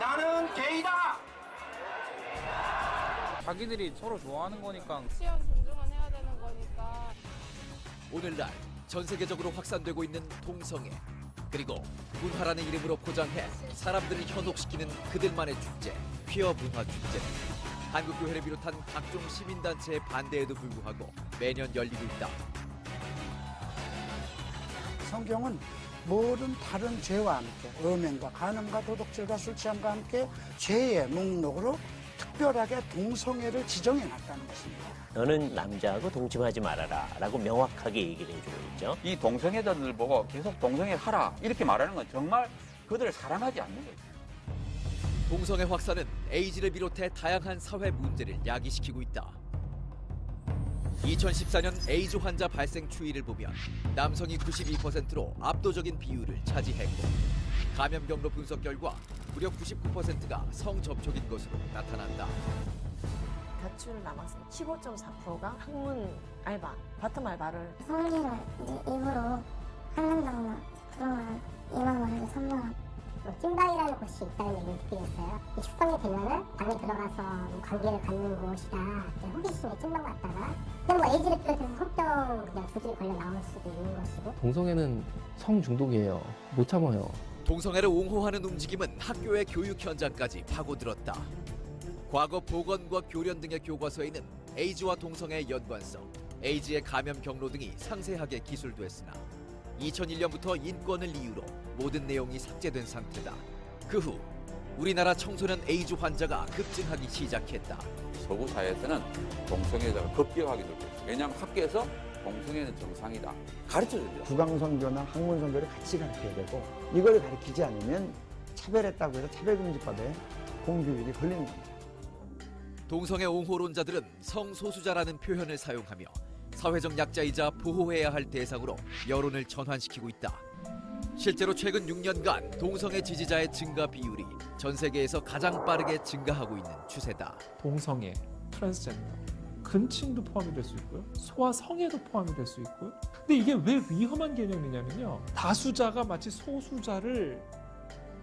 나는 게이다. 자기들이 서로 좋아하는 거니까. 시험 존중은 해야 되는 거니까. 오늘날 전 세계적으로 확산되고 있는 동성애, 그리고 문화라는 이름으로 포장해 사람들을 현혹시키는 그들만의 축제, 퀴어 문화 축제. 한국교회를 비롯한 각종 시민단체의 반대에도 불구하고 매년 열리고 있다. 성경은 모든 다른 죄와 함께 음행과 간음과 도덕질과 술 취함과 함께 죄의 목록으로 특별하게 동성애를 지정해 놨다는 것입니다. 너는 남자하고 동침하지 말아라 라고 명확하게 얘기를 해주고 있죠. 이 동성애자들 보고 계속 동성애 하라 이렇게 말하는 건 정말 그들을 사랑하지 않는 거죠. 동성애 확산은 에이즈를 비롯해 다양한 사회 문제를 야기시키고 있다. 2014년 에이즈 환자 발생 추이를 보면 남성이 92%로 압도적인 비율을 차지했고, 감염 경로 분석 결과 무려 99%가 성접촉인 것으로 나타난다. 곁줄 남아서 15.4%가 학문 알바, 바텀 알바를 성기를 이제 입으로 한 명당 그동안 2만 원에서 3만 원. 찐방이라는 곳이 있다는 얘기를 듣게 됐어요. 숙성이 되면은 방에 들어가서 관계를 갖는 곳이다. 호기심에 찐방 갔다가 그냥 뭐 에이즈를 비롯해서 성병 그냥 두들이 걸려 나올 수도 있는 것이고. 동성애는 성 중독이에요. 못 참아요. 동성애를 옹호하는 움직임은 학교의 교육 현장까지 파고들었다. 과거 보건과 교련 등의 교과서에는 에이즈와 동성애의 연관성, 에이즈의 감염 경로 등이 상세하게 기술됐으나 2001년부터 인권을 이유로 모든 내용이 삭제된 상태다. 그 후 우리나라 청소년 에이즈 환자가 급증하기 시작했다. 서구 사회에서는 동성애자가 급격하게 늘고 있어요. 왜냐하면 학교에서 동성애는 정상이다 가르쳐줍니다. 국왕선교나 학문선교를 같이 가르쳐야 되고, 이걸 가르치지 않으면 차별했다고 해서 차별금지법에 공교육이 걸리는 겁니다. 동성애 옹호론자들은 성소수자라는 표현을 사용하며 사회적 약자이자 보호해야 할 대상으로 여론을 전환시키고 있다. 실제로 최근 6년간 동성애 지지자의 증가 비율이 전 세계에서 가장 빠르게 증가하고 있는 추세다. 동성애, 트랜스젠더, 근친도 포함이 될 수 있고요. 소아성애도 포함이 될 수 있고요. 근데 이게 왜 위험한 개념이냐면요. 다수자가 마치 소수자를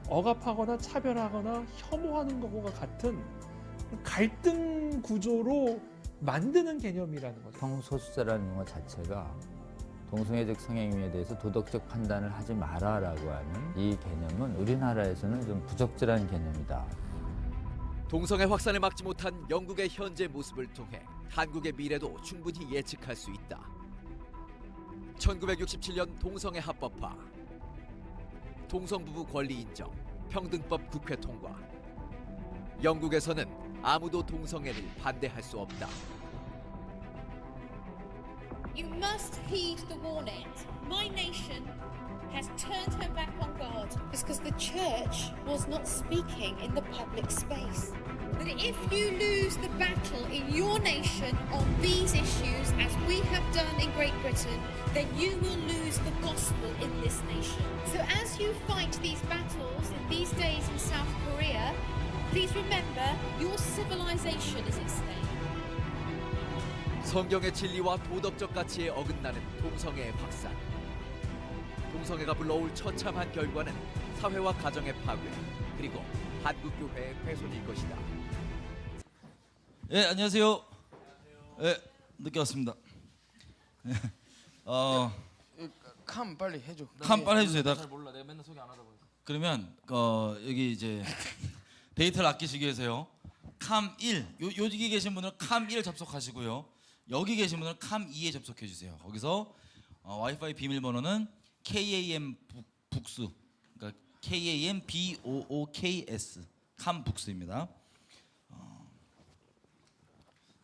억압하거나 차별하거나 혐오하는 것과 같은 갈등 구조로 만드는 개념이라는 거죠. 성소수자라는 용어 자체가 동성애적 성행위에 대해서 도덕적 판단을 하지 마라라고 하는 이 개념은 우리나라에서는 좀 부적절한 개념이다. 동성애 확산을 막지 못한 영국의 현재 모습을 통해 한국의 미래도 충분히 예측할 수 있다. 1967년 동성애 합법화, 동성부부 권리 인정, 평등법 국회 통과. 영국에서는 아무도 동성애를 반대할 수 없다. You must heed the warnings. My nation has turned her back on God because the church was not speaking in the public space. That if you lose the battle in your nation on these issues, as we have done in Great Britain, then you will lose the gospel in this nation. So as you fight these battles in these days in South Korea, please remember your civilization is at stake. 성경의 진리와 도덕적 가치에 어긋나는 동성애의 확산. 동성애가 불러올 처참한 결과는 사회와 가정의 파괴, 그리고 한국교회의 훼손일 것이다. 예, 안녕하세요. 예, 늦게 왔습니다. 캄 빨리 해줘. 캄 빨리 해주세요. 나 잘 몰라. 내가 맨날 소개 안 하다 보니까. 그러면 여기 이제 데이터를 아끼시기 위해서요. 캄 1, 여기 계신 분들은 캄 1 접속하시고요. 여기 계신 분들은 캄 2에 접속해 주세요. 거기서 와이파이 비밀번호는 KAM 북스, 그러니까 KAM BOOKS, 캄 북스입니다.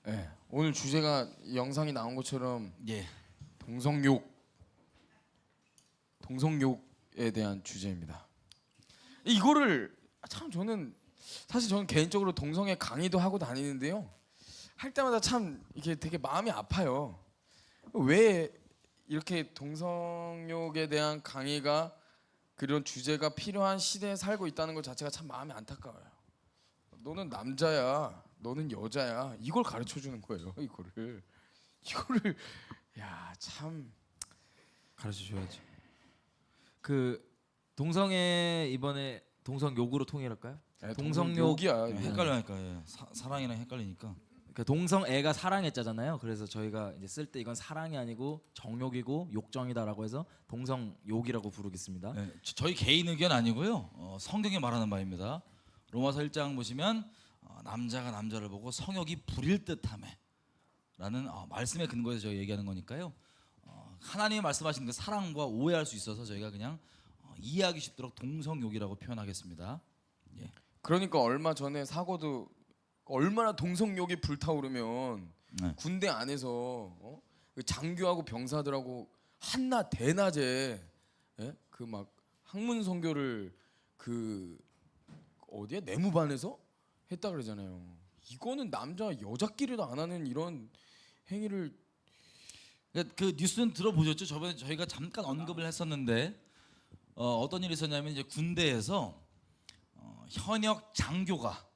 네, 오늘 주제가 영상이 나온 것처럼 동성욕에 대한 주제입니다. 이거를 참 저는 개인적으로 동성애 강의도 하고 다니는데요. 할 때마다 참 이게 되게 마음이 아파요. 왜 이렇게 동성욕에 대한 강의가 그런 주제가 필요한 시대에 살고 있다는 것 자체가 참 마음이 안타까워요. 너는 남자야, 너는 여자야, 이걸 가르쳐 주는 거예요. 이거를 야 참 가르쳐 줘야지. 그 동성애 이번에 동성욕으로 통일할까요? 동성욕이야. 헷갈려니까 사랑이랑 헷갈리니까. 그러니까 동성애가 사랑했잖아요. 그래서 저희가 이제 쓸 때 이건 사랑이 아니고 정욕이고 욕정이다라고 해서 동성욕이라고 부르겠습니다. 네, 저희 개인 의견 아니고요. 성경이 말하는 바입니다. 로마서 1장 보시면 남자가 남자를 보고 성욕이 부릴 듯하매 라는 말씀에 근거해서 저희 얘기하는 거니까요. 하나님이 말씀하시는 그 사랑과 오해할 수 있어서 저희가 그냥 이해하기 쉽도록 동성욕이라고 표현하겠습니다. 예. 그러니까 얼마 전에 사고도 얼마나 동성욕이 불타오르면 네. 군대 안에서 그 장교하고 병사들하고 한낮 대낮에 그 막 학문 선교를 그 어디야 내무반에서 했다 그러잖아요. 이거는 남자 여자끼리도 안 하는 이런 행위를 그 뉴스는 들어보셨죠? 저번에 저희가 잠깐 언급을 했었는데 어떤 일이 있었냐면 이제 군대에서 현역 장교가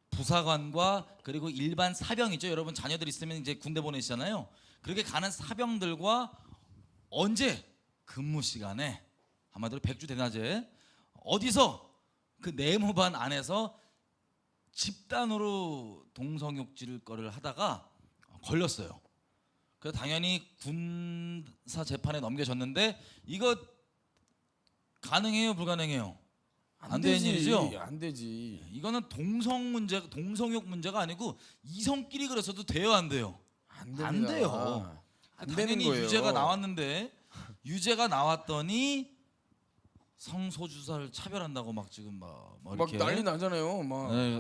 부사관과 그리고 일반 사병 있죠. 여러분 자녀들 있으면 이제 군대 보내시잖아요. 그렇게 가는 사병들과 언제 근무 시간에 한마디로 백주 대낮에 어디서 그 내무반 안에서 집단으로 동성욕질 거를 하다가 걸렸어요. 그래서 당연히 군사 재판에 넘겨졌는데 이거 가능해요, 불가능해요? 안 되는 일이죠. 안 되지. 이거는 동성욕 문제가 아니고 이성끼리 그랬어도 돼요, 안 돼요? 안 돼요. 안 당연히 되는 거예요. 유죄가 나왔는데 유죄가 나왔더니 성소주사를 차별한다고 막 지금 막 이렇게 난리 나잖아요.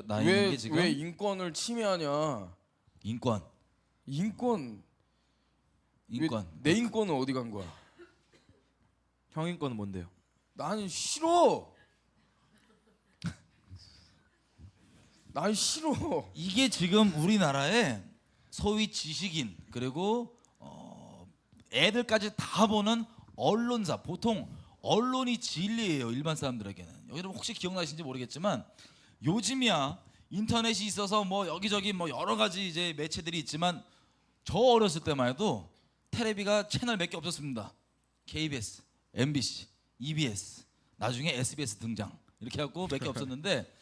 네, 왜 인권을 침해하냐? 인권. 내 인권은 어디 간 거야? 형 인권은 뭔데요? 나는 싫어. 난 싫어. 이게 지금 우리나라에 소위 지식인 그리고 애들까지 다 보는 언론사, 보통 언론이 진리예요, 일반 사람들에게는. 여러분 혹시 기억나시는지 모르겠지만 요즘이야 인터넷이 있어서 뭐 여기저기 뭐 여러 가지 이제 매체들이 있지만 저 어렸을 때만 해도 텔레비가 채널 몇 개 없었습니다. KBS, MBC, EBS, 나중에 SBS 등장 이렇게 하고 몇 개 없었는데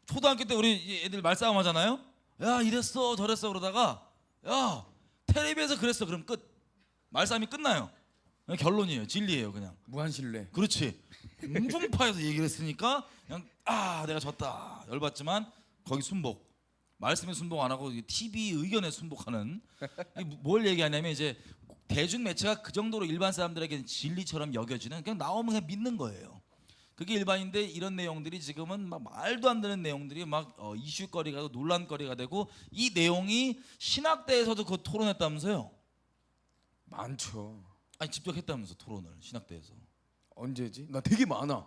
초등학교 때 우리 애들 말싸움 하잖아요. 야 이랬어 저랬어 그러다가 야 텔레비에서 그랬어 그럼 끝. 말싸움이 끝나요. 결론이에요. 진리예요 그냥. 무한신뢰. 그렇지. 공중파에서 얘기를 했으니까 그냥 내가 졌다 열받지만 거기 순복. 말씀에 순복 안 하고 TV 의견에 순복하는. 뭘 얘기하냐면 이제 대중 매체가 그 정도로 일반 사람들에게는 진리처럼 여겨지는 그냥 나오면 그냥 믿는 거예요. 그게 일반인데 이런 내용들이 지금은 막 말도 안 되는 내용들이 막 이슈거리가 논란거리가 되고 이 내용이 신학대에서도 그거 토론했다면서요? 많죠. 아니 직접 했다면서 토론을 신학대에서. 언제지? 나 되게 많아.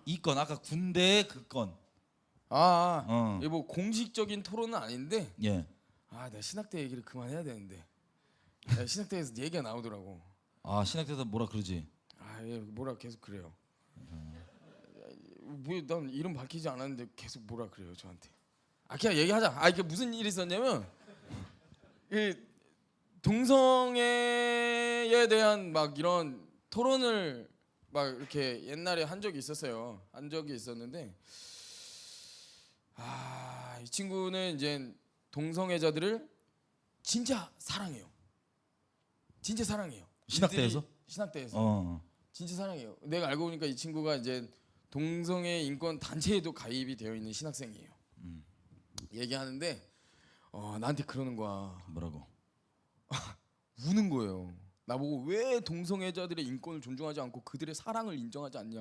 이 건 아까 군대 그 건. 이게 뭐 공식적인 토론은 아닌데. 예. 내가 신학대 얘기를 그만해야 되는데. 신학대에서 얘기가 나오더라고. 신학대에서 뭐라 그러지? 뭐라 계속 그래요. 난 이름 밝히지 않았는데 계속 뭐라 그래요 저한테. 그냥 얘기하자. 이게 무슨 일이 있었냐면 동성애에 대한 막 이런 토론을 막 이렇게 옛날에 한 적이 있었어요. 한 적이 있었는데 이 친구는 이제 동성애자들을 진짜 사랑해요. 진짜 사랑해요. 신학대에서? 신학대에서. 진짜 사랑해요. 내가 알고 보니까 이 친구가 이제 동성애 인권 단체에도 가입이 되어 있는 신학생이에요. 얘기하는데 나한테 그러는 거야. 뭐라고? 우는 거예요. 나보고 왜 동성애자들의 인권을 존중하지 않고 그들의 사랑을 인정하지 않냐.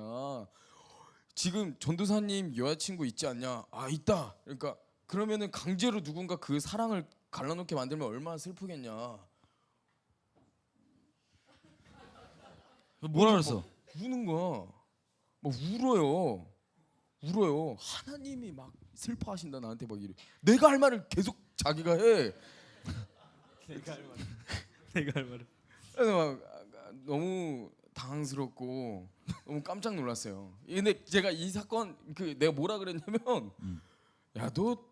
지금 전도사님 여자친구 있지 않냐. 있다. 그러니까 그러면은 강제로 누군가 그 사랑을 갈라놓게 만들면 얼마나 슬프겠냐. 뭐라 그랬어? 우는 거야. 막 울어요. 하나님이 막 슬퍼하신다 나한테 막 이래. 내가 할 말을 계속 자기가 해. 내가 할 말을. 그래서 막 너무 당황스럽고 너무 깜짝 놀랐어요. 근데 제가 이 사건 내가 뭐라 그랬냐면 야 너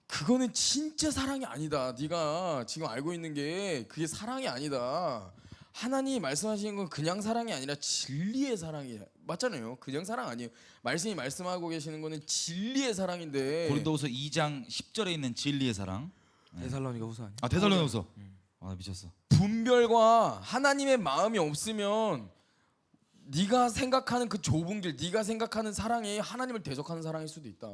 그거는 진짜 사랑이 아니다. 네가 지금 알고 있는 게 그게 사랑이 아니다. 하나님이 말씀하시는 건 그냥 사랑이 아니라 진리의 사랑이야. 맞잖아요. 그냥 사랑 아니에요. 말씀이 말씀하고 계시는 거는 진리의 사랑인데. 고린도후서 2장 10절에 있는 진리의 사랑. 데살로니가 후서 아니야? 아 데살로니가후서. 아 미쳤어. 분별과 하나님의 마음이 없으면 네가 생각하는 그 좁은 길, 네가 생각하는 사랑이 하나님을 대적하는 사랑일 수도 있다.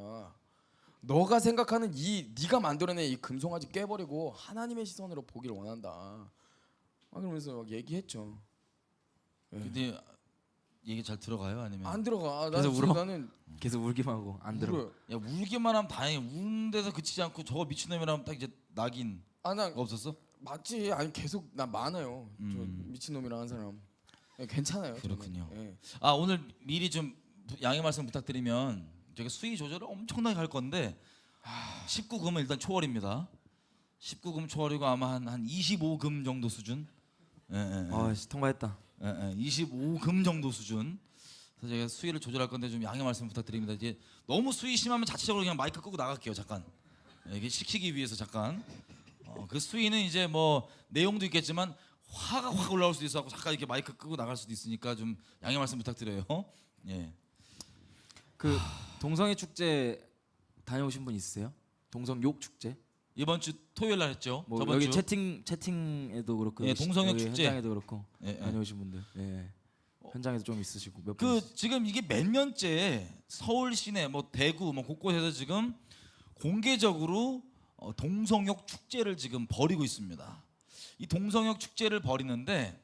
너가 생각하는 네가 만들어낸 이 금송아지 깨버리고 하나님의 시선으로 보기를 원한다. 막 그러면서 막 얘기했죠. 근데 얘기 잘 들어가요? 아니면 안 들어가. 계속 울어? 나는 계속 울기만 하고 안 들어. 울어요. 야 울기만 하면 다행히 우는 데서 그치지 않고 저거 미친놈이라면 딱 이제 낙인 나 없었어? 맞지. 아니 계속 나 많아요. 저 미친놈이랑 한 사람. 괜찮아요. 그렇군요. 저는. 예. 아 오늘 미리 좀 양해 말씀 부탁드리면 저희가 수위 조절을 엄청나게 할 건데 19금은 일단 초월입니다. 19금 초월이고 아마 한 25금 정도 수준. 통과했다. 25금 정도 수준. 그래서 제가 수위를 조절할 건데 좀 양해 말씀 부탁드립니다. 이제 너무 수위 심하면 자체적으로 그냥 마이크 끄고 나갈게요. 잠깐. 이게 시키기 위해서 잠깐. 그 수위는 이제 뭐 내용도 있겠지만 화가 확 올라올 수도 있어서 잠깐 이렇게 마이크 끄고 나갈 수도 있으니까 좀 양해 말씀 부탁드려요. 예. 그 동성애 축제 다녀오신 분 있으세요? 동성욕 축제? 이번 주 토요일 날 했죠. 뭐 저번 여기 주 채팅에도 그렇고 예, 동성애 여기 축제 현장에도 그렇고 예, 다녀오신 분들 현장에도 좀 있으시고 몇 분. 그 지금 이게 몇 년째 서울 시내 뭐 대구 뭐 곳곳에서 지금 공개적으로 동성욕 축제를 지금 벌이고 있습니다. 이 동성욕 축제를 벌이는데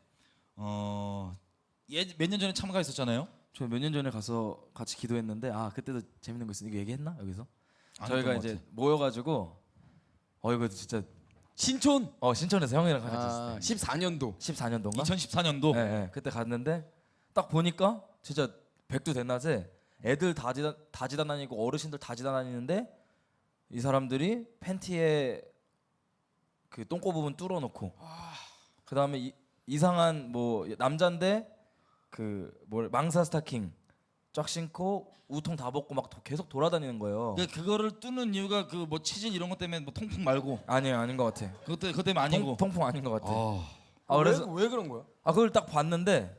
몇 년 전에 참가했었잖아요. 저 몇 년 전에 가서 같이 기도했는데 그때도 재밌는 거 있으니까 이거 얘기했나 여기서? 안 저희가 했던 것 이제 같아. 모여가지고 이거 진짜 신촌? 신촌에서 형이랑 같이 갔을 때 14년도 14년도인가? 2014년도. 네, 그때 갔는데 딱 보니까 진짜 백두대낮에 애들 다 지나다니고 어르신들 다 지나다니는데 이 사람들이 팬티에 그 똥꼬 부분 뚫어놓고 그 다음에 이상한 뭐 남잔데 망사 스타킹 쫙 신고 우통 다 벗고 막 계속 돌아다니는 거예요. 그거를 뚫는 이유가 그 뭐 치질 이런 것 때문에 뭐 통풍 말고 아니에요, 아닌 것 같아. 그것 때문에 아니고 통풍 아닌 것 같아. 그래서 왜 그런 거야? 그걸 딱 봤는데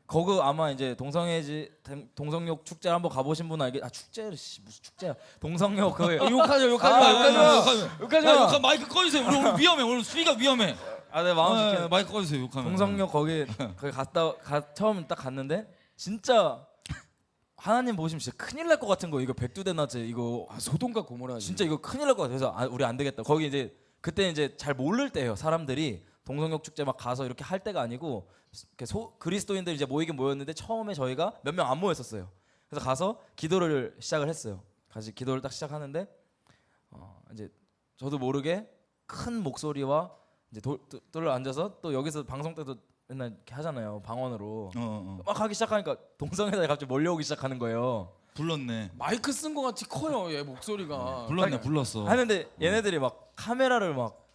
거기 아마 이제 동성욕 축제 한번 가보신 분은 알겠. 축제를 무슨 축제야? 동성욕 그거 욕하죠. 욕하지 마. 마이크 꺼주세요. 오늘 위험해. 오늘 수위가 위험해. 내 마음 지키는 마이크 꺼주세요. 욕하면. 동성욕 거기 처음 딱 갔는데 진짜 하나님 보시면 진짜 큰일 날 것 같은 거. 이거 백두대낮에 이거 소돔과 고모라. 진짜 이거 큰일 날 것 같아서 우리 안 되겠다. 거기 이제 그때 이제 잘 모를 때예요. 사람들이 동성욕 축제 막 가서 이렇게 할 때가 아니고 그리스도인들 이제 모이긴 모였는데 처음에 저희가 몇 명 안 모였었어요. 그래서 가서 기도를 시작을 했어요. 같이 기도를 딱 시작하는데 이제 저도 모르게 큰 목소리와 이제 돌을 앉아서 또 여기서 방송 때도 맨날 이렇게 하잖아요. 방언으로 막 하기 시작하니까 동성애자가 갑자기 몰려오기 시작하는 거예요. 불렀네. 마이크 쓴 거 같이 커요. 얘 목소리가. 불렀어. 하는데 얘네들이 막 카메라를 막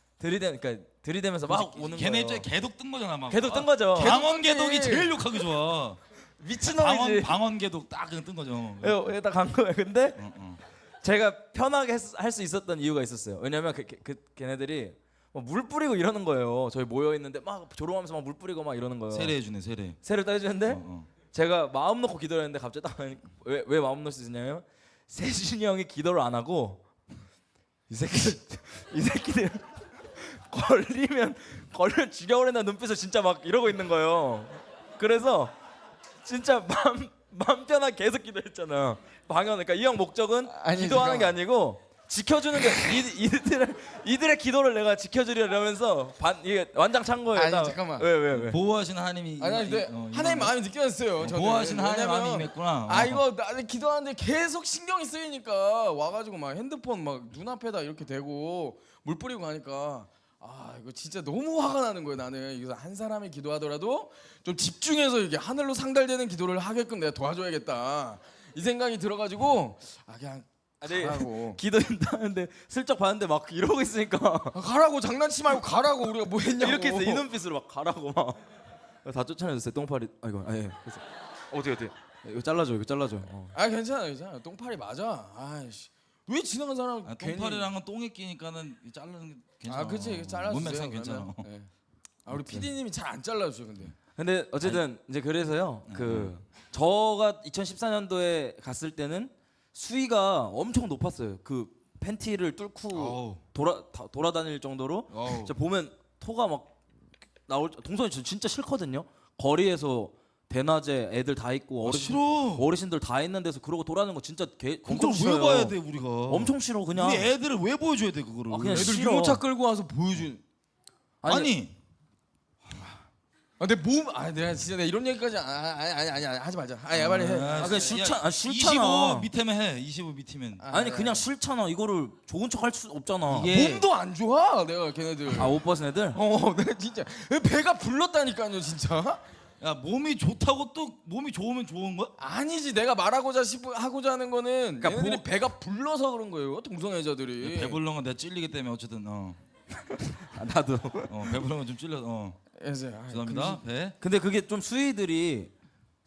들이대면서 막 오는 거예요. 걔네 개독 뜬 거잖아. 막. 개독 뜬 거죠. 방언 개독이 제일 욕하기 좋아. 미친놈이지. 방언 개독 딱 그냥 뜬 거죠. 여기다 간 거예요. 근데 제가 편하게 할 수 있었던 이유가 있었어요. 왜냐면 걔네들이 물 뿌리고 이러는 거예요. 저희 모여 있는데 막 조롱하면서 막 물 뿌리고 막 이러는 거예요. 세례해주네 세례. 세례를 딱 해주는데 제가 마음 놓고 기도를 했는데 갑자기 딱 왜 마음 놓을 수 있냐면 세준이 형이 기도를 안 하고 이 새끼들 걸리면 죽여버린다는 눈빛을 진짜 막 이러고 있는 거예요. 그래서 진짜 맘 편하게 계속 기도했잖아요. 그러니까 이 형 목적은 기도하는 게 아니고 지켜주는 게 이들의 기도를 내가 지켜주려면서 이게 완장 찬 거예요. 잠깐만. 왜? 보호하시는 하나님이 근데 하나님 마음이 느껴졌어요. 보호하시는 하나님 마음이 임했구나. 이거 나는 기도하는데 계속 신경이 쓰이니까 와가지고 막 핸드폰 막 눈앞에다 이렇게 대고 물 뿌리고 하니까 이거 진짜 너무 화가 나는 거예요. 나는 이거 한 사람이 기도하더라도 좀 집중해서 이게 하늘로 상달되는 기도를 하게끔 내가 도와줘야겠다 이 생각이 들어가지고 그냥 가라고. 기도한다는데 슬쩍 봤는데 막 이러고 있으니까 가라고. 장난치지 말고 가라고. 우리가 뭐 했냐고. 이렇게 했어. 이 눈빛으로 막 가라고 막 다 쫓아내줬어요. 똥파리. 그래서 어떻게 이거 잘라줘. 괜찮아. 똥파리 맞아. 왜 지나간 사람 똥파리랑은 똥에 끼니까는 자르는 게 괜찮아. 그치. 잘라주세요. 문맥상 괜찮아. 우리 PD님이 잘 안 잘라주죠. 근데 근데 어쨌든 이제 그래서요. 그 저가 2014년도에 갔을 때는 수위가 엄청 높았어요. 그 팬티를 뚫고 돌아다닐 정도로 진짜 보면 토가 막 나올 동성애 진짜 싫거든요. 거리에서 대낮에 애들 다 있고 어르신들 다 있는 데서 그러고 돌아다니는 거 진짜 엄청 그걸 싫어요. 왜 봐야 돼 우리가? 엄청 싫어 그냥. 우리 애들을 왜 보여줘야 돼 그거를? 그냥 애들 싫어. 유모차 끌고 와서 보여준. 아니 내 몸, 내가 진짜 내가 이런 얘기까지 아니 하지 말자. 빨리 해. 그냥 싫잖아. 25 밑에면 해. 25 밑이면. 아니 그냥 싫잖아. 이거를 좋은 척 할 수 없잖아. 몸도 안 좋아. 내가 걔네들. 옷 벗은 애들? 내가 진짜 배가 불렀다니까요, 진짜. 야 몸이 좋다고 또 몸이 좋으면 좋은 거야? 아니지, 내가 하고자 하는 거는 그러니까 얘네들이 배가 불러서 그런 거예요. 동성애자들이. 배불른 건 내가 찔리기 때문에 어쨌든 나도 배부른 건 좀 찔려. 죄송합니다. 배. 근데 그게 좀 수위들이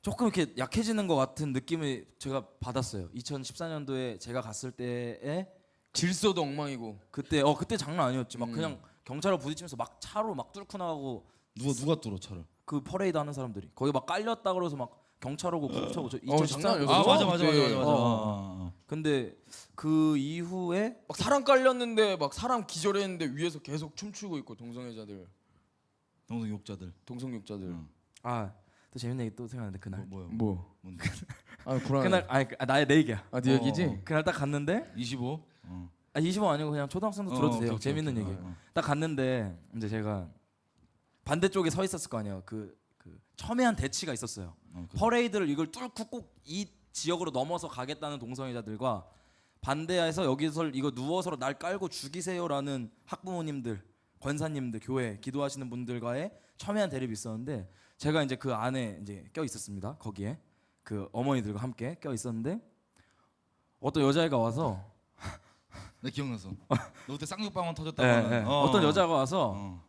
조금 이렇게 약해지는 것 같은 느낌을 제가 받았어요. 2014년도에 제가 갔을 때에 질서도 엉망이고 그때 장난 아니었지. 막 그냥 경찰하고 부딪히면서 막 차로 막 뚫고 나가고 누가 뚫어 차를? 그 퍼레이드 하는 사람들이 거기 막 깔렸다 그래서 막 경찰 오고 붙여고 2014년. 맞아. 근데 그 이후에 막 사람 깔렸는데 막 사람 기절했는데 위에서 계속 춤추고 있고 동성애자들. 동성욕자들. 또 재밌는 얘기 또 생각나는데 그날 뭔데? 불안해. 그날 내 얘기야. 네 얘기지? 그날 딱 갔는데 25? 25 아니고 그냥 초등학생도 들어도 돼요. 재밌는 얘기. 딱 갔는데 이제 제가 반대쪽에 서 있었을 거 아니에요. 그 첨예한 대치가 있었어요. 퍼레이드를 이걸 뚫고 꼭 이 지역으로 넘어서 가겠다는 동성애자들과 반대해서 여기서 이거 누워서 날 깔고 죽이세요라는 학부모님들, 권사님들, 교회 기도하시는 분들과의 첨예한 대립이 있었는데 제가 이제 그 안에 이제 껴 있었습니다. 거기에 그 어머니들과 함께 껴 있었는데 어떤 여자애가 와서 내 기억났어. 너 그때 쌍욕방언 터졌다고. 어떤 여자가 와서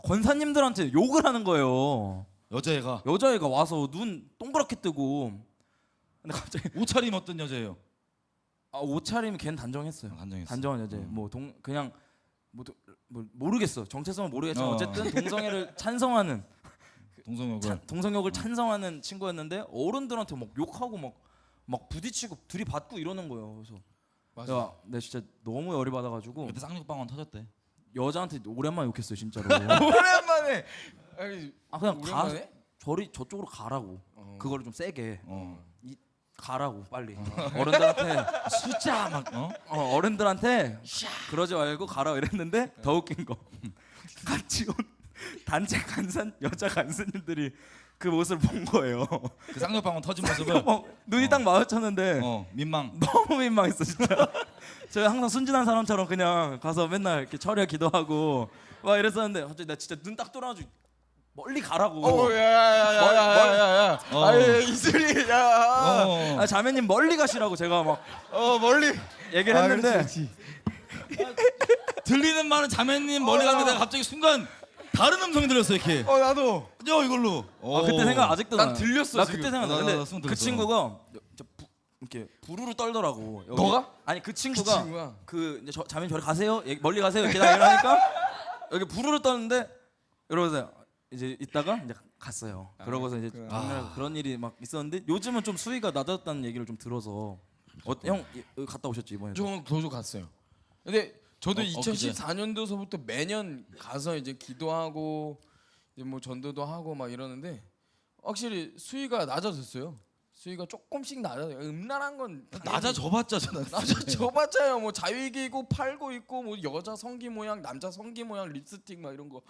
권사님들한테 욕을 하는 거예요. 여자애가 와서 눈 동그랗게 뜨고. 근데 갑자기 옷차림 어떤 여자예요? 옷차림 걔는 단정했어요. 단정한 여자예요. 그냥 모르겠어. 정체성은 모르겠지만 어쨌든 동성애를 찬성하는 동성욕을 찬성하는 친구였는데 어른들한테 막 욕하고 막 부딪히고 들이받고 이러는 거예요. 그래서 맞아. 내가 진짜 너무 열이 받아가지고 그때 쌍욕방언 터졌대. 여자한테 오랜만에 욕했어요 진짜로. 오랜만에. 그냥 저쪽으로 가라고. 그거를 좀 세게. 가라고 빨리. 어른들한테 숫자 막 어른들한테 그러지 말고 가라 이랬는데 더 웃긴 거 같이 온 단체 여자 간사님들이 그 모습을 본 거예요. 그 쌍욕방언 터진 모습을 눈이 딱 마주쳤는데 민망. 너무 민망했어 진짜. 제가 항상 순진한 사람처럼 그냥 가서 맨날 이렇게 철야 기도하고 막 이랬었는데 갑자기 나 진짜 눈 딱 돌아가지고 멀리 가라고. 야야야야야야. 이슬이 야. 자매님 멀리 가시라고 제가 막 멀리 얘기를 했는데 들리는 말은 자매님 멀리 가는데 내가 갑자기 순간 다른 음성이 들렸어 이렇게. 나도. 이걸로. 그때 생각 아직도 난 들렸어. 나 그때 생각 나는데 그 들렸어. 친구가 이렇게 부르르 떨더라고. 너가? 아니 그 친구가 그 이제 자매님 저리 가세요. 멀리 가세요. 이렇게 하니까 여기 부르르 떨는데 이러면서 이제 있다가 이제 갔어요. 그러고서 이제 그런 일이 막 있었는데 요즘은 좀 수위가 낮았다는 얘기를 좀 들어서 형 갔다 오셨지 이번에? 저는 도주 갔어요. 근데 저도 2014년도서부터 매년 가서 이제 기도하고 이제 뭐 전도도 하고 막 이러는데 확실히 수위가 낮아졌어요. 수위가 조금씩 낮아요. 음란한 건 낮아져봤자잖아. 낮아져봤자요. 뭐 자위기고 팔고 있고 뭐 여자 성기 모양, 남자 성기 모양 립스틱 막 이런 거.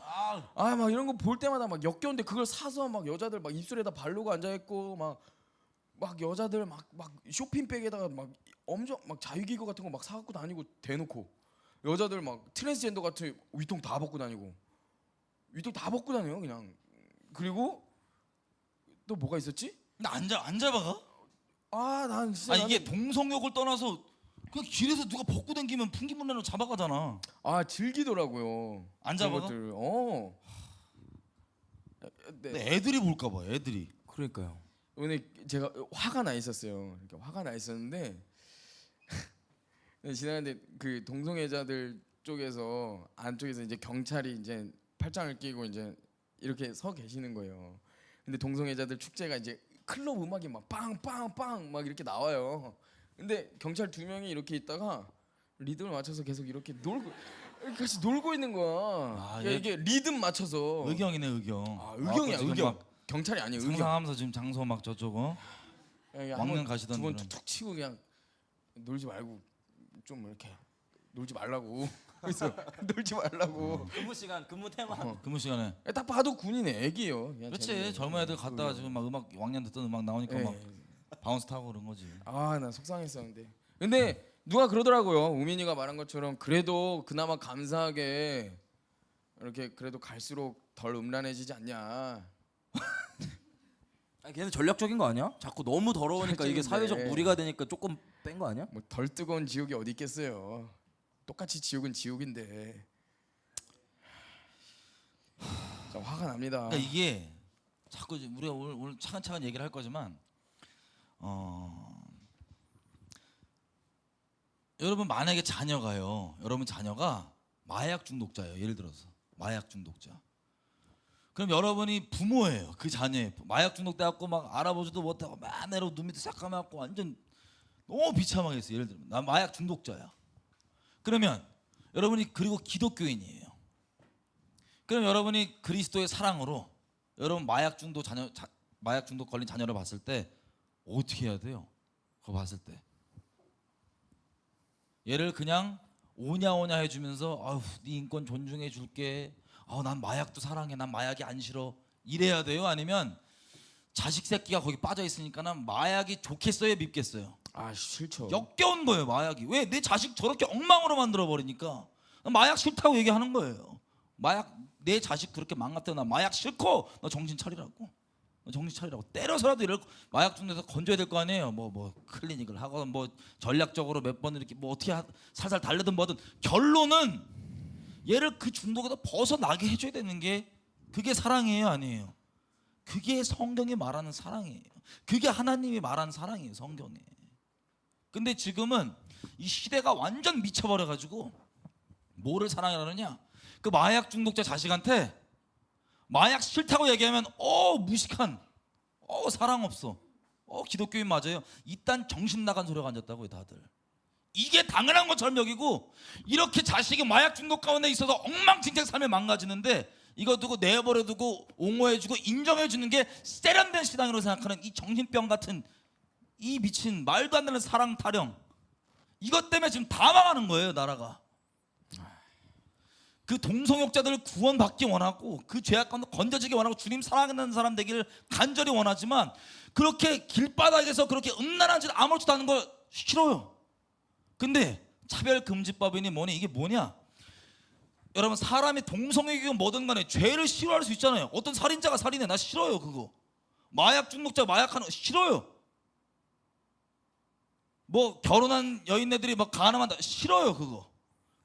막 이런 거 볼 때마다 막 역겨운데 그걸 사서 막 여자들 막 입술에다 바르고 앉아 있고 막 여자들 막 쇼핑백에다가 막 엄청 막 자위기구 같은 거 막 사갖고 다니고 대놓고 여자들 막 트랜스젠더 같은 위통 다 벗고 다니고 위통 다 벗고 다녀요 그냥. 그리고 또 뭐가 있었지? 안 잡아가? 난 진짜 이게 동성욕을 떠나서 그냥 길에서 누가 벗고 다니면 풍기문란으로 잡아가잖아. 즐기더라고요. 안 잡아가? 네. 애들이 볼까 봐. 애들이. 그러니까요. 오늘 제가 화가 나 있었어요. 화가 나 있었는데 지나가는데 그 동성애자들 쪽에서 안쪽에서 이제 경찰이 이제 팔짱을 끼고 이제 이렇게 서 계시는 거예요. 근데 동성애자들 축제가 이제 클럽 음악이 막 빵빵빵 막 이렇게 나와요. 근데 경찰 2명이 이렇게 있다가 리듬을 맞춰서 계속 이렇게 같이 놀고 있는 거야. 그러니까 이게 리듬 맞춰서. 의경이네 의경. 의경이야 지금 의경. 막 경찰이 아니에요. 의경. 상상하면서 지금 장소 막 저쪽 왕년 가시던 2번 분은. 툭툭 치고 그냥 놀지 말고 좀 이렇게 놀지 말라고. 그래서 놀지 말라고. 근무 시간 근무 테마. 근무 시간에. 딱 봐도 군인의 애기예요. 그냥 그렇지 쟤네들. 젊은 애들 갔다가 지금 막 음악 왕년 듣던 음악 나오니까 네. 막 바운스 타고 그런 거지. 나 속상했었는데. 근데 누가 그러더라고요. 우민이가 말한 것처럼 그래도 그나마 감사하게 이렇게 그래도 갈수록 덜 음란해지지 않냐. 아니, 걔는 전략적인 거 아니야? 자꾸 너무 더러우니까 이게 사회적 전략적인데. 무리가 되니까 조금 뺀 거 아니야? 뭐 덜 뜨거운 지옥이 어디 있겠어요. 똑같이 지옥은 지옥인데. 자, 화가 납니다. 그러니까 이게 자꾸 이제 우리가 오늘 차근차근 얘기를 할 거지만 여러분 만약에 자녀가요. 여러분 자녀가 마약 중독자예요. 예를 들어서 마약 중독자. 그럼 여러분이 부모예요. 그 자녀의 마약 중독돼갖고 막 알아보지도 못하고 막 내려 눈 밑에 싹 감아갖고 완전 너무 비참하게 했어요. 예를 들면 난 마약 중독자야. 그러면 여러분이 그리고 기독교인이에요. 그럼 여러분이 그리스도의 사랑으로 여러분 마약 중독 걸린 자녀를 봤을 때 어떻게 해야 돼요? 그거 봤을 때 얘를 그냥 오냐오냐 해주면서 아유 네 인권 존중해 줄게. 난 마약도 사랑해. 난 마약이 안 싫어. 이래야 돼요? 아니면 자식 새끼가 거기 빠져 있으니까는 마약이 좋겠어요, 밉겠어요? 싫죠. 역겨운 거예요, 마약이. 왜 내 자식 저렇게 엉망으로 만들어 버리니까 마약 싫다고 얘기하는 거예요. 마약 내 자식 그렇게 망가뜨려. 나 마약 싫고 너 정신 차리라고. 너 정신 차리라고. 때려서라도 이럴 마약 중독에서 건져야 될 거 아니에요. 뭐 클리닉을 하거나 뭐 전략적으로 몇 번 이렇게 뭐 어떻게 살살 달래든 뭐든 결론은 얘를 그 중독에서 벗어나게 해줘야 되는 게 그게 사랑이에요, 아니에요? 그게 성경이 말하는 사랑이에요. 그게 하나님이 말하는 사랑이에요, 성경에. 근데 지금은 이 시대가 완전 미쳐버려가지고 뭐를 사랑이라 그러냐? 그 마약 중독자 자식한테 마약 싫다고 얘기하면 무식한 사랑 없어. 기독교인 맞아요. 이딴 정신 나간 소리가 앉았다고요, 다들. 이게 당연한 것처럼 여기고 이렇게 자식이 마약 중독 가운데 있어서 엉망진창 삶을 망가지는데 이거 두고 내버려두고 옹호해주고 인정해주는 게 세련된 신앙이라고 생각하는 이 정신병 같은 이 미친 말도 안 되는 사랑 타령, 이것 때문에 지금 다 망하는 거예요, 나라가. 그 동성욕자들을 구원받기 원하고 그 죄악 가운데 건져지기 원하고 주님 사랑하는 사람 되기를 간절히 원하지만 그렇게 길바닥에서 그렇게 음란한 짓 아무렇지도 않은 걸 싫어요. 근데 차별금지법이니 뭐니 이게 뭐냐? 여러분 사람이 동성애이건 뭐든 간에 죄를 싫어할 수 있잖아요. 어떤 살인자가 살인해, 나 싫어요 그거. 마약 중독자 마약하는 거 싫어요. 뭐 결혼한 여인네들이 막 가늠한다 싫어요 그거.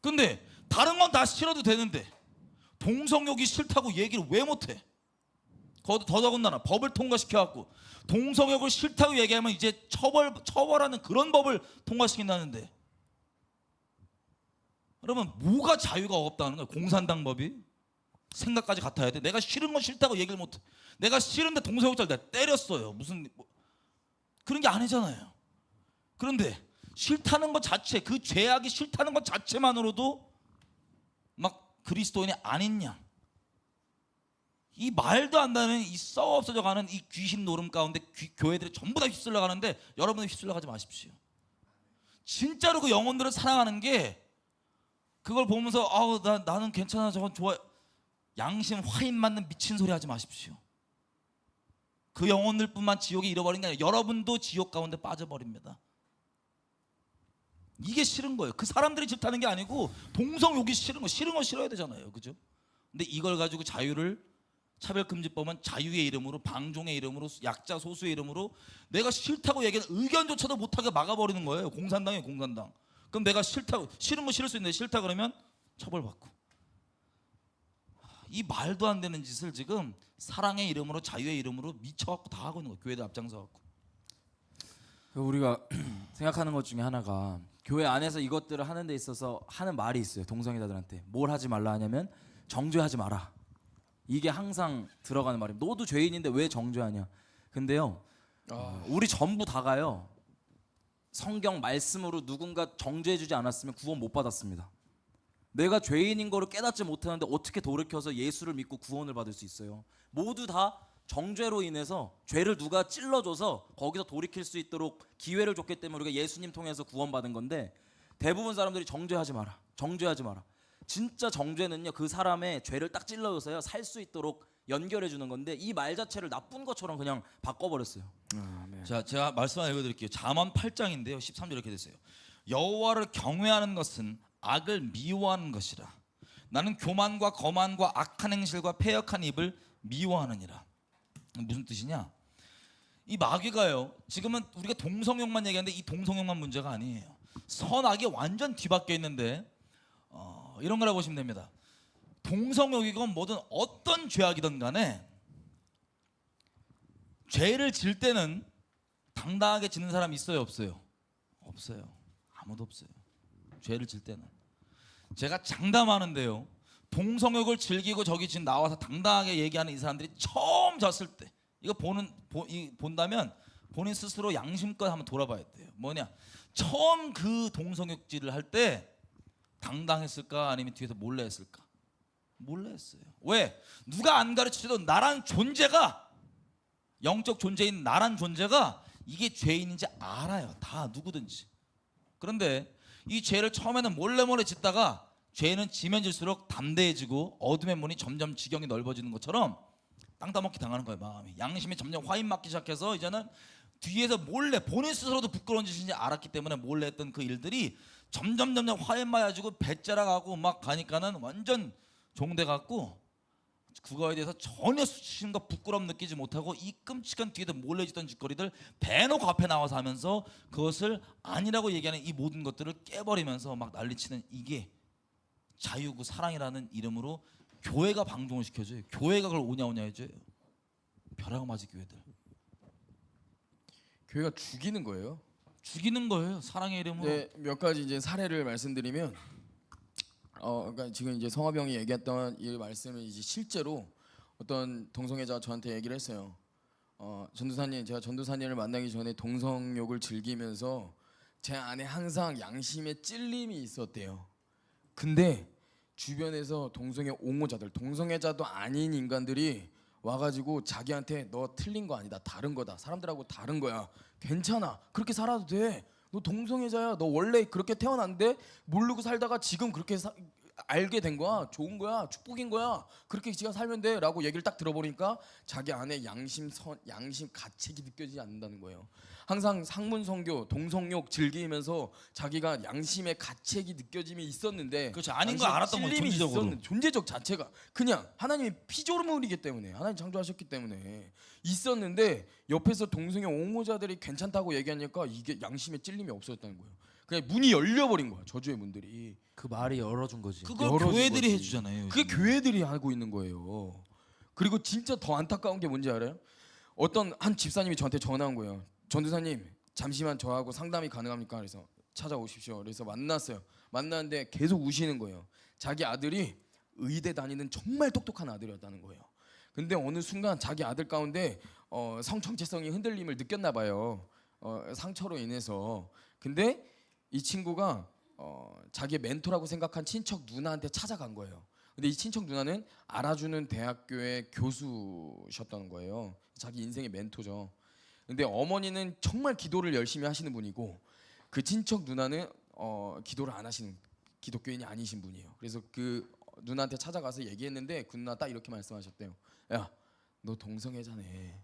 근데 다른 건 다 싫어도 되는데 동성욕이 싫다고 얘기를 왜 못해? 더더군다나 법을 통과시켜갖고 동성욕을 싫다고 얘기하면 이제 처벌하는 그런 법을 통과시킨다는데 여러분 뭐가 자유가 없다는 거예요? 공산당 법이? 생각까지 같아야 돼? 내가 싫은 건 싫다고 얘기를 못해. 내가 싫은데 동성욕자를 내가 때렸어요. 무슨 그런 게 아니잖아요. 그런데 싫다는 것 자체, 그 죄악이 싫다는 것 자체만으로도 막 그리스도인이 아닌 양, 이 말도 안 되는 이 썩어 없어져가는 이 귀신 노름 가운데 교회들이 전부 다 휩쓸려 가는데 여러분은 휩쓸려 가지 마십시오. 진짜로 그 영혼들을 사랑하는 게 그걸 보면서 나는 괜찮아 저건 좋아, 양심 화인 맞는 미친 소리 하지 마십시오. 그 영혼들뿐만 지옥에 잃어버린 게 아니라 여러분도 지옥 가운데 빠져버립니다. 이게 싫은 거예요. 그 사람들이 싫다는 게 아니고 동성욕이 싫은 거 싫어야 되잖아요, 그죠? 근데 이걸 가지고 자유를, 차별금지법은 자유의 이름으로, 방종의 이름으로, 약자 소수의 이름으로 내가 싫다고 얘기하는 의견조차도 못하게 막아버리는 거예요. 공산당이에요, 공산당. 그럼 내가 싫다고, 싫으면 싫을 수 있는데 싫다 그러면 처벌받고. 이 말도 안 되는 짓을 지금 사랑의 이름으로, 자유의 이름으로 미쳐갖고 다 하고 있는 거예요. 교회들 앞장서갖고. 우리가 생각하는 것 중에 하나가 교회 안에서 이것들을 하는 데 있어서 하는 말이 있어요. 동성애자들한테 뭘 하지 말라 하냐면 정죄하지 마라. 이게 항상 들어가는 말입니다. 너도 죄인인데 왜 정죄하냐. 근데요, 우리 전부 다가요, 성경 말씀으로 누군가 정죄해주지 않았으면 구원 못 받았습니다. 내가 죄인인 거를 깨닫지 못하는데 어떻게 돌이켜서 예수를 믿고 구원을 받을 수 있어요? 모두 다 정죄로 인해서 죄를 누가 찔러줘서 거기서 돌이킬 수 있도록 기회를 줬기 때문에 우리가 예수님 통해서 구원받은 건데, 대부분 사람들이 정죄하지 마라, 정죄하지 마라. 진짜 정죄는요, 그 사람의 죄를 딱 찔러줘서요 살 수 있도록 연결해 주는 건데, 이 말 자체를 나쁜 것처럼 그냥 바꿔버렸어요. 자, 제가 말씀 하나 읽어드릴게요. 잠언 8장인데요 13절 이렇게 됐어요. 여호와를 경외하는 것은 악을 미워하는 것이라. 나는 교만과 거만과 악한 행실과 패역한 입을 미워하느니라. 무슨 뜻이냐? 이 마귀가요, 지금은 우리가 동성욕만 얘기하는데 이 동성욕만 문제가 아니에요. 선악이 완전 뒤바뀌어 있는데 이런 거라고 보시면 됩니다. 동성욕이건 뭐든 어떤 죄악이든 간에 죄를 질 때는 당당하게 지는 사람이 있어요, 없어요? 없어요. 아무도 없어요. 죄를 질 때는. 제가 장담하는데요, 동성욕을 즐기고 저기 지금 나와서 당당하게 얘기하는 이 사람들이 처음 졌을 때, 이거 본다면 본인 스스로 양심껏 한번 돌아봐야 돼요. 뭐냐, 처음 그 동성욕질을 할 때 당당했을까 아니면 뒤에서 몰래 했을까? 몰래 했어요. 왜? 누가 안 가르쳐줘도 나란 존재가, 영적 존재인 나란 존재가 이게 죄인인지 알아요. 다 누구든지. 그런데 이 죄를 처음에는 몰래 짓다가 죄는 지면 질수록 담대해지고 어둠의 문이 점점 지경이 넓어지는 것처럼 땅 따먹기 당하는 거예요. 마음이, 양심이 점점 화인 맞기 시작해서 이제는 뒤에서 몰래, 본인 스스로도 부끄러운 짓인지 알았기 때문에 몰래 했던 그 일들이 점점 화인 맞아지고 배째라가고 막 가니까는 완전 종대 같고, 그거에 대해서 전혀 수치심과 부끄러움 느끼지 못하고 이 끔찍한 뒤에도 몰래 짓던 짓거리들 대놓고 앞에 나와서 하면서 그것을 아니라고 얘기하는 이 모든 것들을 깨버리면서 막 난리치는, 이게 자유고 사랑이라는 이름으로 교회가 방종을 시켜줘요. 교회가 그걸 오냐오냐 해줘요. 벼락 맞은 교회들. 교회가 죽이는 거예요? 죽이는 거예요, 사랑의 이름으로. 네, 몇 가지 이제 사례를 말씀드리면, 그러니까 지금 이제 성화병 형이 얘기했던 이 말씀을 이제 실제로 어떤 동성애자가 저한테 얘기를 했어요. 전도사님, 제가 전도사님을 만나기 전에 동성욕을 즐기면서 제 안에 항상 양심의 찔림이 있었대요. 근데 주변에서 동성애 옹호자들, 동성애자도 아닌 인간들이 와가지고 자기한테 너 틀린 거 아니다, 다른 거다, 사람들하고 다른 거야, 괜찮아, 그렇게 살아도 돼, 너 동성애자야, 너 원래 그렇게 태어났는데 모르고 살다가 지금 그렇게 알게 된 거야, 좋은 거야, 축복인 거야, 그렇게 지가 살면 돼 라고 얘기를 딱 들어보니까 자기 안에 양심 가책이 느껴지지 않는다는 거예요. 항상 상문선교, 동성욕 즐기면서 자기가 양심의 가책이 느껴짐이 있었는데, 그렇죠, 아닌 거 알았던 거죠. 존재적으로. 존재적 자체가 그냥 하나님이 피조물이기 때문에, 하나님 창조하셨기 때문에 있었는데, 옆에서 동성애 옹호자들이 괜찮다고 얘기하니까 이게 양심의 찔림이 없어졌다는 거예요. 그냥 문이 열려버린 거야, 저주의 문들이. 그 말이 열어준 거지. 그걸 교회들이 해주잖아요. 그게 교회들이 하고 있는 거예요. 그리고 진짜 더 안타까운 게 뭔지 알아요? 어떤 한 집사님이 저한테 전화 온 거예요. 전도사님, 잠시만 저하고 상담이 가능합니까? 그래서 찾아오십시오. 그래서 만났어요. 만났는데 계속 우시는 거예요. 자기 아들이 의대 다니는 정말 똑똑한 아들이었다는 거예요. 근데 어느 순간 자기 아들 가운데 성 정체성이 흔들림을 느꼈나 봐요. 상처로 인해서. 근데 이 친구가 자기의 멘토라고 생각한 친척 누나한테 찾아간 거예요. 근데 이 친척 누나는 알아주는 대학교의 교수셨다는 거예요. 자기 인생의 멘토죠. 근데 어머니는 정말 기도를 열심히 하시는 분이고, 그 친척 누나는 기도를 안 하시는, 기독교인이 아니신 분이에요. 그래서 그 누나한테 찾아가서 얘기했는데 그 누나 딱 이렇게 말씀하셨대요. 야, 너 동성애자네.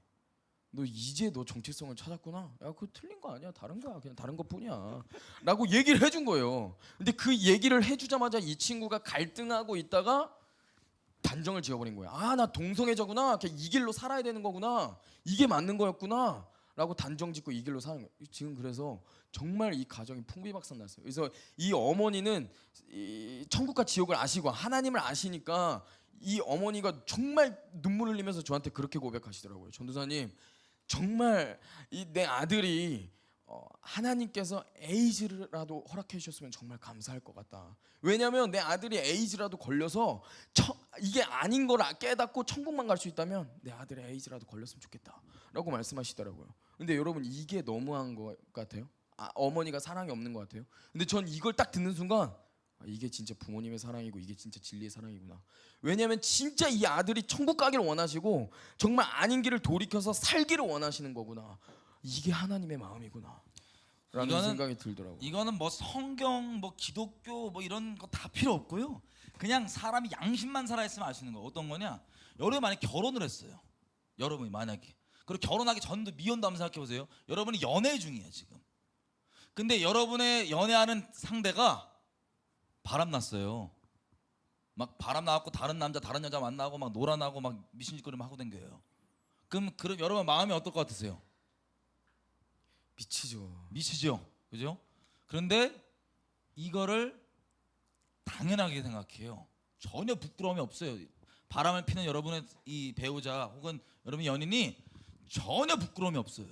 너 이제 너 정체성을 찾았구나. 야, 그거 틀린 거 아니야, 다른 거야, 그냥 다른 것뿐이야 라고 얘기를 해준 거예요. 근데 그 얘기를 해주자마자 이 친구가 갈등하고 있다가 단정을 지어버린 거야. 아, 나 동성애자구나, 그냥 이 길로 살아야 되는 거구나, 이게 맞는 거였구나 라고 단정 짓고 이 길로 사는 거예요. 지금 그래서 정말 이 가정이 풍비박산 났어요. 그래서 이 어머니는 이 천국과 지옥을 아시고 하나님을 아시니까 이 어머니가 정말 눈물을 흘리면서 저한테 그렇게 고백하시더라고요. 전도사님, 정말 내 아들이 하나님께서 에이즈라도 허락해 주셨으면 정말 감사할 것 같다. 왜냐하면 내 아들이 에이즈라도 걸려서 이게 아닌 걸 깨닫고 천국만 갈 수 있다면 내 아들이 에이즈라도 걸렸으면 좋겠다라고 말씀하시더라고요. 근데 여러분 이게 너무한 것 같아요. 어머니가 사랑이 없는 것 같아요. 근데 전 이걸 딱 듣는 순간 이게 진짜 부모님의 사랑이고 이게 진짜 진리의 사랑이구나. 왜냐하면 진짜 이 아들이 천국 가기를 원하시고 정말 아닌 길을 돌이켜서 살기를 원하시는 거구나. 이게 하나님의 마음이구나 라는 생각이 들더라고요. 이거는 뭐 성경, 뭐 기독교 뭐 이런 거 다 필요 없고요. 그냥 사람이 양심만 살아있으면 알 수 있는 거. 어떤 거냐? 여러분이 만약에 결혼을 했어요. 여러분이 만약에. 그리고 결혼하기 전도 미혼도 한번 생각해 보세요. 여러분이 연애 중이에요 지금. 근데 여러분의 연애하는 상대가 바람났어요. 막 바람 나갖고 다른 남자 다른 여자 만나고 막 놀아나고 막 미친짓거리만 하고 댕겨요. 그럼 여러분 마음이 어떨 것 같으세요? 미치죠. 그죠? 그런데 이거를 당연하게 생각해요. 전혀 부끄러움이 없어요. 바람을 피는 여러분의 이 배우자 혹은 여러분의 연인이 전혀 부끄러움이 없어요.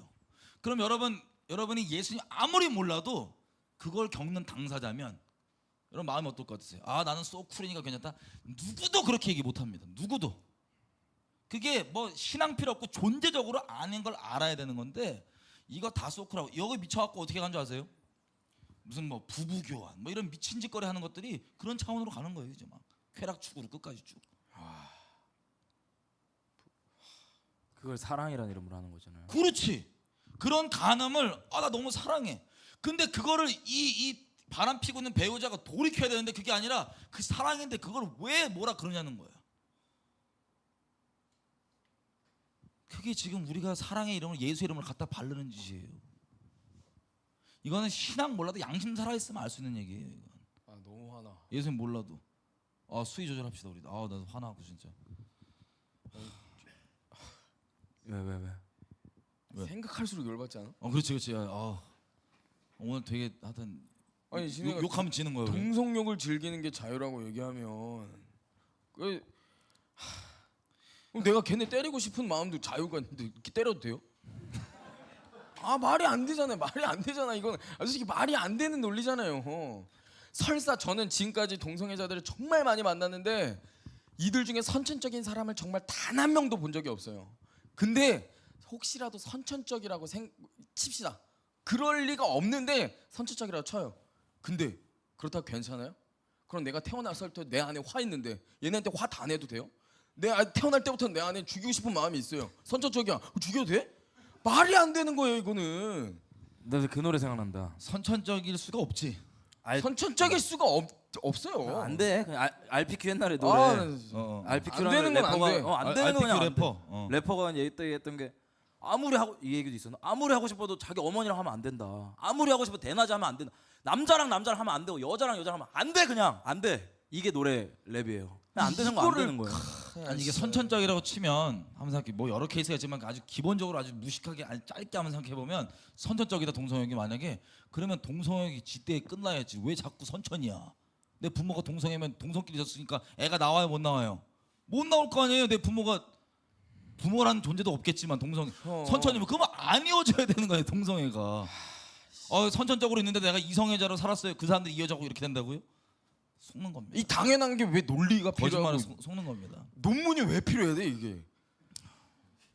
그럼 여러분이 예수님 아무리 몰라도 그걸 겪는 당사자면 여러분 마음이 어떨 것 같으세요? 나는 소쿨이니까 괜찮다. 누구도 그렇게 얘기 못합니다. 누구도. 그게 뭐 신앙 필요 없고 존재적으로 아는 걸 알아야 되는 건데 이거 다 소쿨하고 여기 미쳐갖고 어떻게 간 줄 아세요? 무슨 뭐 부부교환 뭐 이런 미친 짓거리 하는 것들이 그런 차원으로 가는 거예요. 이제 막 쾌락축으로 끝까지 쭉. 그걸 사랑이라는 이름으로 하는 거잖아요. 그렇지. 그런 간음을 나 너무 사랑해. 근데 그거를 이 바람 피고 있는 배우자가 돌이켜야 되는데 그게 아니라 그 사랑인데 그걸 왜 뭐라 그러냐는 거예요. 그게 지금 우리가 사랑의 이름을 예수 이름을 갖다 바르는 짓이에요. 이거는 신앙 몰라도 양심 살아있으면 알 수 있는 얘기예요. 이건. 너무 화나. 예수님 몰라도 수위 조절합시다 우리. 나도 화나고 진짜. 왜? 생각할수록 열받지 않아? 그렇지. 오늘 되게 하여튼 욕하면 지는 거예요. 동성욕을 즐기는 게 자유라고 얘기하면 그럼 내가 걔네 때리고 싶은 마음도 자유가 있는데 이렇게 때려도 돼요? 말이 안 되잖아. 이건 솔직히 말이 안 되는 논리잖아요. 설사 저는 지금까지 동성애자들을 정말 많이 만났는데 이들 중에 선천적인 사람을 정말 단 한 명도 본 적이 없어요. 근데 혹시라도 선천적이라고 칩시다. 그럴 리가 없는데 선천적이라고 쳐요. 근데 그렇다고 괜찮아요? 그럼 내가 태어났을 때 내 안에 화 있는데 얘네한테 화 다 내도 돼요? 태어날 때부터 내 안에 죽이고 싶은 마음이 있어요. 선천적이야. 죽여도 돼? 말이 안 되는 거예요 이거는. 나 그 노래 생각난다. 선천적일 수가 없지. 선천적일 수가 없어요. 안 돼. RPQ 옛날에 노래. RPQ라는 래퍼가 안 되는 거냐. 래퍼가 얘기했던 게 아무리 하고 이 얘기도 있었나? 아무리 하고 싶어도 자기 어머니랑 하면 안 된다. 아무리 하고 싶어도 대낮에 하면 안 된다. 남자랑 하면 안 되고 여자랑 하면 안 돼. 그냥 안 돼. 이게 노래 랩이에요. 안 되는 거 안 되는 거예요. 아니 이게 선천적이라고 치면 한번 생각해. 뭐 여러 케이스가 있지만 아주 기본적으로 아주 무식하게 아주 짧게 한번 생각해 보면 선천적이다 동성애가 만약에 그러면 동성애가 지대에 끝나야지. 왜 자꾸 선천이야? 내 부모가 동성애면 동성끼리 있었으니까 애가 나와요 못 나와요? 못 나올 거 아니에요. 내 부모라는 존재도 없겠지만 선천이면 그러면 안 이어져야 되는 거예요 동성애가. 선천적으로 있는데 내가 이성애자로 살았어요. 그 사람들이 이어져고 이렇게 된다고요? 속는 겁니다. 이 당연한 게 왜 논리가 거짓말을 필요하고 속는 겁니다. 논문이 왜 필요해야 돼 이게?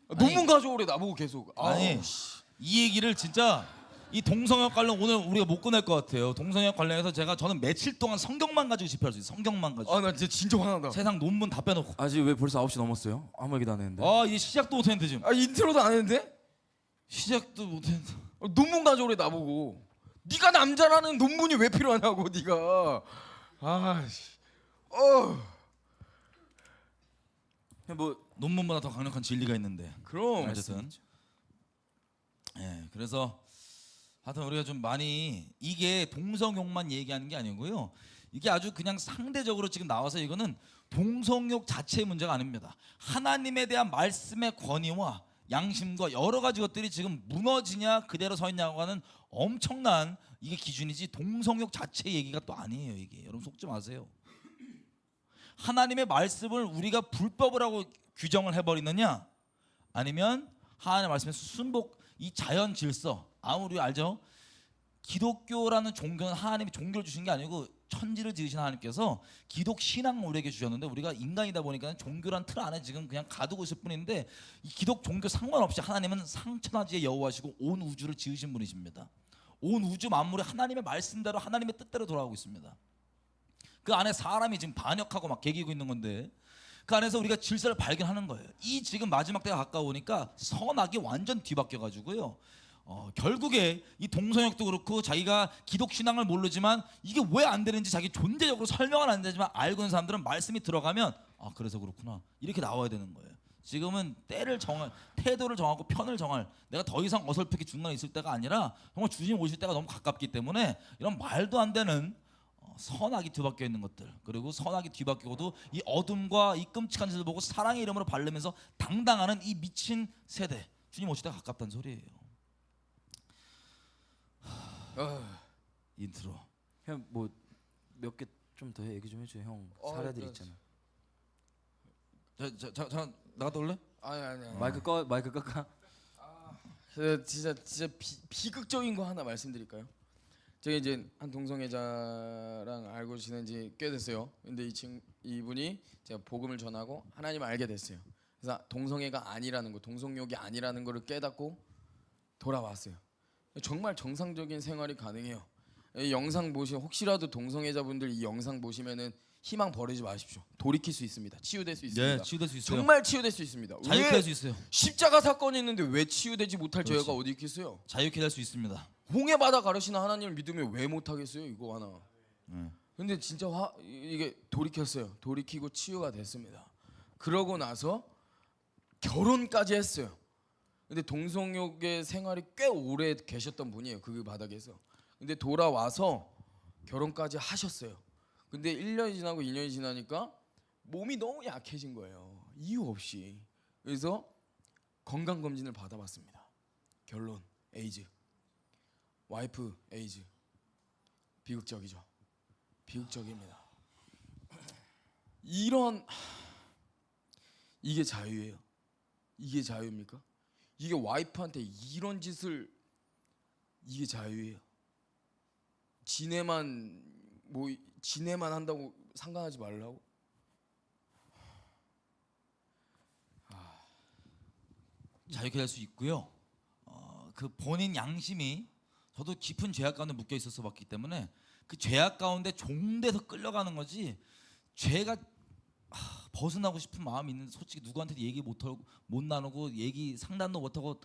논문 가져오래 나보고 계속. 이 얘기를 진짜 이 동성애 관련 오늘 우리가 못 끝낼 것 같아요. 동성애 관련해서 저는 며칠 동안 성경만 가지고 집회할 수 있어요. 성경만 가지고. 나 진짜 화난다. 세상 논문 다 빼놓고. 아직 왜 벌써 9시 넘었어요? 아무 얘기도 안 했는데. 이제 시작도 못 했는데 지금. 인트로도 안 했는데? 시작도 못 했는데. 논문 가져오래 나보고. 네가 남자라는 논문이 왜 필요하냐고 네가. 뭐 논문보다 더 강력한 진리가 있는데. 그럼. 어쨌든. 그래서 하여튼 우리가 좀 많이 이게 동성욕만 얘기하는 게 아니고요. 이게 아주 그냥 상대적으로 지금 나와서 이거는 동성욕 자체의 문제가 아닙니다. 하나님에 대한 말씀의 권위와 양심과 여러 가지 것들이 지금 무너지냐 그대로 서 있냐고 하는 엄청난 이게 기준이지 동성욕 자체 얘기가 또 아니에요. 이게 여러분 속지 마세요. 하나님의 말씀을 우리가 불법을 하고 규정을 해버리느냐 아니면 하나님의 말씀의 순복 이 자연 질서 아무리 알죠? 기독교라는 종교는 하나님이 종교를 주신 게 아니고 천지를 지으신 하나님께서 기독 신앙을 우리에게 주셨는데 우리가 인간이다 보니까 종교란 틀 안에 지금 그냥 가두고 있을 뿐인데 이 기독 종교 상관없이 하나님은 상천하지의 여호와시고 온 우주를 지으신 분이십니다. 온 우주 만물이 하나님의 말씀대로 하나님의 뜻대로 돌아가고 있습니다. 그 안에 사람이 지금 반역하고 막 개기고 있는 건데 그 안에서 우리가 질서를 발견하는 거예요. 이 지금 마지막 때가 가까우니까 선악이 완전 뒤바뀌어 가지고요. 결국에 이 동성역도 그렇고 자기가 기독 신앙을 모르지만 이게 왜 안 되는지 자기 존재적으로 설명은 안 되지만 알고 있는 사람들은 말씀이 들어가면 아 그래서 그렇구나 이렇게 나와야 되는 거예요. 지금은 때를 정할, 태도를 정하고 편을 정할, 내가 더 이상 어설프게 중간에 있을 때가 아니라 정말 주님 오실 때가 너무 가깝기 때문에 이런 말도 안 되는 선악이 뒤바뀌어 있는 것들, 그리고 선악이 뒤바뀌어도 이 어둠과 이 끔찍한 짓을 보고 사랑의 이름으로 바르면서 당당하는 이 미친 세대, 주님 오실 때가 가깝다는 소리예요. 인트로. 형 뭐 몇 개 좀 더 얘기 좀 해줘요. 형 사례들 있잖아. 자 나갔다 올래? 아니. 마이크 깎아. 진짜 비극적인 거 하나 말씀드릴까요? 제가 이제 한 동성애자랑 알고 지낸 지 꽤 됐어요. 근데 이분이 제가 복음을 전하고 하나님을 알게 됐어요. 그래서 동성애가 아니라는 거, 동성욕이 아니라는 거를 깨닫고 돌아왔어요. 정말 정상적인 생활이 가능해요. 이 영상 혹시라도 동성애자분들 이 영상 보시면은 희망 버리지 마십시오. 돌이킬 수 있습니다. 치유될 수 있습니다. 네, 치유될 수 있어요. 정말 치유될 수 있습니다. 자유케 할 수 있어요. 십자가 사건이 있는데 왜 치유되지 못할 그렇지. 죄가 어디 있겠어요? 자유케 할 수 있습니다. 홍해 바다 가르치는 하나님을 믿으면 왜 못하겠어요? 이거 하나. 근데 진짜 이게 돌이켰어요. 돌이키고 치유가 됐습니다. 그러고 나서 결혼까지 했어요. 근데 동성욕의 생활이 꽤 오래 계셨던 분이에요. 그 바닥에서. 근데 돌아와서 결혼까지 하셨어요. 근데 1년이 지나고 2년이 지나니까 몸이 너무 약해진 거예요. 이유 없이. 그래서 건강검진을 받아봤습니다. 결론 에이즈. 와이프 에이즈. 비극적이죠. 비극적입니다. 이게 자유예요. 이게 자유입니까? 이게 와이프한테 이런 짓을, 이게 자유예요. 지네만 한다고 상관하지 말라고? 자유케 할 수 있고요. 그 본인 양심이, 저도 깊은 죄악 가운데 묶여 있어서 봤기 때문에 그 죄악 가운데 종돼서 끌려가는 거지, 죄가 벗어나고 싶은 마음이 있는데 솔직히 누구한테도 얘기 못 나누고 얘기 상담도 못하고,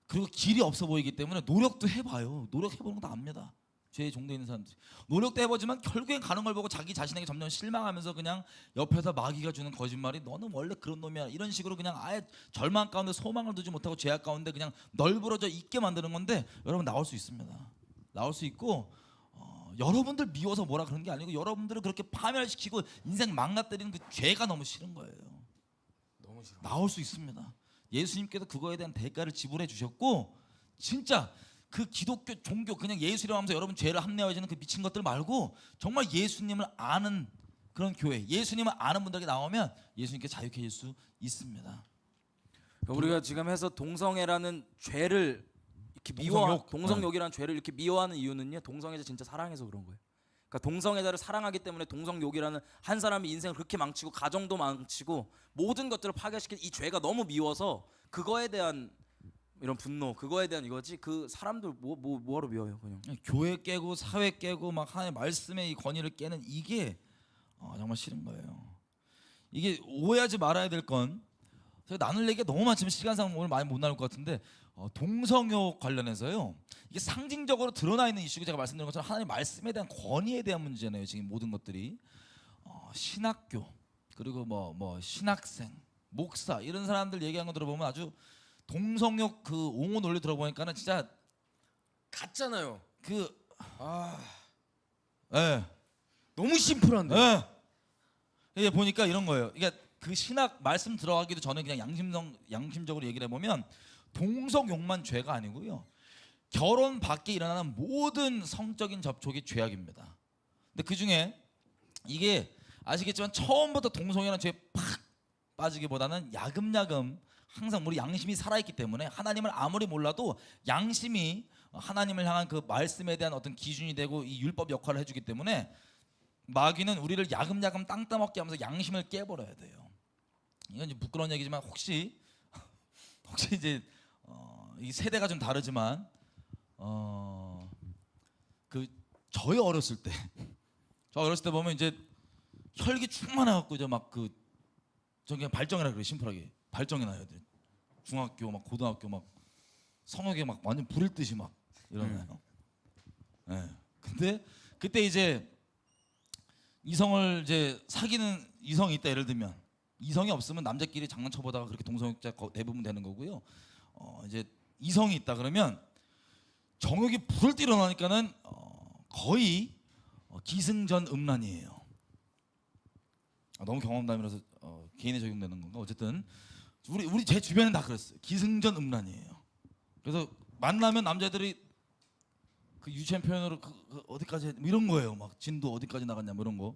그리고 길이 없어 보이기 때문에 노력도 해봐요. 노력해보는 거 다 압니다. 죄에 종돼 있는 사람들이 노력도 해보지만 결국엔 가는 걸 보고 자기 자신에게 점점 실망하면서 그냥 옆에서 마귀가 주는 거짓말이 너는 원래 그런 놈이야, 이런 식으로 그냥 아예 절망 가운데 소망을 두지 못하고 죄악 가운데 그냥 널브러져 있게 만드는 건데, 여러분 나올 수 있습니다. 나올 수 있고, 여러분들 미워서 뭐라 그런 게 아니고 여러분들을 그렇게 파멸시키고 인생 망가뜨리는 그 죄가 너무 싫은 거예요. 너무 싫어. 나올 수 있습니다. 예수님께서 그거에 대한 대가를 지불해 주셨고, 진짜 그 기독교 종교 그냥 예수라고 하면서 여러분 죄를 합리화해주는 그 미친 것들 말고 정말 예수님을 아는 그런 교회, 예수님을 아는 분들에게 나오면 예수님께 자유케 해줄 수 있습니다. 우리가 지금 해서 동성애라는 죄를 이렇게 동성욕이라는 죄를 이렇게 미워하는 이유는요, 동성애자 진짜 사랑해서 그런 거예요. 그러니까 동성애자를 사랑하기 때문에 동성욕이라는 한 사람이 인생을 그렇게 망치고 가정도 망치고 모든 것들을 파괴시킨 이 죄가 너무 미워서 그거에 대한 이런 분노, 그거에 대한 이거지, 그 사람들 뭐하러 미워요 그냥. 교회 깨고 사회 깨고 막 하나님의 말씀의 이 권위를 깨는 이게 정말 싫은 거예요. 이게 오해하지 말아야 될 건, 제가 나눌 얘기가 너무 많지만 시간상 오늘 많이 못 나눌 것 같은데, 동성욕 관련해서요, 이게 상징적으로 드러나 있는 이슈가 제가 말씀드린 것처럼 하나님의 말씀에 대한 권위에 대한 문제잖아요. 지금 모든 것들이 신학교, 그리고 뭐 신학생, 목사 이런 사람들 얘기하는 거 들어보면 아주 동성욕 그 옹호 논리 들어보니까는 진짜 같잖아요. 너무 심플한데. 이게 보니까 이런 거예요. 그러니까 그 신학 말씀 들어가기도 전에 그냥 양심적으로 얘기를 해보면 동성욕만 죄가 아니고요, 결혼 밖에 일어나는 모든 성적인 접촉이 죄악입니다. 근데 그 중에 이게 아시겠지만 처음부터 동성애라는 죄에 팍 빠지기보다는 야금야금 항상 우리 양심이 살아있기 때문에 하나님을 아무리 몰라도 양심이 하나님을 향한 그 말씀에 대한 어떤 기준이 되고 이 율법 역할을 해주기 때문에 마귀는 우리를 야금야금 땅 따먹게 하면서 양심을 깨버려야 돼요. 이건 이제 부끄러운 얘기지만 혹시 이제 이 세대가 좀 다르지만 그 저희 어렸을 때 보면 이제 혈기 충만해갖고 이제 막 그 저기 발정이라 그래. 심플하게 발정이 나요. 애들 중학교 막 고등학교 막 성욕에 막 완전 불일 듯이 막 이러나요. 네. 근데 그때 이제 이성을 이제 사귀는 이성이 있다 예를 들면 이성이 없으면 남자끼리 장난쳐보다가 그렇게 동성애자 대부분 되는 거고요. 이제 이성이 있다 그러면 정욕이 불을 때 일어나니까는 거의 기승전음란이에요. 너무 경험담이라서 개인에 적용되는 건가? 어쨌든 우리 제 주변은 다 그랬어요. 기승전음란이에요. 그래서 만나면 남자들이 그 유치한 표현으로 그 어디까지 뭐 이런 거예요. 막 진도 어디까지 나갔냐 뭐 이런 거.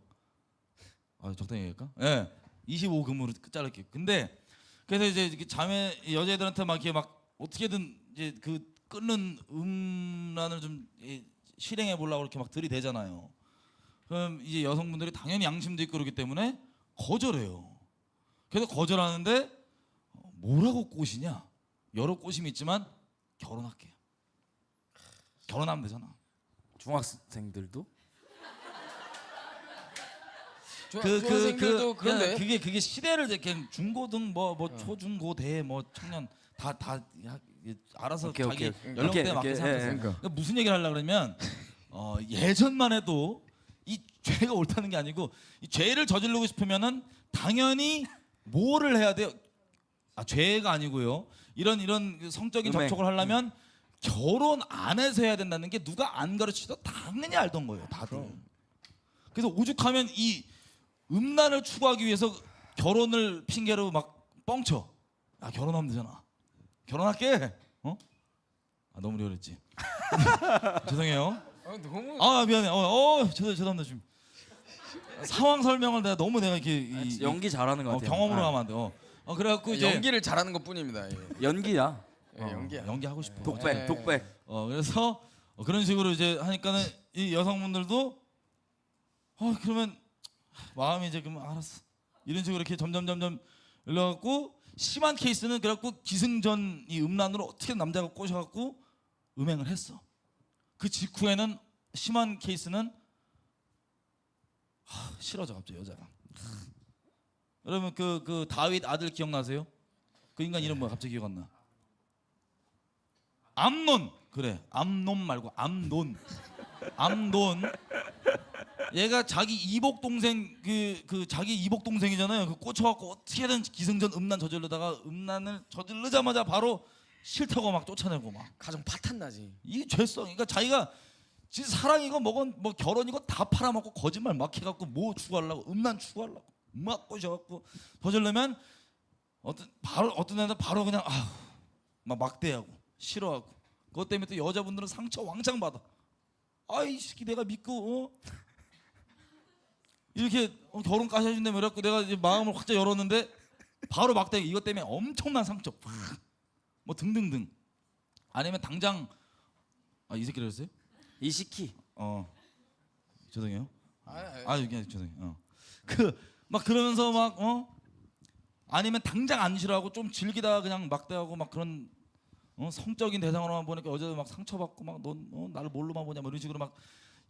적당히 얘기할까? 예. 25금으로 자를게요. 근데 그래서 이제 자매 여자애들한테 막 이렇게 막 어떻게든 이제 그 끊는 음란을 좀 실행해 보려고 이렇게 막 들이대잖아요. 그럼 이제 여성분들이 당연히 양심도 있고 그러기 때문에 거절해요. 그래서 거절하는데 뭐라고 꼬시냐? 여러 꼬심이 있지만 결혼할게요. 결혼하면 되잖아. 중학생들도? 중학생들도 그런데 그게 시대를 그냥 중고등 뭐 초중고대 뭐 청년 다 알아서 오케이, 자기 오케이. 연령대에 오케이, 맞게 오케이. 생각했어요. 예, 그러니까 무슨 얘기를 하려고 그러면 예전만 해도 이 죄가 옳다는 게 아니고 이 죄를 저지르고 싶으면은 당연히 뭐를 해야 돼요? 죄가 아니고요. 이런 그 성적인 음행. 접촉을 하려면 결혼 안에서 해야 된다는 게 누가 안 가르치도 당연히 알던 거예요. 다들. 그래서 오죽하면 이 음란을 추구하기 위해서 결혼을 핑계로 막 뻥쳐. 결혼하면 되잖아. 결혼할게. 너무 리얼했지. 죄송해요. 너무 미안해. 죄송합니다. 지금 상황 설명을 내가 이렇게 연기 잘하는 것 같아요. 경험으로 하면 안 돼. 그래갖고 이제 연기를 잘하는 것뿐입니다. 예. 연기야. 연기야. 연기하고 싶어. 독백. 그래서 그런 식으로 이제 하니까는 이 여성분들도 그러면 마음이 이제 그럼 알았어. 이런 식으로 이렇게 점점 일러갖고 심한 케이스는 그래갖고 기승전 이 음란으로 어떻게 남자가 꼬셔갖고 음행을 했어. 그 직후에는 심한 케이스는 싫어져 갑자기 여자가. 여러분 그 다윗 아들 기억나세요? 그 인간 이름 뭐야? 갑자기 기억 안 나. 암논. 그래. 암논 말고 암논. 얘가 자기 이복 동생 자기 이복 동생이잖아요. 그 꽂혀갖고 어떻게든 기승전 음란 저지르다가 음란을 저지르자마자 바로 싫다고 막 쫓아내고 막 가정 파탄 나지. 이게 죄성. 그러니까 자기가 지 사랑이고 뭐건 뭐 결혼이고 다 팔아먹고 거짓말 막 해갖고 뭐 추구하려고 음란 추구하려고 막 꼬셔갖고 저지르면 어떤 애들 바로 그냥 막 막대하고 싫어하고 그것 때문에 또 여자분들은 상처 왕창 받아. 이 새끼 내가 믿고 이렇게 결혼까지 해준다며 그래갖고 내가 이제 마음을 확 열었는데 바로 막대기 이것 때문에 엄청난 상처 뭐 등등등. 아니면 당장 이 새끼를 했어요? 이시키. 죄송해요. 이게 죄송해요. 막 그러면서 막 아니면 당장 안 싫어하고 좀 즐기다가 그냥 막대하고 막 그런 성적인 대상으로만 보니까 여자들 막 상처받고 막 넌 나를 뭘로만 보냐 뭐 이런 식으로 막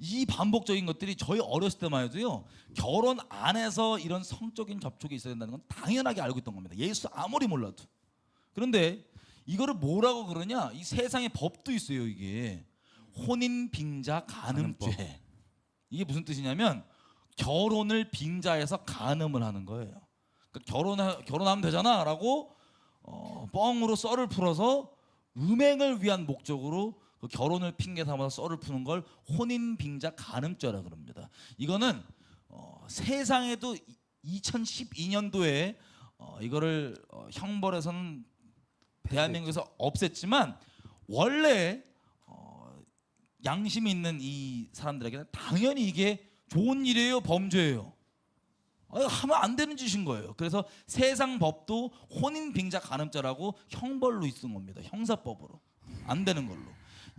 이 반복적인 것들이 저희 어렸을 때만 해도요 결혼 안에서 이런 성적인 접촉이 있어야 된다는 건 당연하게 알고 있던 겁니다. 예수 아무리 몰라도. 그런데 이거를 뭐라고 그러냐? 이 세상에 법도 있어요. 이게 혼인 빙자 간음죄. 이게 무슨 뜻이냐면 결혼을 빙자해서 간음을 하는 거예요. 그러니까 결혼하면 되잖아라고 뻥으로 썰을 풀어서 음행을 위한 목적으로 그 결혼을 핑계 삼아서 썰을 푸는 걸 혼인 빙자 간음죄라 그럽니다. 이거는 세상에도 2012년도에 이거를 형벌에서는 대한민국에서 없앴지만 원래 양심이 있는 이 사람들에게는 당연히 이게 좋은 일이에요, 범죄예요. 하면 안 되는 짓인 거예요. 그래서 세상 법도 혼인 빙자 간음죄라고 형벌로 있은 겁니다. 형사법으로 안 되는 걸로.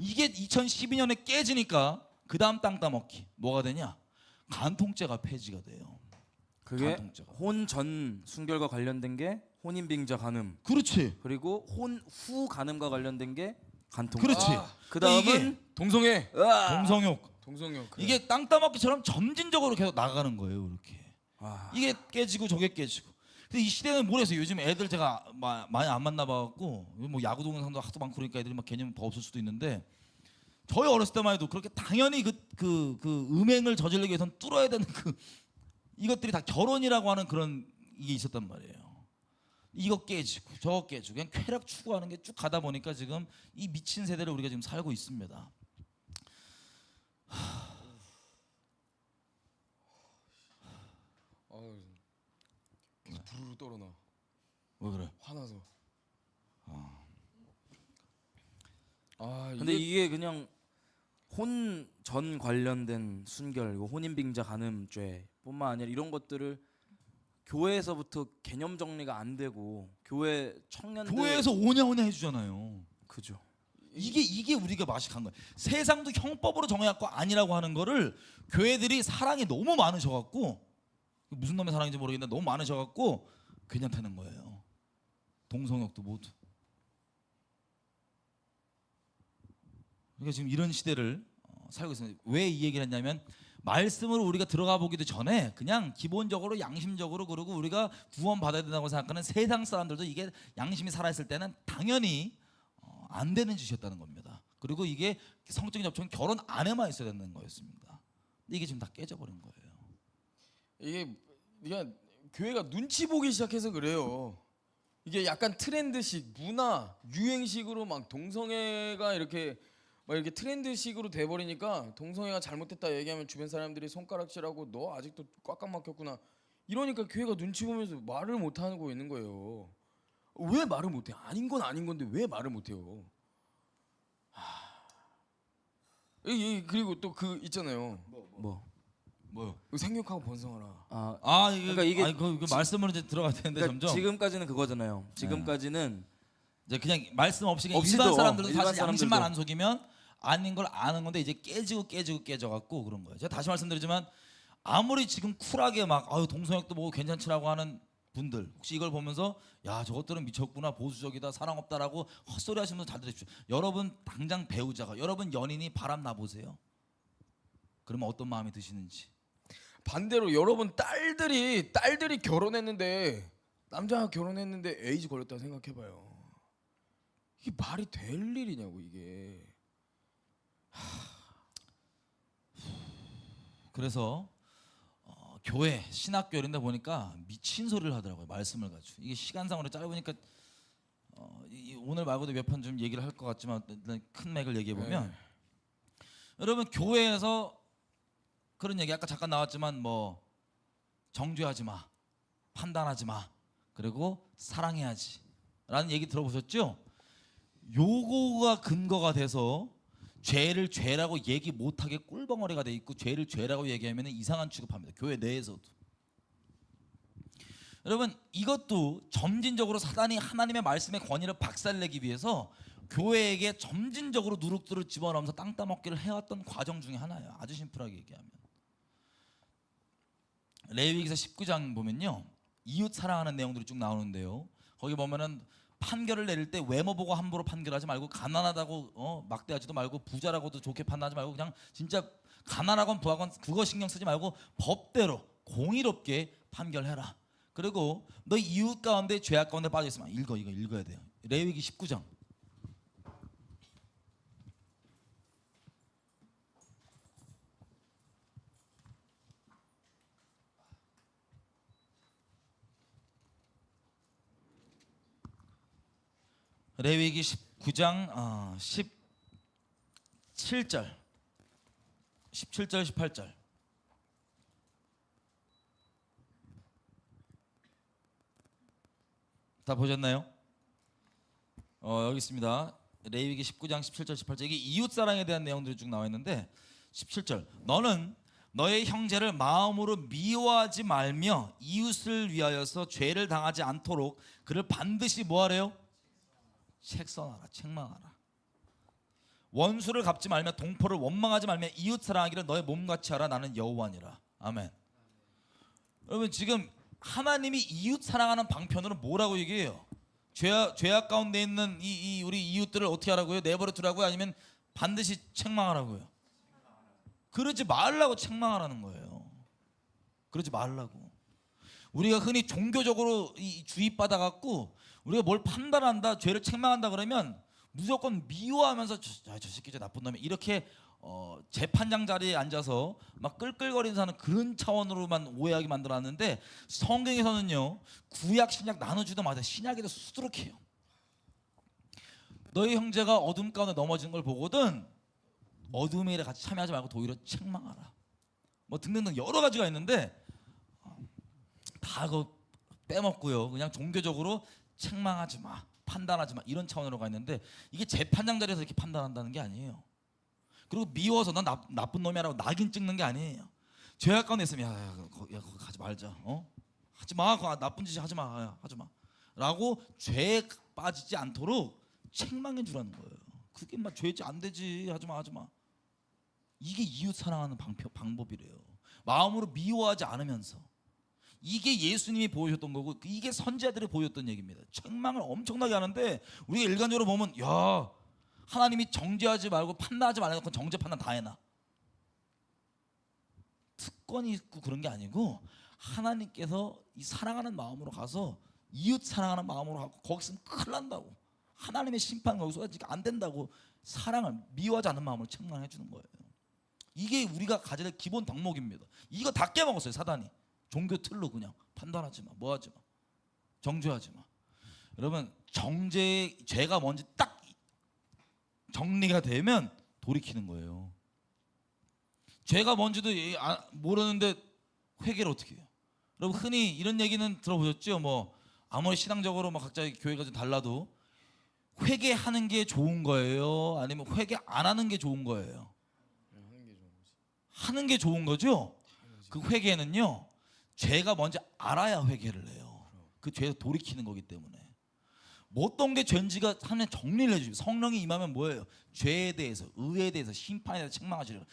이게 2012년에 깨지니까 그 다음 땅 따먹기 뭐가 되냐? 간통죄가 폐지가 돼요. 그게 간통죄가. 혼 전 순결과 관련된 게 혼인빙자 간음. 그렇지. 그리고 혼 후 간음과 관련된 게 간통죄. 그렇지. 그 다음은 이게 동성애. 동성욕. 동성애. 그래. 이게 땅 따먹기처럼 점진적으로 계속 나가는 거예요. 이렇게. 이게 깨지고 저게 깨지고. 근데 이 시대는 모르겠어요. 요즘 애들 제가 많이 안 만나봐갖고 뭐 야구 동영상도 하도 많고 그러니까 애들이 막 개념 더 없을 수도 있는데 저희 어렸을 때만 해도 그렇게 당연히 그 음행을 저지르기 위해서는 뚫어야 되는 이것들이 다 결혼이라고 하는 그런 이게 있었단 말이에요. 이거 깨지고 저거 깨지고 그냥 쾌락 추구하는 게 쭉 가다 보니까 지금 이 미친 세대를 우리가 지금 살고 있습니다. 계속 부르르 떨어나. 왜 그래? 화나서. 근데 이게 그냥 혼 전 관련된 순결, 혼인빙자 간음죄뿐만 아니라 이런 것들을 교회에서부터 개념 정리가 안 되고 교회 청년들 교회에서 오냐오냐 해주잖아요. 그죠. 이게 우리가 맛이 간 거예요. 세상도 형법으로 정해갖고 아니라고 하는 거를 교회들이 사랑이 너무 많으셔갖고 무슨 놈의 사랑인지 모르겠는데 너무 많으셔갖고 괜찮다는 거예요. 동성역도 모두. 그러니까 지금 이런 시대를 살고 있습니다. 왜 이 얘기를 했냐면 말씀으로 우리가 들어가 보기도 전에 그냥 기본적으로 양심적으로 그리고 우리가 구원 받아야 된다고 생각하는 세상 사람들도 이게 양심이 살아있을 때는 당연히 안 되는 짓이었다는 겁니다. 그리고 이게 성적인 접촉은 결혼 안에만 있어야 되는 거였습니다. 근데 이게 지금 다 깨져버린 거예요. 이게 그냥 교회가 눈치 보기 시작해서 그래요. 이게 약간 트렌드식, 문화, 유행식으로 막 동성애가 이렇게 트렌드식으로 돼버리니까 동성애가 잘못됐다 얘기하면 주변 사람들이 손가락질하고 너 아직도 꽉꽉 막혔구나 이러니까 교회가 눈치 보면서 말을 못 하고 있는 거예요. 왜 말을 못해? 아닌 건 아닌 건데 왜 말을 못해요? 그리고 또 그 있잖아요. 뭐요? 생육하고 번성하라. 그러니까 이게 그 말씀으로 이제 들어가야 되는데 그러니까 점점 지금까지는 그거잖아요. 지금까지는 이제 그냥 말씀 없이 그냥 없이도, 일반 사람들도 일반 사실 양심만 사람들도. 안 속이면 아닌 걸 아는 건데 이제 깨져갖고 그런 거예요. 제가 다시 말씀드리지만 아무리 지금 쿨하게 막 동성애도 뭐 괜찮지라고 하는 분들 혹시 이걸 보면서 야 저것들은 미쳤구나 보수적이다 사랑 없다라고 헛소리 하시는 분들 잘 들으십시오. 여러분 당장 배우자가 여러분 연인이 바람 놔보세요. 그러면 어떤 마음이 드시는지. 반대로 여러분 딸들이 결혼했는데 남자가 결혼했는데 에이즈 걸렸다고 생각해봐요. 이게 말이 될 일이냐고 이게. 그래서 교회 신학교 이런 데 보니까 미친 소리를 하더라고요. 말씀을 가지고. 이게 시간상으로 짧으니까 오늘 말고도 몇 편 좀 얘기를 할 것 같지만 일단 큰 맥을 얘기해 보면 여러분 교회에서 그런 얘기 아까 잠깐 나왔지만 뭐 정죄하지 마, 판단하지 마, 그리고 사랑해야지 라는 얘기 들어보셨죠? 요거가 근거가 돼서 죄를 죄라고 얘기 못하게 꿀벙어리가 돼 있고 죄를 죄라고 얘기하면 이상한 취급합니다. 교회 내에서도. 여러분 이것도 점진적으로 사단이 하나님의 말씀의 권위를 박살내기 위해서 교회에게 점진적으로 누룩들을 집어넣으면서 땅 따먹기를 해왔던 과정 중에 하나예요. 아주 심플하게 얘기하면. 레위기서 19장 보면요. 이웃 사랑하는 내용들이 쭉 나오는데요. 거기 보면은 판결을 내릴 때 외모 보고 함부로 판결하지 말고 가난하다고 막대하지도 말고 부자라고도 좋게 판단하지 말고 그냥 진짜 가난하건 부하건 그거 신경 쓰지 말고 법대로 공의롭게 판결해라. 그리고 너 이웃 가운데 죄악 가운데 빠져 있으면 이거 읽어야 돼요. 레위기 19장. 레위기 19장 17절 18절 다 보셨나요? 여기 있습니다. 레위기 19장 17절 18절 이게 이웃사랑에 대한 내용들이 쭉 나와 있는데 17절 너는 너의 형제를 마음으로 미워하지 말며 이웃을 위하여서 죄를 당하지 않도록 그를 반드시 뭐하래요? 책망하라. 원수를 갚지 말며 동포를 원망하지 말며 이웃 사랑하기를 너의 몸같이 하라. 나는 여호와니라. 아멘. 여러분 지금 하나님이 이웃 사랑하는 방편으로 뭐라고 얘기해요? 죄악 가운데 있는 이 우리 이웃들을 어떻게 하라고요? 내버려 두라고요? 아니면 반드시 책망하라고요? 그러지 말라고 책망하라는 거예요. 그러지 말라고. 우리가 흔히 종교적으로 주입받아 갖고 우리가 뭘 판단한다, 죄를 책망한다 그러면 무조건 미워하면서 저 새끼 저 나쁜 놈이 이렇게 재판장 자리에 앉아서 막 끌끌거리는 사는 그런 차원으로만 오해하게 만들어놨는데 성경에서는요 구약 신약 나눠주자마자 신약에도 수두룩해요. 너희 형제가 어둠 가운데 넘어지는 걸 보거든 어둠의 일에 같이 참여하지 말고 도리어 책망하라. 뭐 등등등 여러 가지가 있는데 다 그거 빼먹고요. 그냥 종교적으로 책망하지 마, 판단하지 마 이런 차원으로 가 있는데 이게 재판장 자리에서 이렇게 판단한다는 게 아니에요. 그리고 미워서 난 나쁜 놈이라고 낙인 찍는 게 아니에요. 죄악 가운데 있으면 야 거기 가지 말자. 하지 마. 그거 나쁜 짓 하지 마. 야, 하지 마. 라고 죄에 빠지지 않도록 책망해 주라는 거예요. 그게 막 죄지 안 되지. 하지 마. 하지 마. 이게 이웃 사랑하는 방법이래요. 마음으로 미워하지 않으면서. 이게 예수님이 보여줬던 거고 이게 선지자들이 보여줬던 얘기입니다. 책망을 엄청나게 하는데 우리가 일관적으로 보면 야 하나님이 정죄하지 말고 판단하지 말아놓고 정죄 판단 다 해놔. 특권이 있고 그런 게 아니고 하나님께서 이 사랑하는 마음으로 가서 이웃 사랑하는 마음으로 가고 거기 있으면 큰일 난다고. 하나님의 심판 거기서 쏟아지게 안 된다고 사랑을 미워하지 않는 마음으로 책망해 주는 거예요. 이게 우리가 가져야 될 기본 덕목입니다. 이거 다 깨먹었어요 사단이. 종교 틀로 그냥 판단하지 마, 뭐 하지 마, 정죄하지 마. 여러분 죄가 뭔지 딱 정리가 되면 돌이키는 거예요. 죄가 뭔지도 모르는데 회개를 어떻게 해요? 여러분 흔히 이런 얘기는 들어보셨죠? 뭐 아무리 신앙적으로 막 각자 교회가 좀 달라도 회개하는 게 좋은 거예요? 아니면 회개 안 하는 게 좋은 거예요? 하는 게 좋은 거죠? 그 회개는요 죄가 뭔지 알아야 회개를 해요. 그 죄에서 돌이키는 거기 때문에. 어떤 게 죄인지가 하면 정리를 해주죠. 성령이 임하면 뭐예요? 죄에 대해서, 의에 대해서, 심판에 대해서 책망하시려고.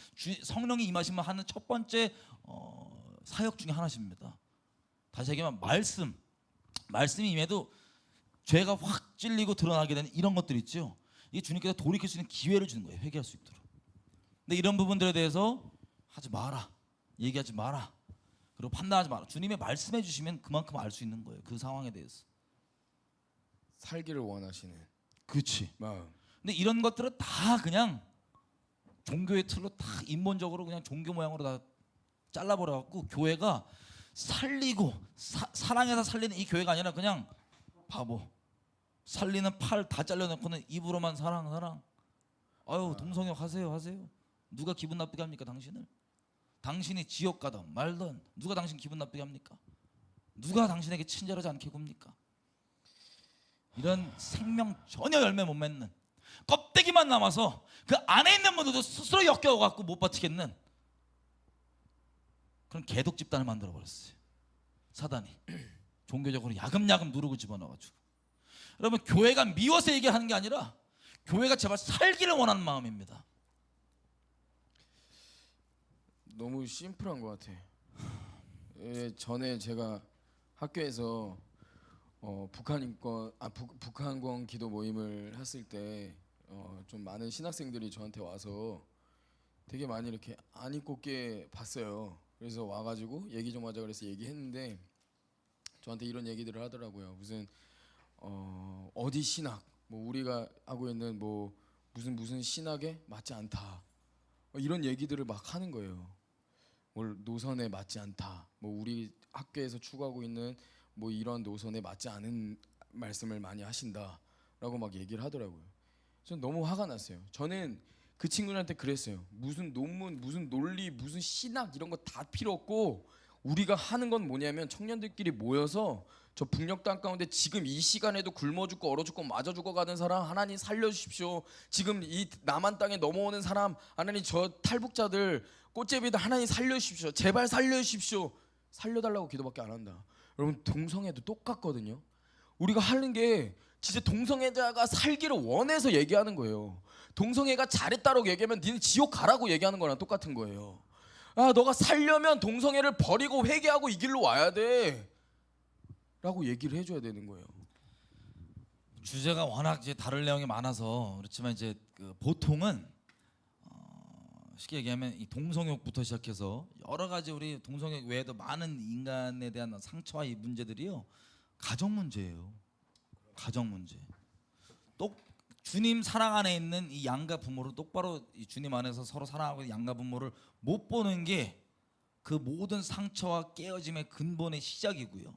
성령이 임하시면 하는 첫 번째 사역 중에 하나십니다. 다시 얘기하면 말씀이 임해도 죄가 확 찔리고 드러나게 되는 이런 것들 있죠. 이게 주님께서 돌이킬 수 있는 기회를 주는 거예요. 회개할 수 있도록. 근데 이런 부분들에 대해서 하지 마라, 얘기하지 마라, 그리고 판단하지 마라. 주님의 말씀해 주시면 그만큼 알 수 있는 거예요. 그 상황에 대해서. 살기를 원하시는. 그렇지. 마음. 근데 이런 것들은 다 그냥 종교의 틀로 다 인본적으로 그냥 종교 모양으로 다 잘라버려 갖고 교회가 살리고 사랑해서 살리는 이 교회가 아니라 그냥 바보. 살리는 팔 다 잘려놓고는 입으로만 사랑. 아유 동성애 하세요. 누가 기분 나쁘게 합니까 당신을? 당신이 지옥 가든 말든 누가 당신 기분 나쁘게 합니까? 누가 당신에게 친절하지 않게 굽니까? 이런 생명 전혀 열매 못 맺는 껍데기만 남아서 그 안에 있는 분들도 스스로 역겨워갖고 못 버티겠는 그런 개독 집단을 만들어버렸어요. 사단이 종교적으로 야금야금 누르고 집어넣어가지고. 여러분 교회가 미워서 얘기하는 게 아니라 교회가 제발 살기를 원하는 마음입니다. 너무 심플한 것 같아. 전에 제가 학교에서 북한권 기도 모임을 했을 때 좀 많은 신학생들이 저한테 와서 되게 많이 이렇게 안이 꼽게 봤어요. 그래서 와가지고 얘기 좀 하자 그래서 얘기했는데 저한테 이런 얘기들을 하더라고요. 무슨 어디 신학, 뭐 우리가 하고 있는 뭐 무슨 신학에 맞지 않다, 이런 얘기들을 막 하는 거예요. 뭘 노선에 맞지 않다, 뭐 우리 학교에서 추구하고 있는 뭐 이런 노선에 맞지 않은 말씀을 많이 하신다라고 막 얘기를 하더라고요. 전 너무 화가 났어요. 저는 그 친구들한테 그랬어요. 무슨 논문, 무슨 논리, 무슨 신학 이런 거 다 필요 없고 우리가 하는 건 뭐냐면 청년들끼리 모여서 저 북녘 땅 가운데 지금 이 시간에도 굶어 죽고 얼어 죽고 맞아 죽어가는 사람 하나님 살려주십시오. 지금 이 남한 땅에 넘어오는 사람 하나님, 저 탈북자들 꽃제비들 하나님 살려주십시오. 제발 살려주십시오. 살려달라고 기도밖에 안 한다. 여러분 동성애도 똑같거든요. 우리가 하는 게 진짜 동성애자가 살기를 원해서 얘기하는 거예요. 동성애가 잘했다고 얘기하면 니는 지옥 가라고 얘기하는 거랑 똑같은 거예요. 아, 너가 살려면 동성애를 버리고 회개하고 이 길로 와야 돼 라고 얘기를 해줘야 되는 거예요. 주제가 워낙 이제 다룰 내용이 많아서 그렇지만 이제 그 보통은 쉽게 얘기하면 이 동성욕부터 시작해서 여러 가지 우리 동성욕 외에도 많은 인간에 대한 상처와 이 문제들이요, 가정 문제예요. 가정 문제. 또 주님 사랑 안에 있는 이 양가 부모를 똑바로 이 주님 안에서 서로 사랑하고 있는 양가 부모를 못 보는 게 그 모든 상처와 깨어짐의 근본의 시작이고요.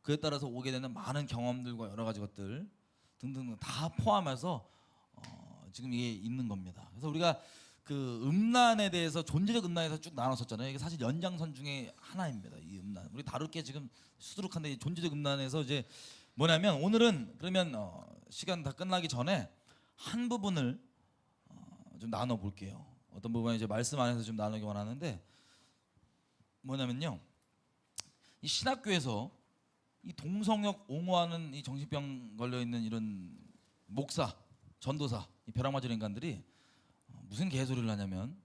그에 따라서 오게 되는 많은 경험들과 여러 가지 것들 등등 다 포함해서 지금 이게 있는 겁니다. 그래서 우리가 그 음란에 대해서 존재적 음란에서 쭉 나눴었잖아요. 이게 사실 연장선 중에 하나입니다. 이 음란. 우리 다룰 게 지금 수두룩한데 이 존재적 음란에서 이제 뭐냐면 오늘은 그러면 시간 다 끝나기 전에 한 부분을 좀 나눠 볼게요. 어떤 부분은 이제 말씀 안에서 좀 나누기 원하는데 뭐냐면요. 이 신학교에서 이 동성욕 옹호하는 이 정신병 걸려 있는 이런 목사, 전도사, 이 벼락맞은 인간들이 무슨 개소리를 하냐면,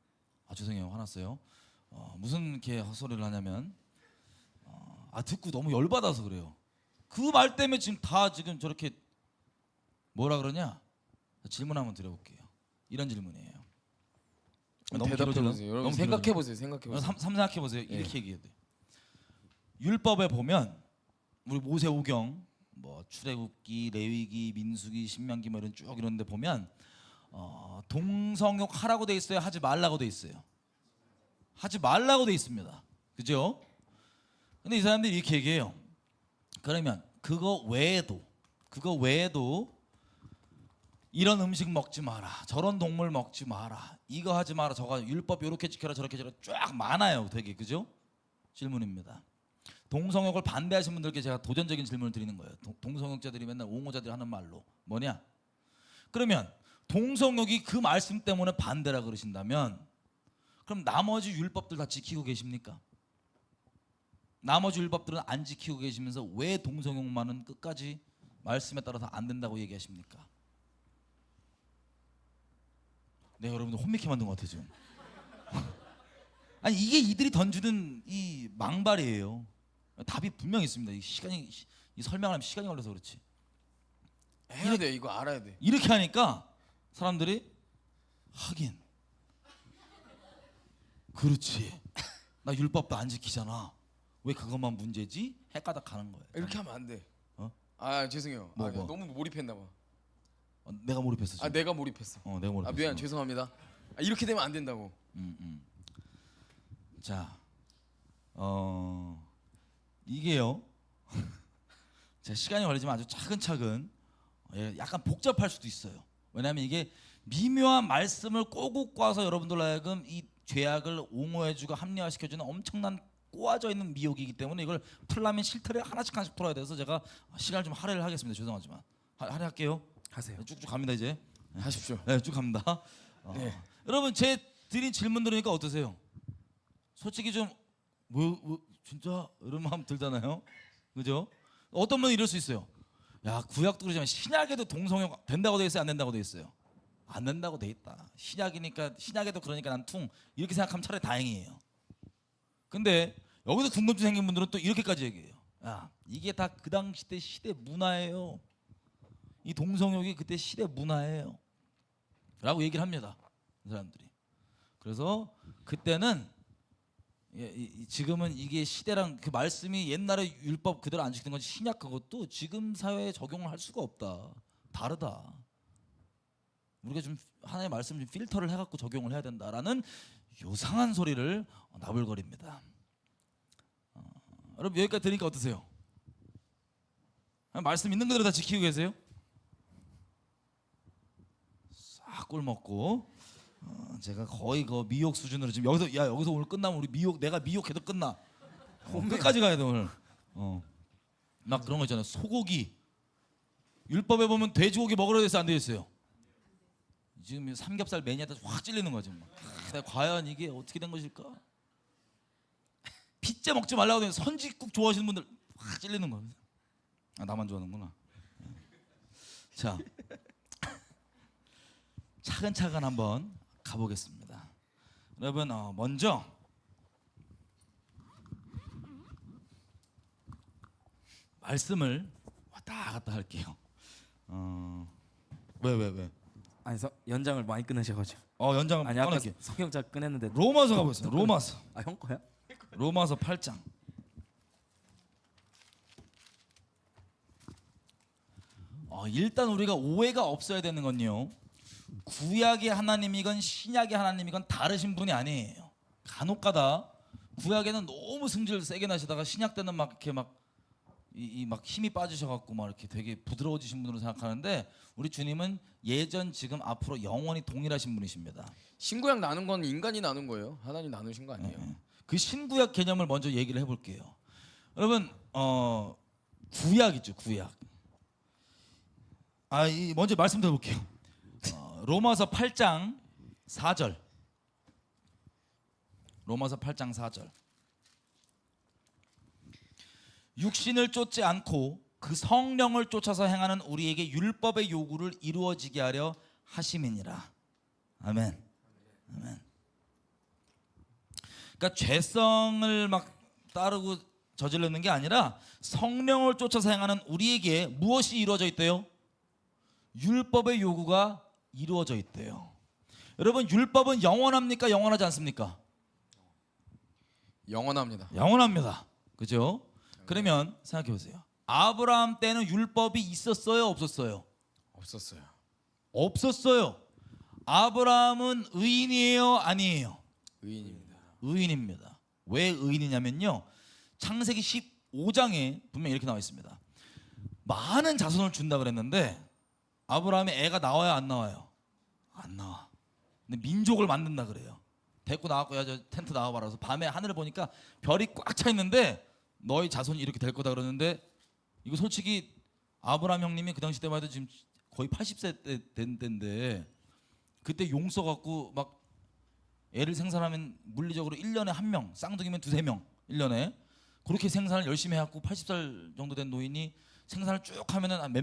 죄송해요, 화났어요. 무슨 개 헛소리를 하냐면, 듣고 너무 열받아서 그래요. 그 말 때문에 지금 다 지금 저렇게 뭐라 그러냐? 질문 한번 드려볼게요. 이런 질문이에요. 너무 대답해보세요. 여러분 너무 생각해보세요. 생각해보세요. 생각해보세요. 이렇게 얘기해야 돼. 율법에 보면 우리 모세오경, 뭐 출애굽기, 레위기, 민수기, 신명기 뭐 이런 쭉 이런데 보면 동성욕 하라고 돼 있어요? 하지 말라고 돼 있어요? 하지 말라고 돼 있습니다. 그죠? 근데 이 사람들이 이렇게 얘기해요. 그러면 그거 외에도 이런 음식 먹지 마라, 저런 동물 먹지 마라, 이거 하지 마라, 저거 율법 요렇게 지켜라 저렇게 지켜라 쫙 많아요. 되게. 그죠? 질문입니다. 동성욕을 반대하시는 분들께 제가 도전적인 질문을 드리는 거예요. 동성욕자들이 맨날 옹호자들이 하는 말로 뭐냐? 그러면 동성욕이 그 말씀 때문에 반대라 그러신다면 그럼 나머지 율법들 다 지키고 계십니까? 나머지 율법들은 안 지키고 계시면서 왜 동성욕만은 끝까지 말씀에 따라서 안 된다고 얘기하십니까? 네, 여러분들 혼미케 만든 것 같아요 지금. 아니 이게 이들이 던지는 이 망발이에요. 답이 분명히 있습니다. 이 설명하면 시간이 걸려서 그렇지. 해야 돼. 이거 알아야 돼. 이렇게 하니까 사람들이 하긴 그렇지. 나 율법도 안 지키잖아. 왜 그것만 문제지? 헷가닥 가는 거예요. 이렇게 하면 안 돼. 죄송해요. 뭐. 너무 몰입했나 봐. 내가 몰입했어 지금. 내가 몰입했어. 내가 몰입했어. 미안, 죄송합니다. 이렇게 되면 안 된다고. 자, 이게요. 제 시간이 걸리지만 아주 차근차근 약간 복잡할 수도 있어요. 왜냐하면 이게 미묘한 말씀을 꼬고 꽈서 여러분들 하여금 이 죄악을 옹호해주고 합리화시켜주는 엄청난 꼬아져 있는 미혹이기 때문에 이걸 풀려면 실태를 하나씩 풀어야 돼서 제가 시간을 좀 할애를 하겠습니다. 죄송하지만 할애할게요. 하세요. 쭉쭉 갑니다 이제. 하십시오. 네, 쭉 갑니다. 네. 여러분 제 드린 질문 들으니까 어떠세요? 솔직히 좀 진짜 이런 마음 들잖아요. 그죠? 어떤 분은 이럴 수 있어요. 야, 구약도 그러지만 신약에도 동성욕 된다고 돼 있어요? 안 된다고 돼 있어요? 안 된다고 돼 있다. 신약에도 그러니까 난 퉁 이렇게 생각하면 차라리 다행이에요. 근데 여기서 궁금증 생긴 분들은 또 이렇게까지 얘기해요. 야, 이게 다 그 당시 때 시대 문화예요. 이 동성욕이 그때 시대 문화예요. 라고 얘기를 합니다. 이 사람들이. 그래서 그때는 지금은 이게 시대랑 그 말씀이 옛날에 율법 그대로 안 지키는 건지 신약 그것도 지금 사회에 적용을 할 수가 없다. 다르다. 우리가 좀 하나의 말씀 좀 필터를 해갖고 적용을 해야 된다라는 요상한 소리를 나불거립니다. 여러분 여기까지 들으니까 어떠세요? 말씀 있는 그대로 다 지키고 계세요? 싹 꿀 먹고 제가 거의 그 미혹 수준으로 지금 여기서 오늘 끝나면 우리 내가 미혹해도 끝나. 끝까지 가야 돼 오늘. 막 그런 거 있잖아요. 소고기 율법에 보면 돼지고기 먹으라 돼서 안 돼 있어요. 지금 삼겹살 매니아들 확 찔리는 거지. 과연 이게 어떻게 된 것일까? 핏째 먹지 말라고 하면 선지국 좋아하시는 분들 확 찔리는 거예요. 나만 좋아하는구나. 자, 차근차근 한번 가보겠습니다. 여러분, 먼저 말씀을 왔다 갔다 할게요. 왜? 아니 연장을 많이 끊으셔가지고. 연장을 아니 아까 꺼낼게. 성경자 꺼냈는데. 로마서 가보겠습니다. 로마서. 아 형 거야? 로마서 8장. 일단 우리가 오해가 없어야 되는 건요. 구약의 하나님이건 신약의 하나님이건 다르신 분이 아니에요. 간혹가다 구약에는 너무 승질 세게 나시다가 신약 때는 막 이렇게 막 힘이 빠지셔갖고 막 이렇게 되게 부드러워지신 분으로 생각하는데 우리 주님은 예전 지금 앞으로 영원히 동일하신 분이십니다. 신구약 나눈 건 인간이 나눈 거예요. 하나님 나누신 거 아니에요. 그 신구약 개념을 먼저 얘기를 해볼게요. 여러분 구약이죠, 구약. 먼저 말씀드려볼게요. 로마서 8장 4절. 로마서 8장 4절. 육신을 쫓지 않고 그 성령을 쫓아서 행하는 우리에게 율법의 요구를 이루어지게 하려 하심이니라. 아멘. 아멘. 그러니까 죄성을 막 따르고 저지르는 게 아니라 성령을 쫓아서 행하는 우리에게 무엇이 이루어져 있대요? 율법의 요구가 이루어져 있대요. 여러분, 율법은 영원합니까? 영원하지 않습니까? 영원합니다. 영원합니다. 그죠? 그러면 생각해 보세요. 아브라함 때는 율법이 있었어요, 없었어요? 없었어요. 없었어요. 아브라함은 의인이에요, 아니에요? 의인입니다. 의인입니다. 왜 의인이냐면요. 창세기 15장에 분명히 이렇게 나와 있습니다. 많은 자손을 준다 그랬는데 아브라함이 애가 나와요, 안 나와요? 안 나와. 근데 민족을 만든다 그래요. 데리고 나왔고, 야, 저 텐트 나와봐라. 그래서 밤에 하늘을 보니까 별이 꽉 차 있는데 너희 자손이 이렇게 될 거다 그러는데, 이거 솔직히 아브라함 형님이 그 당시 때만 해도 지금 거의 80세 된 때인데, 그때 용 써갖고 막 애를 생산하면 물리적으로 1년에 1명, 쌍둥이면 2-3명 1년에 그렇게 생산을 열심히 해갖고 80살 정도 된 노인이 생산을 쭉 하면은 몇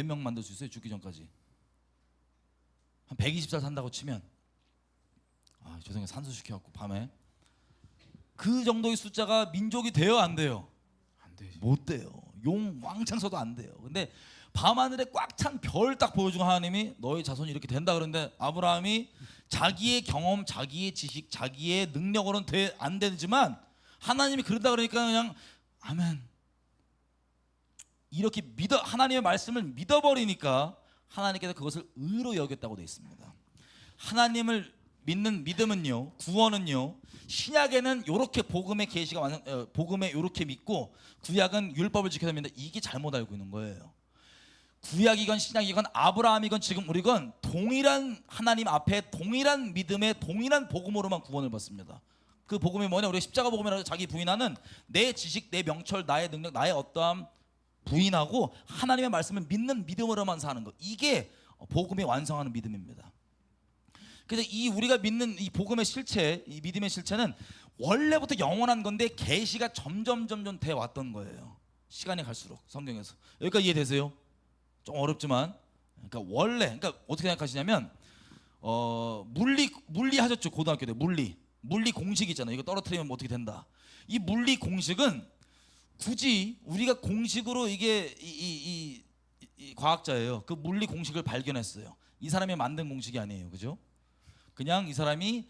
명 만들 수 있어요? 죽기 전까지 한 120살 산다고 치면, 죄송해요, 산수시켜갖고 밤에 그 정도의 숫자가 민족이 돼요, 안 돼요? 안 되지. 못 돼요. 용 왕창 써도 안 돼요. 근데 밤하늘에 꽉 찬 별 딱 보여주고 하나님이 너희 자손이 이렇게 된다 그러는데, 아브라함이 자기의 경험, 자기의 지식, 자기의 능력으로는 안 되지만 하나님이 그런다 그러니까 그냥 아멘, 이렇게 하나님의 말씀을 믿어버리니까 하나님께서 그것을 의로 여겼다고 되어 있습니다. 하나님을 믿는 믿음은요, 구원은요, 신약에는 이렇게 복음의 계시가 복음에 이렇게 믿고 구약은 율법을 지켜야 됩니다. 이게 잘못 알고 있는 거예요. 구약이건 신약이건 아브라함이건 지금 우리건 동일한 하나님 앞에 동일한 믿음의 동일한 복음으로만 구원을 받습니다. 그 복음이 뭐냐? 우리가 십자가 복음이라고 자기 부인하는 내 지식, 내 명철, 나의 능력, 나의 어떠함 부인하고 하나님의 말씀을 믿는 믿음으로만 사는 것, 이게 복음이 완성하는 믿음입니다. 그래서 이 우리가 믿는 이 복음의 실체, 이 믿음의 실체는 원래부터 영원한 건데 계시가 점점 돼 왔던 거예요. 시간이 갈수록 성경에서. 여기까지 이해되세요? 좀 어렵지만, 그러니까 어떻게 생각하시냐면 물리 하셨죠, 고등학교 때. 물리 공식 있잖아요. 이거 떨어뜨리면 뭐 어떻게 된다. 이 물리 공식은 굳이 우리가 공식으로 이게 이 과학자예요. 그 물리 공식을 발견했어요. 이 사람이 만든 공식이 아니에요, 그죠? 그냥 이 사람이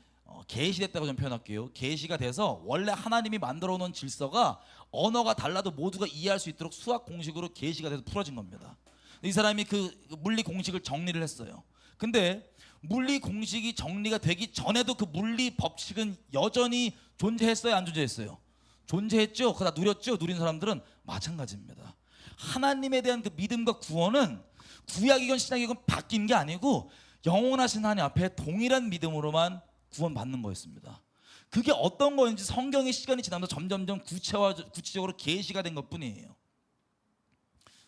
계시됐다고 좀 표현할게요. 계시가 돼서 원래 하나님이 만들어 놓은 질서가 언어가 달라도 모두가 이해할 수 있도록 수학 공식으로 계시가 돼서 풀어진 겁니다. 이 사람이 그 물리 공식을 정리를 했어요. 근데 물리 공식이 정리가 되기 전에도 그 물리 법칙은 여전히 존재했어요, 안 존재했어요? 존재했죠. 그거 다 누렸죠. 누린 사람들은 마찬가지입니다. 하나님에 대한 그 믿음과 구원은 구약이건 신약이건 바뀐 게 아니고 영원하신 하나님 앞에 동일한 믿음으로만 구원받는 거였습니다. 그게 어떤 거인지 성경의 시간이 지나면서 점점점 구체적으로 계시가 된 것뿐이에요.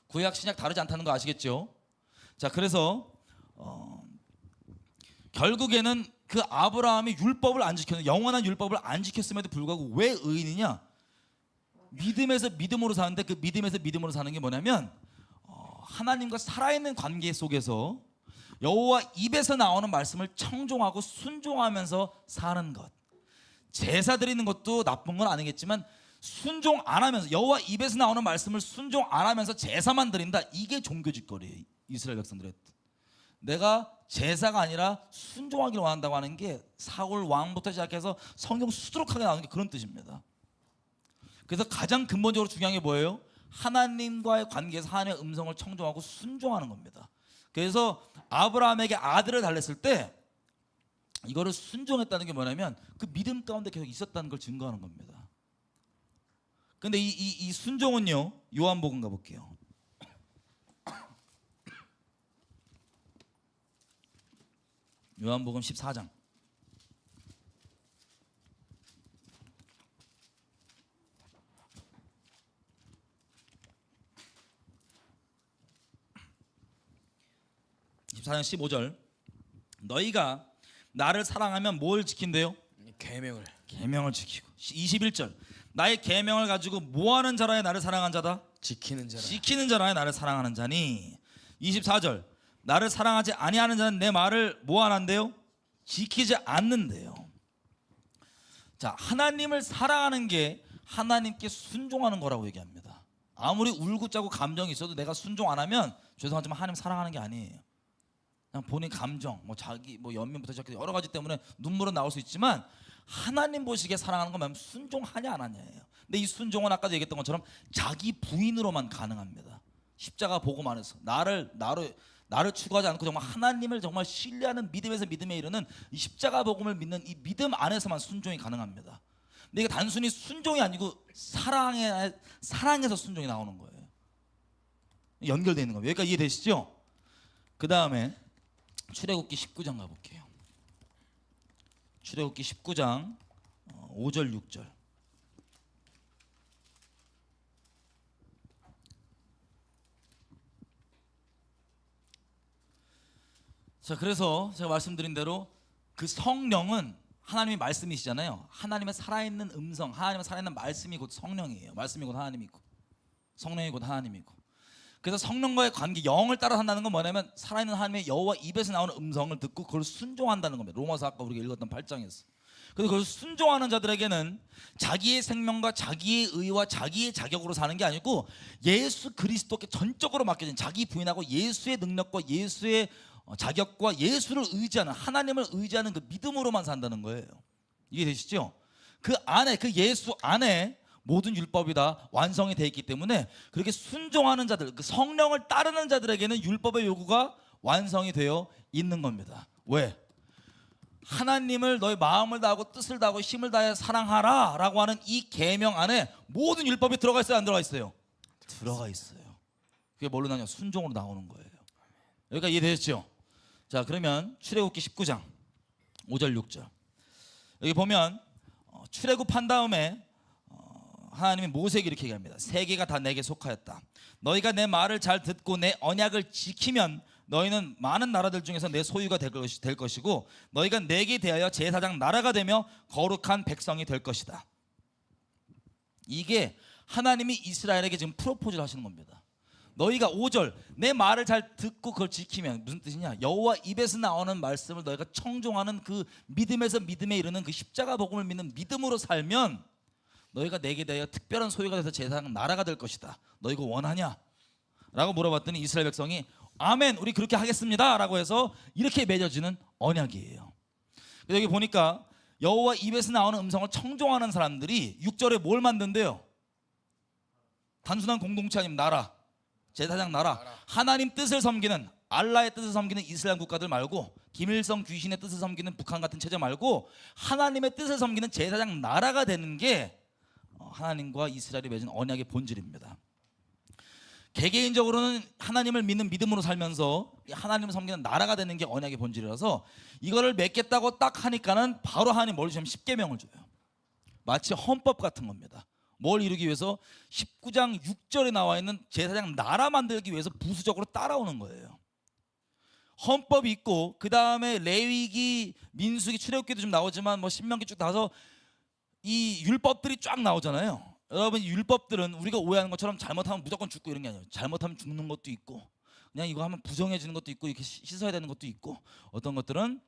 구약 신약 다르지 않다는 거 아시겠죠? 자, 그래서 결국에는 그 아브라함이 율법을 안 지켰는데, 영원한 율법을 안 지켰음에도 불구하고 왜 의인이냐? 믿음에서 믿음으로 사는데, 그 믿음에서 믿음으로 사는 게 뭐냐면 하나님과 살아있는 관계 속에서 여호와 입에서 나오는 말씀을 청종하고 순종하면서 사는 것. 제사 드리는 것도 나쁜 건 아니겠지만 순종 안 하면서 여호와 입에서 나오는 말씀을 순종 안 하면서 제사만 드린다. 이게 종교짓거리예요. 이스라엘 백성들의. 내가 제사가 아니라 순종하기를 원한다고 하는 게 사울 왕부터 시작해서 성경 수두룩하게 나오는 게 그런 뜻입니다. 그래서 가장 근본적으로 중요한 게 뭐예요? 하나님과의 관계에서 하나님의 음성을 청종하고 순종하는 겁니다. 그래서 아브라함에게 아들을 달랬을 때 이거를 순종했다는 게 뭐냐면 그 믿음 가운데 계속 있었다는 걸 증거하는 겁니다. 근데 이 순종은요, 요한복음 가볼게요. 요한복음 14장. (14장 15절) 너희가 나를 사랑하면 뭘 지킨대요? 계명을 지키고. 21절 나의 계명을 가지고 뭐하는 자라에 나를 사랑한 자다? 지키는 자라에 나를 사랑하는 자니. 24절 나를 사랑하지 아니하는 자는 내 말을 뭐 안 한대요? 지키지 않는데요. 자, 하나님을 사랑하는 게 하나님께 순종하는 거라고 얘기합니다. 아무리 울고 짜고 감정이 있어도 내가 순종 안 하면 죄송하지만 하나님 사랑하는 게 아니에요. 그냥 본인 감정, 뭐 자기 뭐 연민부터 시작해서 여러 가지 때문에 눈물은 나올 수 있지만 하나님 보시기에 사랑하는 건 뭐냐면 순종하냐 안 하냐예요. 근데 이 순종은 아까도 얘기했던 것처럼 자기 부인으로만 가능합니다. 십자가 복음 안에서 나를 추구하지 않고 정말 하나님을 정말 신뢰하는 믿음에서 믿음에 이르는 이 십자가 복음을 믿는 이 믿음 안에서만 순종이 가능합니다. 근데 이게 단순히 순종이 아니고 사랑에서 순종이 나오는 거예요. 연결되어 있는 거예요. 여기까지 이해되시죠? 그 다음에 출애굽기 19장 가볼게요. 출애굽기 19장 5절 6절. 자, 그래서 제가 말씀드린 대로 그 성령은 하나님의 말씀이시잖아요. 하나님의 살아있는 음성, 하나님의 살아있는 말씀이 곧 성령이에요. 말씀이 곧 하나님이고 성령이 곧 하나님이고. 그래서 성령과의 관계, 영을 따라 산다는 건 뭐냐면 살아있는 하나님의 여호와 입에서 나오는 음성을 듣고 그걸 순종한다는 겁니다. 로마서 아까 우리가 읽었던 8장에서. 그래서 그걸 순종하는 자들에게는 자기의 생명과 자기의 의와 자기의 자격으로 사는 게 아니고 예수 그리스도께 전적으로 맡겨진, 자기 부인하고 예수의 능력과 예수의 자격과 예수를 의지하는, 하나님을 의지하는 그 믿음으로만 산다는 거예요. 이해되시죠? 그 안에, 그 예수 안에 모든 율법이 다 완성이 되어 있기 때문에 그렇게 순종하는 자들, 그 성령을 따르는 자들에게는 율법의 요구가 완성이 되어 있는 겁니다. 왜? 하나님을 너의 마음을 다하고 뜻을 다하고 힘을 다해 사랑하라 라고 하는 이 계명 안에 모든 율법이 들어가 있어요, 안 들어가 있어요? 들어가 있어요. 그게 뭘로 나냐? 순종으로 나오는 거예요. 여기까지 이해되셨죠? 자, 그러면 출애굽기 19장 5절 6절 여기 보면 출애굽한 다음에 하나님이 모세에게 이렇게 얘기합니다. 세계가 다 내게 속하였다. 너희가 내 말을 잘 듣고 내 언약을 지키면 너희는 많은 나라들 중에서 내 소유가 될 것이고 너희가 내게 대하여 제사장 나라가 되며 거룩한 백성이 될 것이다. 이게 하나님이 이스라엘에게 지금 프로포즈를 하시는 겁니다. 너희가 5절 내 말을 잘 듣고 그걸 지키면 무슨 뜻이냐? 여호와 입에서 나오는 말씀을 너희가 청종하는 그 믿음에서 믿음에 이르는 그 십자가 복음을 믿는 믿음으로 살면 너희가 내게 대하여 특별한 소유가 돼서 제사장 나라가 될 것이다. 너 이거 원하냐? 라고 물어봤더니 이스라엘 백성이 아멘, 우리 그렇게 하겠습니다 라고 해서 이렇게 맺어지는 언약이에요. 여기 보니까 여호와 입에서 나오는 음성을 청종하는 사람들이 6절에 뭘 만든대요? 단순한 공동체 아니면 나라, 제사장 나라. 하나님 뜻을 섬기는, 알라의 뜻을 섬기는 이슬람 국가들 말고, 김일성 귀신의 뜻을 섬기는 북한 같은 체제 말고 하나님의 뜻을 섬기는 제사장 나라가 되는 게 하나님과 이스라엘이 맺은 언약의 본질입니다. 개개인적으로는 하나님을 믿는 믿음으로 살면서 하나님을 섬기는 나라가 되는 게 언약의 본질이라서 이거를 맺겠다고 딱 하니까는 바로 하나님 뭘 주시면 10계명을 줘요. 마치 헌법 같은 겁니다. 뭘 이루기 위해서 19장 6절에 나와 있는 제사장 나라 만들기 위해서 부수적으로 따라오는 거예요. 헌법이 있고 그 다음에 레위기, 민수기, 출애굽기도 좀 나오지만 뭐 신명기 쭉 나와서 이 율법들이 쫙 나오잖아요. 여러분, 이 율법들은 우리가 오해하는 것처럼 잘못하면 무조건 죽고 이런 게 아니에요. 잘못하면 죽는 것도 있고 그냥 이거 하면 부정해 주는 것도 있고 이렇게 씻어야 되는 것도 있고 어떤 것들은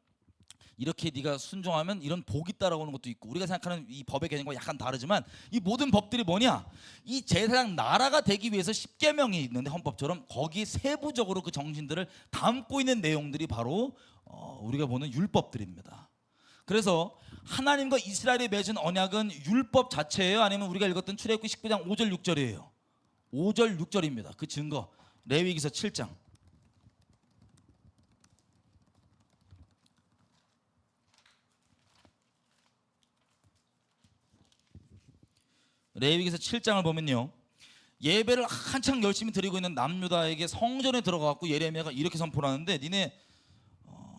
이렇게 네가 순종하면 이런 복이 따라오는 것도 있고 우리가 생각하는 이 법의 개념과 약간 다르지만 이 모든 법들이 뭐냐? 이 제사장 나라가 되기 위해서 10계명이 있는데 헌법처럼 거기에 세부적으로 그 정신들을 담고 있는 내용들이 바로 우리가 보는 율법들입니다. 그래서 하나님과 이스라엘이 맺은 언약은 율법 자체예요? 아니면 우리가 읽었던 출애굽기 19장 5절 6절이에요? 5절 6절입니다. 그 증거 레위기서 7장. 레위기서 7장을 보면요, 예배를 한창 열심히 드리고 있는 남유다에게 성전에 들어가고 예레미야가 이렇게 선포를 하는데 니네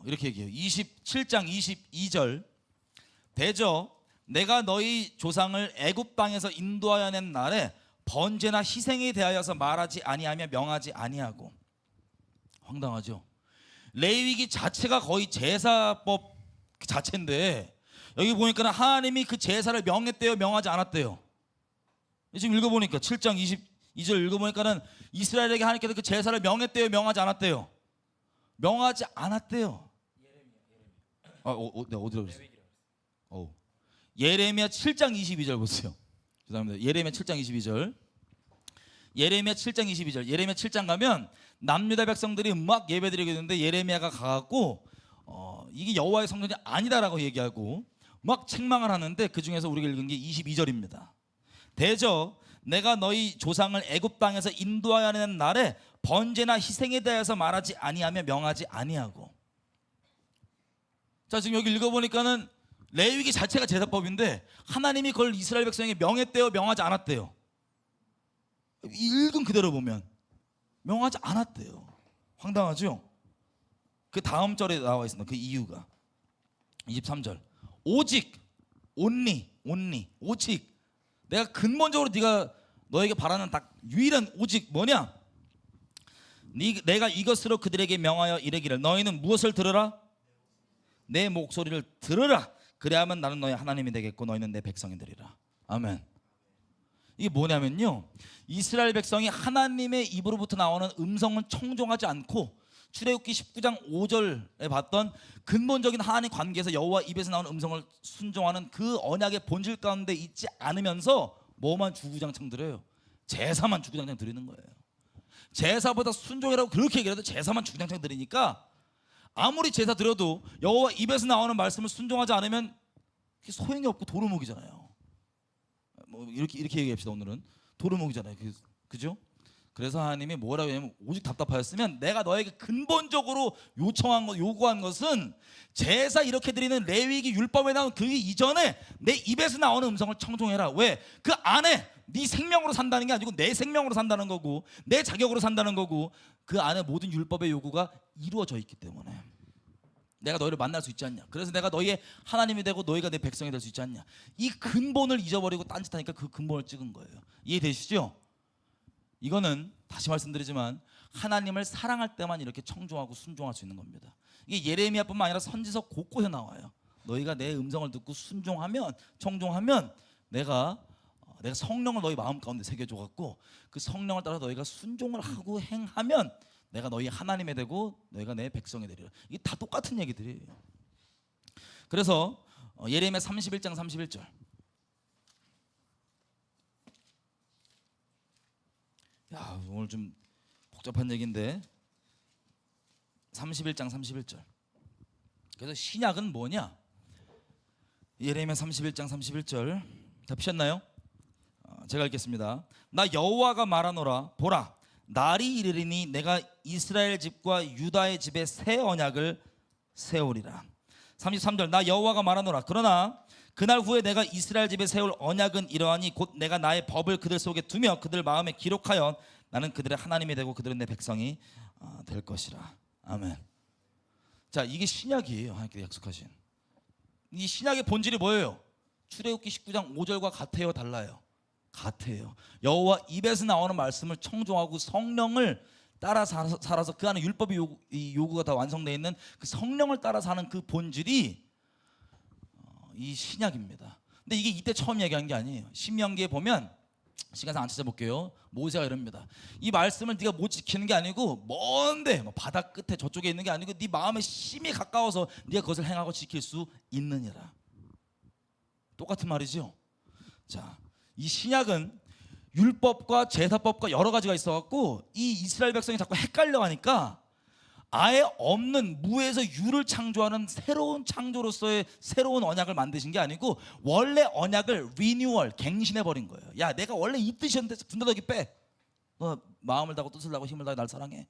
이렇게 얘기해요. 27장 22절 대저 내가 너희 조상을 애굽 땅에서 인도하여 낸 날에 번제나 희생에 대하여서 말하지 아니하며 명하지 아니하고. 황당하죠. 레위기 자체가 거의 제사법 자체인데 여기 보니까 하나님이 그 제사를 명했대요, 명하지 않았대요? 지금 읽어보니까 7장 22절 읽어보니까는 이스라엘에게 하나님께서 그 제사를 명했대요, 명하지 않았대요? 명하지 않았대요. 내가 어디로 그랬어? 예레미야 7장 22절 보세요. 죄송합니다. 예레미야 7장 22절. 예레미야 7장 22절. 예레미야 7장 가면 남유다 백성들이 막 예배드리고 있는데 예레미야가 가갖고 이게 여호와의 성전이 아니다라고 얘기하고 막 책망을 하는데 그 중에서 우리가 읽은 게 22절입니다. 대저 내가 너희 조상을 애굽 땅에서 인도하여 낸 날에 번제나 희생에 대해서 말하지 아니하며 명하지 아니하고. 자, 지금 여기 읽어보니까는 레위기 자체가 제사법인데 하나님이 그걸 이스라엘 백성에게 명했대요, 명하지 않았대요? 읽은 그대로 보면 명하지 않았대요. 황당하죠? 그 다음 절에 나와 있습니다. 그 이유가 23절 오직 only 오직 내가 근본적으로 네가 너에게 바라는 딱 유일한 오직 뭐냐? 내가 이것으로 그들에게 명하여 이르기를 너희는 무엇을 들으라? 내 목소리를 들으라. 그래야만 나는 너희 하나님이 되겠고 너희는 내 백성이 되리라. 아멘. 이게 뭐냐면요, 이스라엘 백성이 하나님의 입으로부터 나오는 음성을 청종하지 않고 출애굽기 19장 5절에 봤던 근본적인 하나님 관계에서 여호와 입에서 나오는 음성을 순종하는 그 언약의 본질 가운데 있지 않으면서 뭐만 주구장창 드려요? 제사만 주구장창 드리는 거예요. 제사보다 순종이라고 그렇게 얘기해도 제사만 주구장창 드리니까 아무리 제사 드려도 여호와 입에서 나오는 말씀을 순종하지 않으면 소용이 없고 도루묵이잖아요. 뭐 이렇게 얘기합시다. 오늘은 도루묵이잖아요. 그죠? 그래서 하나님이 뭐라고 하냐면 오직 답답하였으면 내가 너에게 근본적으로 요구한 것은 제사 이렇게 드리는 레위기 율법에 나온 그 이전에 내 입에서 나오는 음성을 청종해라. 왜? 그 안에 네 생명으로 산다는 게 아니고 내 생명으로 산다는 거고 내 자격으로 산다는 거고 그 안에 모든 율법의 요구가 이루어져 있기 때문에 내가 너희를 만날 수 있지 않냐. 그래서 내가 너희의 하나님이 되고 너희가 내 백성이 될 수 있지 않냐. 이 근본을 잊어버리고 딴짓하니까 그 근본을 찍은 거예요. 이해되시죠? 이거는 다시 말씀드리지만 하나님을 사랑할 때만 이렇게 청종하고 순종할 수 있는 겁니다. 이게 예레미야뿐만 아니라 선지서 곳곳에 나와요. 너희가 내 음성을 듣고 순종하면 청종하면 내가 성령을 너희 마음 가운데 새겨줘갖고 그 성령을 따라 너희가 순종을 하고 행하면 내가 너희 하나님이 되고 너희가 내 백성이 되리라. 이게 다 똑같은 얘기들이에요. 그래서 예레미야 31장 31절 야, 오늘 좀 복잡한 얘기인데 31장 31절. 그래서 신약은 뭐냐? 예레미야 31장 31절 잡히셨나요? 제가 읽겠습니다. 나 여호와가 말하노라 보라 날이 이르리니 내가 이스라엘 집과 유다의 집에 새 언약을 세우리라. 33절 나 여호와가 말하노라 그러나 그날 후에 내가 이스라엘 집에 세울 언약은 이러하니 곧 내가 나의 법을 그들 속에 두며 그들 마음에 기록하여 나는 그들의 하나님이 되고 그들은 내 백성이 될 것이라. 아멘. 자, 이게 신약이에요. 하나님께서 약속하신 이 신약의 본질이 뭐예요? 출애굽기 19장 5절과 같아요, 달라요? 같아요. 여호와 입에서 나오는 말씀을 청종하고 성령을 따라 살아서 그 안에 율법의 요구가 다 완성되어 있는 그 성령을 따라 사는 그 본질이 이 신약입니다. 근데 이게 이때 처음 얘기한 게 아니에요. 신명기에 보면 시간상 안 찾아볼게요. 모세가 이럽니다. 이 말씀을 네가 못 지키는 게 아니고 먼데 뭐 바다 끝에 저쪽에 있는 게 아니고 네 마음에 심히 가까워서 네가 그것을 행하고 지킬 수 있느니라. 똑같은 말이죠. 자, 이 신약은 율법과 제사법과 여러 가지가 있어갖고 이 이스라엘 백성이 자꾸 헷갈려하니까 아예 없는 무에서 유를 창조하는 새로운 창조로서의 새로운 언약을 만드신 게 아니고 원래 언약을 리뉴얼, 갱신해버린 거예요. 야, 내가 원래 이 뜻이었는데 분더더기 빼. 너 마음을 다하고 뜻을 다하고 힘을 다해 날 사랑해.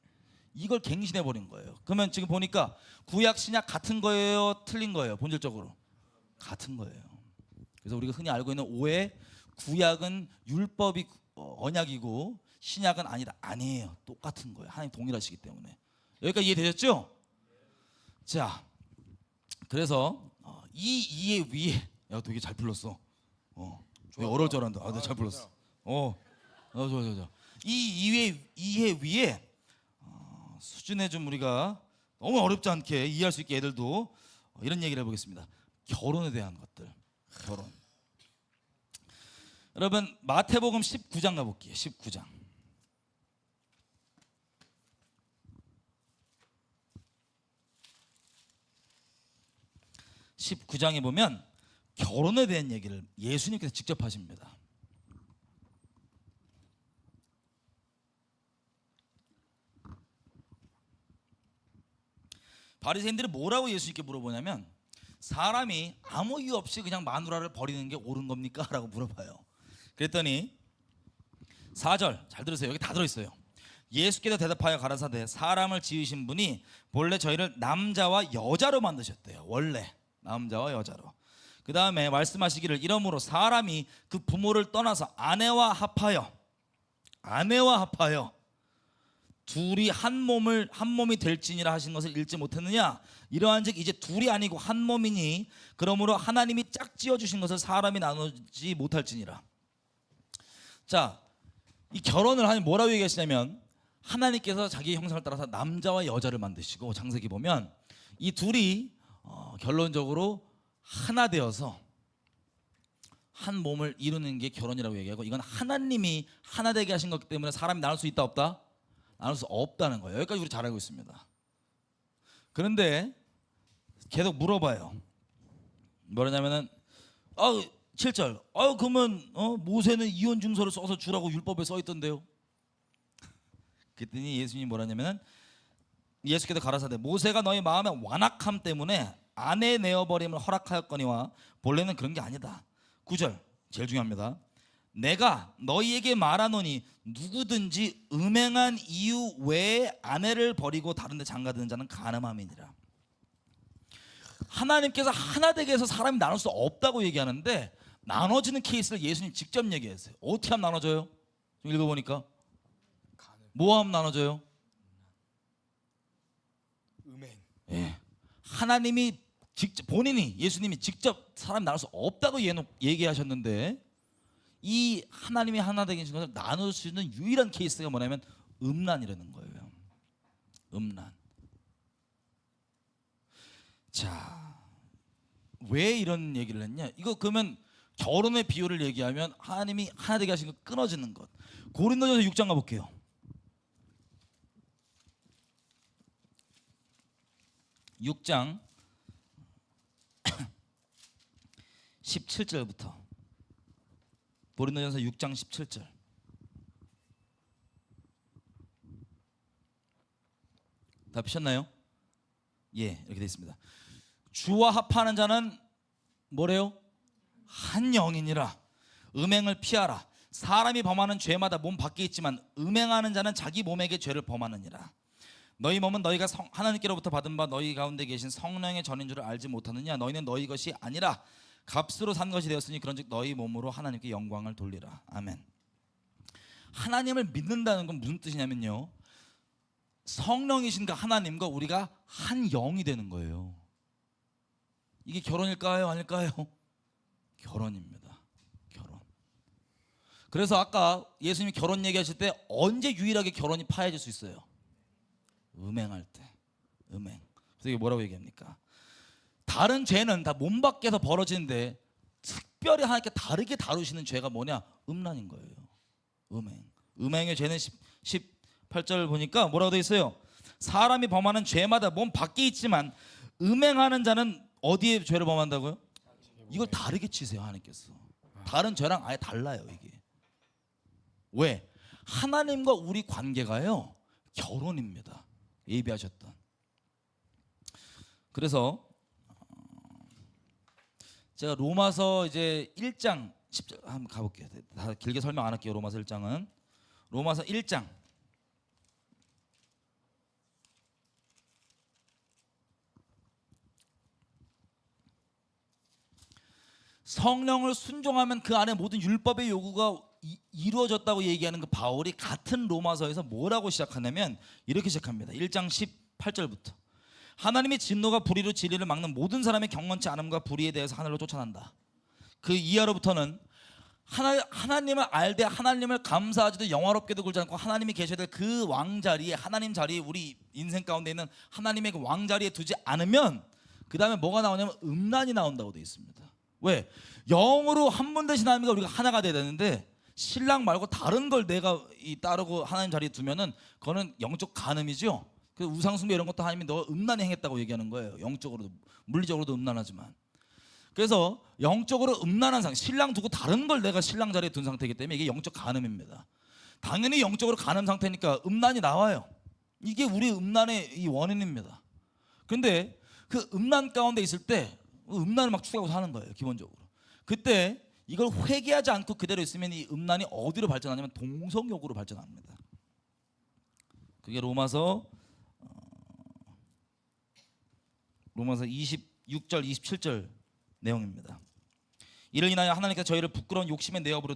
이걸 갱신해버린 거예요. 그러면 지금 보니까 구약 신약 같은 거예요, 틀린 거예요? 본질적으로 같은 거예요. 그래서 우리가 흔히 알고 있는 오해, 구약은 율법이 언약이고 신약은 아니다. 아니에요. 똑같은 거예요. 하나님 동일하시기 때문에. 여기까지 이해되셨죠? 자, 그래서 이 이해 위에, 야, 되게 잘 불렀어. 어려울 줄 알았는데, 내가 잘 불렀어. 좋아. 이 이해 위에 수준에 좀 우리가 너무 어렵지 않게 이해할 수 있게 애들도 이런 얘기를 해보겠습니다. 결혼에 대한 것들, 결혼. 여러분 마태복음 19장 가볼게요. 19장. 19장에 보면 결혼에 대한 얘기를 예수님께서 직접 하십니다. 바리새인들이 뭐라고 예수님께 물어보냐면 사람이 아무 이유 없이 그냥 마누라를 버리는 게 옳은 겁니까? 라고 물어봐요. 그랬더니 4절 잘 들으세요. 여기 다 들어있어요. 예수께서 대답하여 가라사대 사람을 지으신 분이 본래 저희를 남자와 여자로 만드셨대요. 원래 남자와 여자로. 그 다음에 말씀하시기를 이러므로 사람이 그 부모를 떠나서 아내와 합하여 둘이 한 몸이 될지니라 하신 것을 읽지 못했느냐? 이러한즉 이제 둘이 아니고 한 몸이니 그러므로 하나님이 짝 지어 주신 것을 사람이 나누지 못할지니라. 자, 이 결혼을 하니 뭐라고 얘기하시냐면 하나님께서 자기 형상을 따라서 남자와 여자를 만드시고 창세기 보면 이 둘이 결론적으로 하나 되어서 한 몸을 이루는 게 결혼이라고 얘기하고 이건 하나님이 하나 되게 하신 거기 때문에 사람이 나눌 수 있다 없다? 나눌 수 없다는 거예요. 여기까지 우리 잘 알고 있습니다. 그런데 계속 물어봐요. 뭐냐면은 7절. 그러면 모세는 이혼 증서를 써서 주라고 율법에 써 있던데요. 그랬더니 예수님이 뭐라냐면은 예수께서 가라사대 모세가 너희 마음의 완악함 때문에 아내 내어버림을 허락하였거니와 본래는 그런 게 아니다. 9절 제일 중요합니다. 내가 너희에게 말하노니 누구든지 음행한 이유 외에 아내를 버리고 다른 데 장가드는 자는 간음함이니라. 하나님께서 하나 되게 해서 사람이 나눌 수 없다고 얘기하는데 나눠지는 케이스를 예수님 직접 얘기했어요. 어떻게 하면 나눠져요? 좀 읽어보니까 뭐 하면 나눠져요? 음행. 예. 하나님이 직접 본인이 예수님이 직접 사람 나눌 수 없다고 얘기하셨는데 이 하나님이 하나 되신 것을 나눌 수 있는 유일한 케이스가 뭐냐면 음란이라는 거예요. 음란. 자, 왜 이런 얘기를 했냐? 이거 그러면 결혼의 비유를 얘기하면 하나님이 하나 되게 하신 거 끊어지는 것. 고린도전서 6장 가볼게요. 6장 17절부터 고린도전서 6장 17절. 다 피셨나요? 예, 이렇게 되어 있습니다. 주와 합하는 자는 뭐래요? 한 영이니라. 음행을 피하라. 사람이 범하는 죄마다 몸 밖에 있지만 음행하는 자는 자기 몸에게 죄를 범하느니라. 너희 몸은 너희가 하나님께로부터 받은 바 너희 가운데 계신 성령의 전인 줄을 알지 못하느냐? 너희는 너희 것이 아니라 값으로 산 것이 되었으니 그런즉 너희 몸으로 하나님께 영광을 돌리라. 아멘. 하나님을 믿는다는 건 무슨 뜻이냐면요, 성령이신 그 하나님과 우리가 한 영이 되는 거예요. 이게 결혼일까요? 아닐까요? 결혼입니다. 결혼. 그래서 아까 예수님이 결혼 얘기하실 때 언제 유일하게 결혼이 파해질 수 있어요? 음행할 때. 음행. 그래서 이게 뭐라고 얘기합니까? 다른 죄는 다 몸 밖에서 벌어지는데 특별히 하나님께 다르게 다루시는 죄가 뭐냐? 음란인 거예요. 음행의 죄는 18절 보니까 뭐라고 돼 있어요? 사람이 범하는 죄마다 몸 밖에 있지만 음행하는 자는 어디에 죄를 범한다고요? 이걸 다르게 치세요 하나님께서. 다른 죄랑 아예 달라요 이게. 왜? 하나님과 우리 관계가요 결혼입니다. 예비하셨던. 그래서 제가 로마서 이제 1장 10절 한번 가볼게요. 다 길게 설명 안 할게요. 로마서 1장은 로마서 1장 성령을 순종하면 그 안에 모든 율법의 요구가 이루어졌다고 얘기하는 그 바울이 같은 로마서에서 뭐라고 시작하냐면 이렇게 시작합니다. 1장 18절부터 하나님의 진노가 불의로 진리를 막는 모든 사람의 경건치 않음과 불의에 대해서 하늘로 쫓아난다. 그 이하로부터는 하나님을 알되 하나님을 감사하지도 영화롭게도 굴지 않고 하나님이 계셔야 될 그 왕자리에 하나님 자리에 우리 인생 가운데 있는 하나님의 그 왕자리에 두지 않으면 그 다음에 뭐가 나오냐면 음란이 나온다고 되어 있습니다. 왜? 영으로 한 분 되신 하나님과 우리가 하나가 돼야 되는데 신랑 말고 다른 걸 내가 따르고 하나님 자리에 두면은 그거는 영적 간음이죠. 그 우상숭배 이런 것도 하나님이 너 음란히 행했다고 얘기하는 거예요. 영적으로도 물리적으로도 음란하지만. 그래서 영적으로 음란한 상태, 신랑 두고 다른 걸 내가 신랑 자리에 둔 상태이기 때문에 이게 영적 간음입니다. 당연히 영적으로 간음 상태니까 음란이 나와요. 이게 우리 음란의 이 원인입니다. 그런데 그 음란 가운데 있을 때 음란을 막 추구하고 사는 거예요. 기본적으로. 그때 이걸 회개하지 않고 그대로 있으면 이 음란이 어디로 발전하냐면 동성욕으로 발전합니다. 그게 로마서 26절 27절 내용입니다. 이를 인하여 하나님께서 저희를 부끄러운 욕심에 내어버려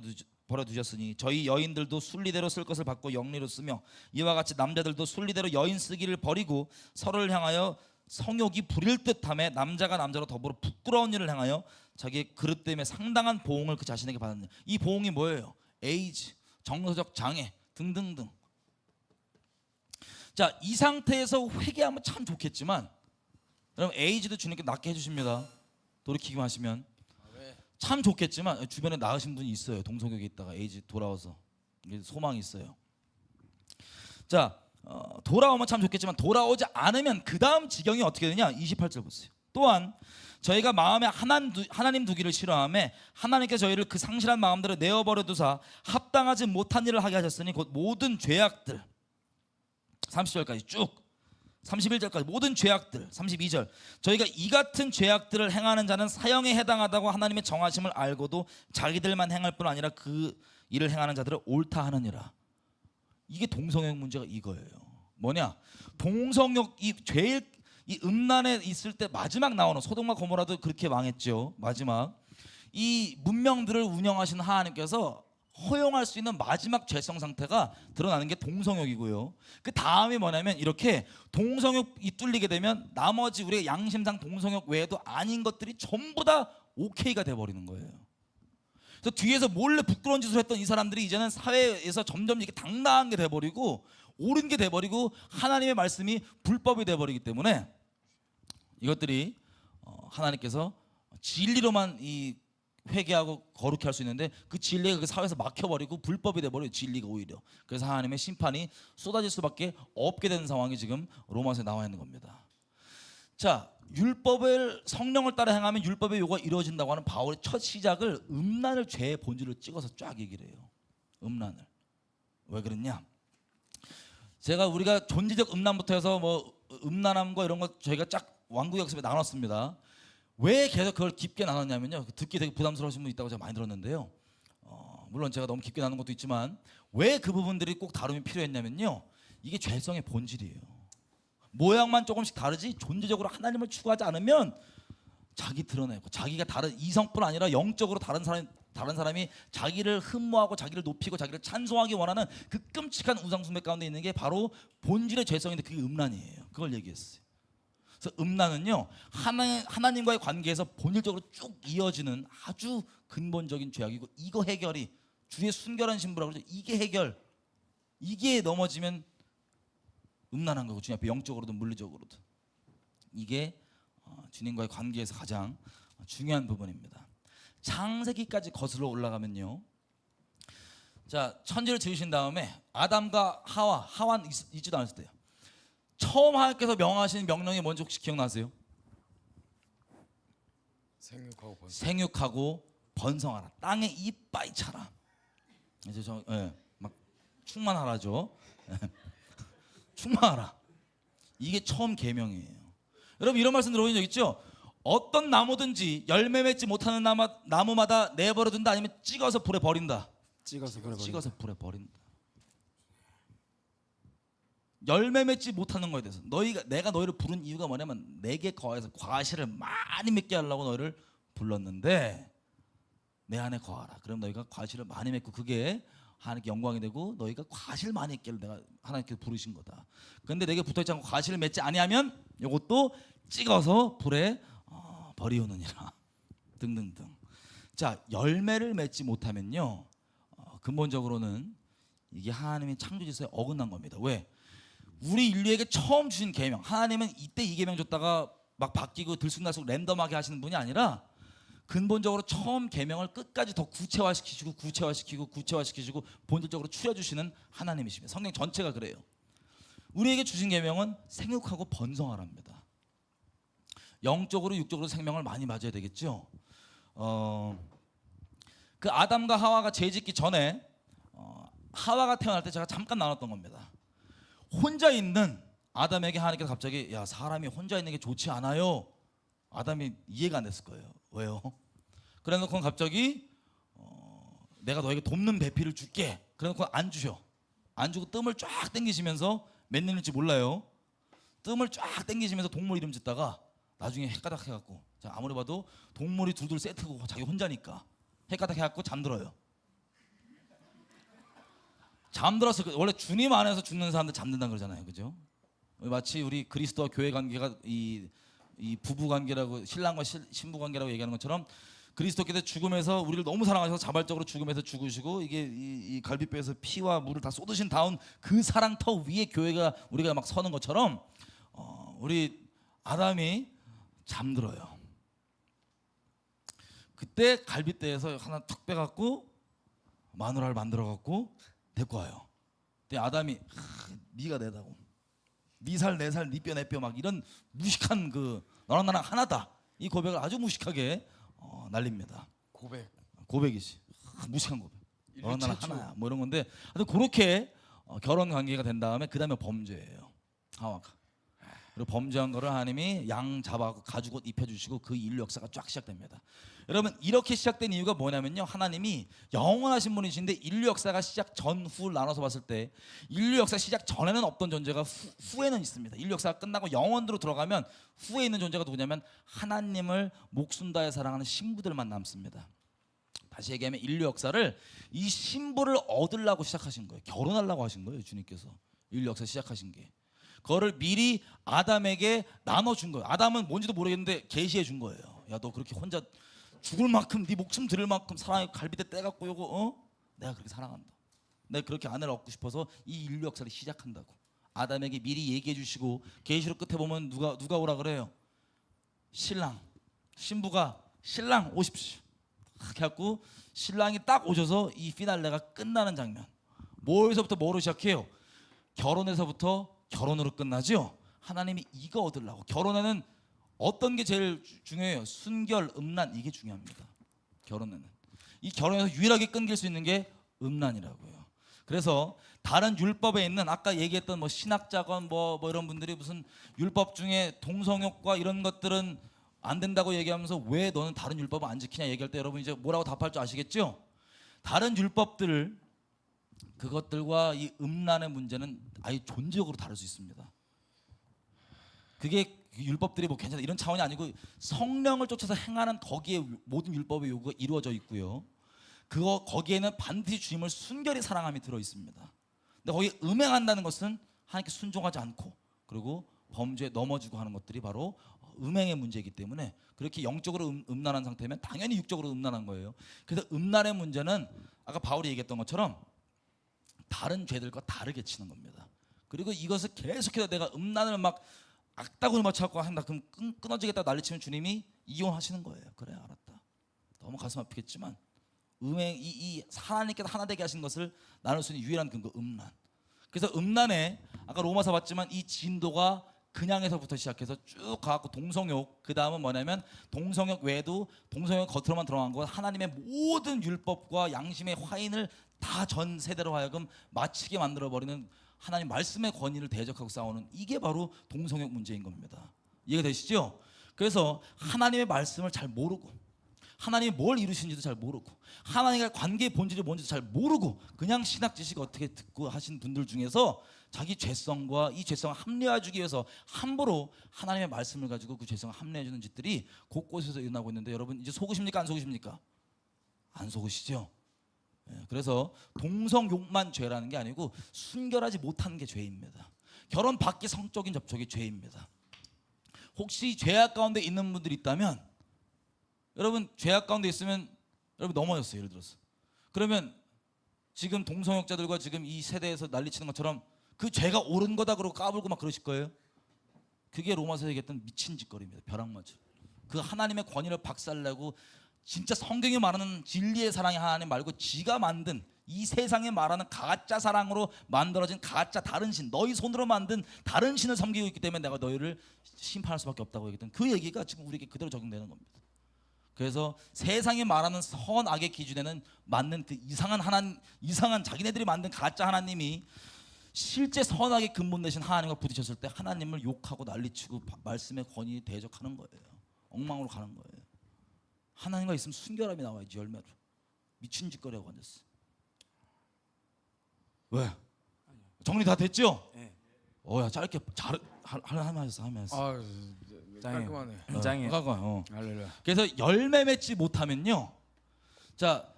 두셨으니 저희 여인들도 순리대로 쓸 것을 받고 영리로 쓰며 이와 같이 남자들도 순리대로 여인 쓰기를 버리고 서로를 향하여 성욕이 부릴 듯하며 남자가 남자로 더불어 부끄러운 일을 행하여 자기의 그릇됨에 상당한 보응을 그 자신에게 받았느냐. 이 보응이 뭐예요? 에이즈, 정서적 장애 등등등. 자, 이 상태에서 회개하면 참 좋겠지만 여러분 에이즈도 주님께 낫게 해주십니다. 돌이키기만 하시면 참 좋겠지만 주변에 나으신 분이 있어요. 동성욕에 있다가 에이즈 돌아와서 소망이 있어요. 자, 돌아오면 참 좋겠지만 돌아오지 않으면 그 다음 지경이 어떻게 되냐. 28절 보세요. 또한 저희가 마음에 하나님 두기를 싫어하며 하나님께서 저희를 그 상실한 마음대로 내어버려 두사 합당하지 못한 일을 하게 하셨으니 곧 모든 죄악들 30절까지 쭉 31절까지 모든 죄악들 32절 저희가 이 같은 죄악들을 행하는 자는 사형에 해당하다고 하나님의 정하심을 알고도 자기들만 행할 뿐 아니라 그 일을 행하는 자들을 옳다 하느니라. 이게 동성욕 문제가 이거예요. 뭐냐? 동성욕 제일 이 음란에 있을 때 마지막 나오는 소돔과 고모라도 그렇게 망했죠. 마지막 이 문명들을 운영하시는 하나님께서 허용할 수 있는 마지막 죄성 상태가 드러나는 게 동성욕이고요. 그 다음이 뭐냐면 이렇게 동성욕이 뚫리게 되면 나머지 우리의 양심상 동성욕 외에도 아닌 것들이 전부 다 오케이가 돼버리는 거예요. 그래서 뒤에서 몰래 부끄러운 짓을 했던 이 사람들이 이제는 사회에서 점점 이렇게 당당한 게 돼버리고 옳은 게 돼버리고 하나님의 말씀이 불법이 돼버리기 때문에 이것들이 하나님께서 진리로만 이 회개하고 거룩히 할 수 있는데 그 진리가 그 사회에서 막혀버리고 불법이 돼버려요. 진리가 오히려. 그래서 하나님의 심판이 쏟아질 수밖에 없게 되는 상황이 지금 로마서에 나와 있는 겁니다. 자, 율법을 성령을 따라 행하면 율법의 요구가 이루어진다고 하는 바울의 첫 시작을 음란을 죄의 본질로 찍어서 쫙 얘기를 해요. 음란을. 왜 그랬냐? 우리가 존재적 음란부터 해서 뭐 음란함과 이런 거 저희가 쫙 왕국역습에 나눴습니다. 왜 계속 그걸 깊게 나눴냐면요. 듣기 되게 부담스러우신 분 있다고 제가 많이 들었는데요. 물론 제가 너무 깊게 나눈 것도 있지만 왜 그 부분들이 꼭 다룸이 필요했냐면요. 이게 죄성의 본질이에요. 모양만 조금씩 다르지 존재적으로 하나님을 추구하지 않으면 자기 드러내고 자기가 다른 이성뿐 아니라 영적으로 다른 사람이 자기를 흠모하고 자기를 높이고 자기를 찬송하기 원하는 그 끔찍한 우상숭배 가운데 있는 게 바로 본질의 죄성인데 그게 음란이에요. 그걸 얘기했어요. 그래서 음란은요 하나님과의 관계에서 본질적으로 쭉 이어지는 아주 근본적인 죄악이고 이거 해결이 주의 순결한 신부라고 그러죠. 이게 넘어지면 음란한 거고 주님 앞에 영적으로든 물리적으로든 이게 주님과의 관계에서 가장 중요한 부분입니다. 창세기까지 거슬러 올라가면요. 자, 천지를 지으신 다음에 아담과 하와는 있지도 않았을 때요. 처음 하나님께서 명하신 명령이 뭔지 혹시 기억나세요? 생육하고 번성하라. 땅에 이빠이 차라. 이제 막 충만하라죠. 충만하라. 이게 처음 계명이에요. 여러분 이런 말씀 들어본 적 있죠? 어떤 나무든지 열매 맺지 못하는 나무마다 내버려둔다, 아니면 찍어서 불에 버린다. 찍어서 불에 버린다. 열매 맺지 못하는 거에 대해서 내가 너희를 부른 이유가 뭐냐면 내게 거해서 과실을 많이 맺게 하려고 너희를 불렀는데 내 안에 거하라. 그럼 너희가 과실을 많이 맺고 그게 하나님께 영광이 되고 너희가 과실 많이 맺기를 내가 하나님께 부르신 거다. 그런데 내게 붙어있지 않고 과실을 맺지 아니하면 이것도 찍어서 불에 버리오느니라. 등등등. 자, 열매를 맺지 못하면요, 근본적으로는 이게 하나님의 창조 질서에 어긋난 겁니다. 왜? 우리 인류에게 처음 주신 계명, 하나님은 이때 이 계명 줬다가 막 바뀌고 들쑥날쑥 랜덤하게 하시는 분이 아니라 근본적으로 처음 계명을 끝까지 더 구체화시키시고 본질적으로 추려주시는 하나님이십니다. 성경 전체가 그래요. 우리에게 주신 계명은 생육하고 번성하랍니다. 영적으로 육적으로 생명을 많이 맞아야 되겠죠. 그 아담과 하와가 죄짓기 전에 하와가 태어날 때 제가 잠깐 나눴던 겁니다. 혼자 있는 아담에게 하나님께서 갑자기 야, 사람이 혼자 있는 게 좋지 않아요. 아담이 이해가 안 됐을 거예요. 왜요? 그래놓고 갑자기 내가 너에게 돕는 배필을 줄게. 그래놓고 안 주셔. 안 주고 뜸을 쫙 당기시면서 몇 년일지 몰라요. 뜸을 쫙 당기시면서 동물 이름 짓다가 나중에 헷가닥 해갖고, 자, 아무리 봐도 동물이 둘둘 세트고 자기 혼자니까 헷가닥 해갖고 잠들어요. 잠들어서 원래 주님 안에서 죽는 사람들 잠든다 그러잖아요, 그죠? 마치 우리 그리스도와 교회 관계가 이 부부 관계라고, 신랑과 신부 관계라고 얘기하는 것처럼 그리스도께서 죽음에서 우리를 너무 사랑하셔서 자발적으로 죽음에서 죽으시고 이게 이 갈빗배에서 피와 물을 다 쏟으신 다음 그 사랑 터 위에 교회가 우리가 막 서는 것처럼 우리 아담이 잠들어요. 그때 갈빗대에서 하나 툭 빼갖고 마누라를 만들어갖고 데리고 와요. 근데 아담이 네가 내다고, 네 살 내 살 네 뼈 내 뼈 막 이런 무식한 그 너랑 나랑 하나다, 이 고백을 아주 무식하게 날립니다. 고백이지. 무식한 고백. 너랑 나랑 하나야 뭐 이런 건데, 하여튼 그렇게 결혼 관계가 된 다음에 그 다음에 범죄예요, 하와가. 그리고 범죄한 거를 하나님이 양 잡아갖고 가죽옷 입혀주시고 그 인류 역사가 쫙 시작됩니다. 여러분 이렇게 시작된 이유가 뭐냐면요, 하나님이 영원하신 분이신데 인류 역사가 시작 전후를 나눠서 봤을 때 인류 역사 시작 전에는 없던 존재가 후에는 있습니다. 인류 역사가 끝나고 영원으로 들어가면 후에 있는 존재가 누구냐면 하나님을 목숨 다해 사랑하는 신부들만 남습니다. 다시 얘기하면 인류 역사를 이 신부를 얻으려고 시작하신 거예요. 결혼하려고 하신 거예요, 주님께서. 인류 역사 시작하신 게 그거를 미리 아담에게 나눠준 거예요. 아담은 뭔지도 모르겠는데 계시해 준 거예요. 야, 너 그렇게 혼자 죽을 만큼 네 목숨 들을 만큼 사랑의 갈비대 떼갖고 요거 내가 그렇게 사랑한다. 내가 그렇게 아내를 얻고 싶어서 이 인류 역사를 시작한다고 아담에게 미리 얘기해 주시고, 계시록 끝에 보면 누가 오라 그래요? 신랑, 신부가 신랑 오십시오. 해갖고 신랑이 딱 오셔서 이 피날레가 끝나는 장면. 뭐에서부터 뭐로 시작해요? 결혼에서부터 결혼으로 끝나죠. 하나님이 이거 얻으려고. 결혼에는 어떤 게 제일 중요해요? 순결, 음란, 이게 중요합니다. 결혼에는 이 결혼에서 유일하게 끊길 수 있는 게 음란이라고요. 그래서 다른 율법에 있는 아까 얘기했던 뭐 신학자건 뭐 이런 분들이 무슨 율법 중에 동성욕과 이런 것들은 안 된다고 얘기하면서 왜 너는 다른 율법을 안 지키냐 얘기할 때 여러분 이제 뭐라고 답할 줄 아시겠죠? 다른 율법들, 그것들과 이 음란의 문제는 아예 존재적으로 다를 수 있습니다. 그게 율법들이 뭐 괜찮다 이런 차원이 아니고 성령을 쫓아서 행하는 거기에 모든 율법의 요구가 이루어져 있고요. 거기에는 반드시 주님을 순결히 사랑함이 들어 있습니다. 근데 거기 음행한다는 것은 하나님께 순종하지 않고 그리고 범죄에 넘어지고 하는 것들이 바로 음행의 문제이기 때문에 그렇게 영적으로 음란한 상태면 당연히 육적으로 음란한 거예요. 그래서 음란의 문제는 아까 바울이 얘기했던 것처럼 다른 죄들과 다르게 치는 겁니다. 그리고 이것을 계속해서 내가 음란을 막 악다구니 맞춰갖고 한다 그럼 끊어지겠다 난리치면 주님이 이혼하시는 거예요. 그래 알았다. 너무 가슴 아프겠지만 이 하나님께서 하나 되게 하신 것을 나눌 수 있는 유일한 근거 음란. 그래서 음란에 아까 로마서 봤지만 이 진도가 그냥에서부터 시작해서 쭉 가고 동성욕, 그 다음은 뭐냐면 동성욕 외에도 동성욕 겉으로만 들어간 것 하나님의 모든 율법과 양심의 화인을 다 전 세대로 하여금 마치게 만들어버리는 하나님 말씀의 권위를 대적하고 싸우는 이게 바로 동성욕 문제인 겁니다. 이해가 되시죠? 그래서 하나님의 말씀을 잘 모르고 하나님이 뭘 이루신지도 잘 모르고 하나님과의 관계의 본질이 뭔지도 잘 모르고 그냥 신학 지식 어떻게 듣고 하신 분들 중에서 자기 죄성과 이 죄성을 합리화해주기 위해서 함부로 하나님의 말씀을 가지고 그 죄성을 합리화해주는 짓들이 곳곳에서 일어나고 있는데 여러분 이제 속으십니까 안 속으십니까? 안 속으시죠? 그래서 동성욕만 죄라는 게 아니고 순결하지 못하는 게 죄입니다. 결혼 밖의 성적인 접촉이 죄입니다. 혹시 죄악 가운데 있는 분들이 있다면 여러분 죄악 가운데 있으면 여러분 넘어졌어요. 예를 들어서 그러면 지금 동성욕자들과 지금 이 세대에서 난리치는 것처럼 그 죄가 옳은 거다 그러고 까불고 막 그러실 거예요. 그게 로마서 얘기했던 미친 짓거리입니다. 벼락맞을. 그 하나님의 권위를 박살내고 진짜 성경이 말하는 진리의 사랑의 하나님 말고 지가 만든 이 세상에 말하는 가짜 사랑으로 만들어진 가짜 다른 신, 너희 손으로 만든 다른 신을 섬기고 있기 때문에 내가 너희를 심판할 수밖에 없다고 얘기했던 그 얘기가 지금 우리에게 그대로 적용되는 겁니다. 그래서 세상이 말하는 선악의 기준에는 맞는 그 이상한 자기네들이 만든 가짜 하나님이 실제 선악의 근본 되신 하나님과 부딪혔을 때 하나님을 욕하고 난리치고 말씀의 권위에 대적하는 거예요. 엉망으로 가는 거예요. 하나님과 있으면 순결함이 나와야지 열매로. 미친 짓거리하고 앉았어. 왜? 정리 다 됐죠? 네. 야 짧게 잘 하면서. 깔끔하네. 짱이에요. 할렐루야. 그래서 열매 맺지 못하면요. 자,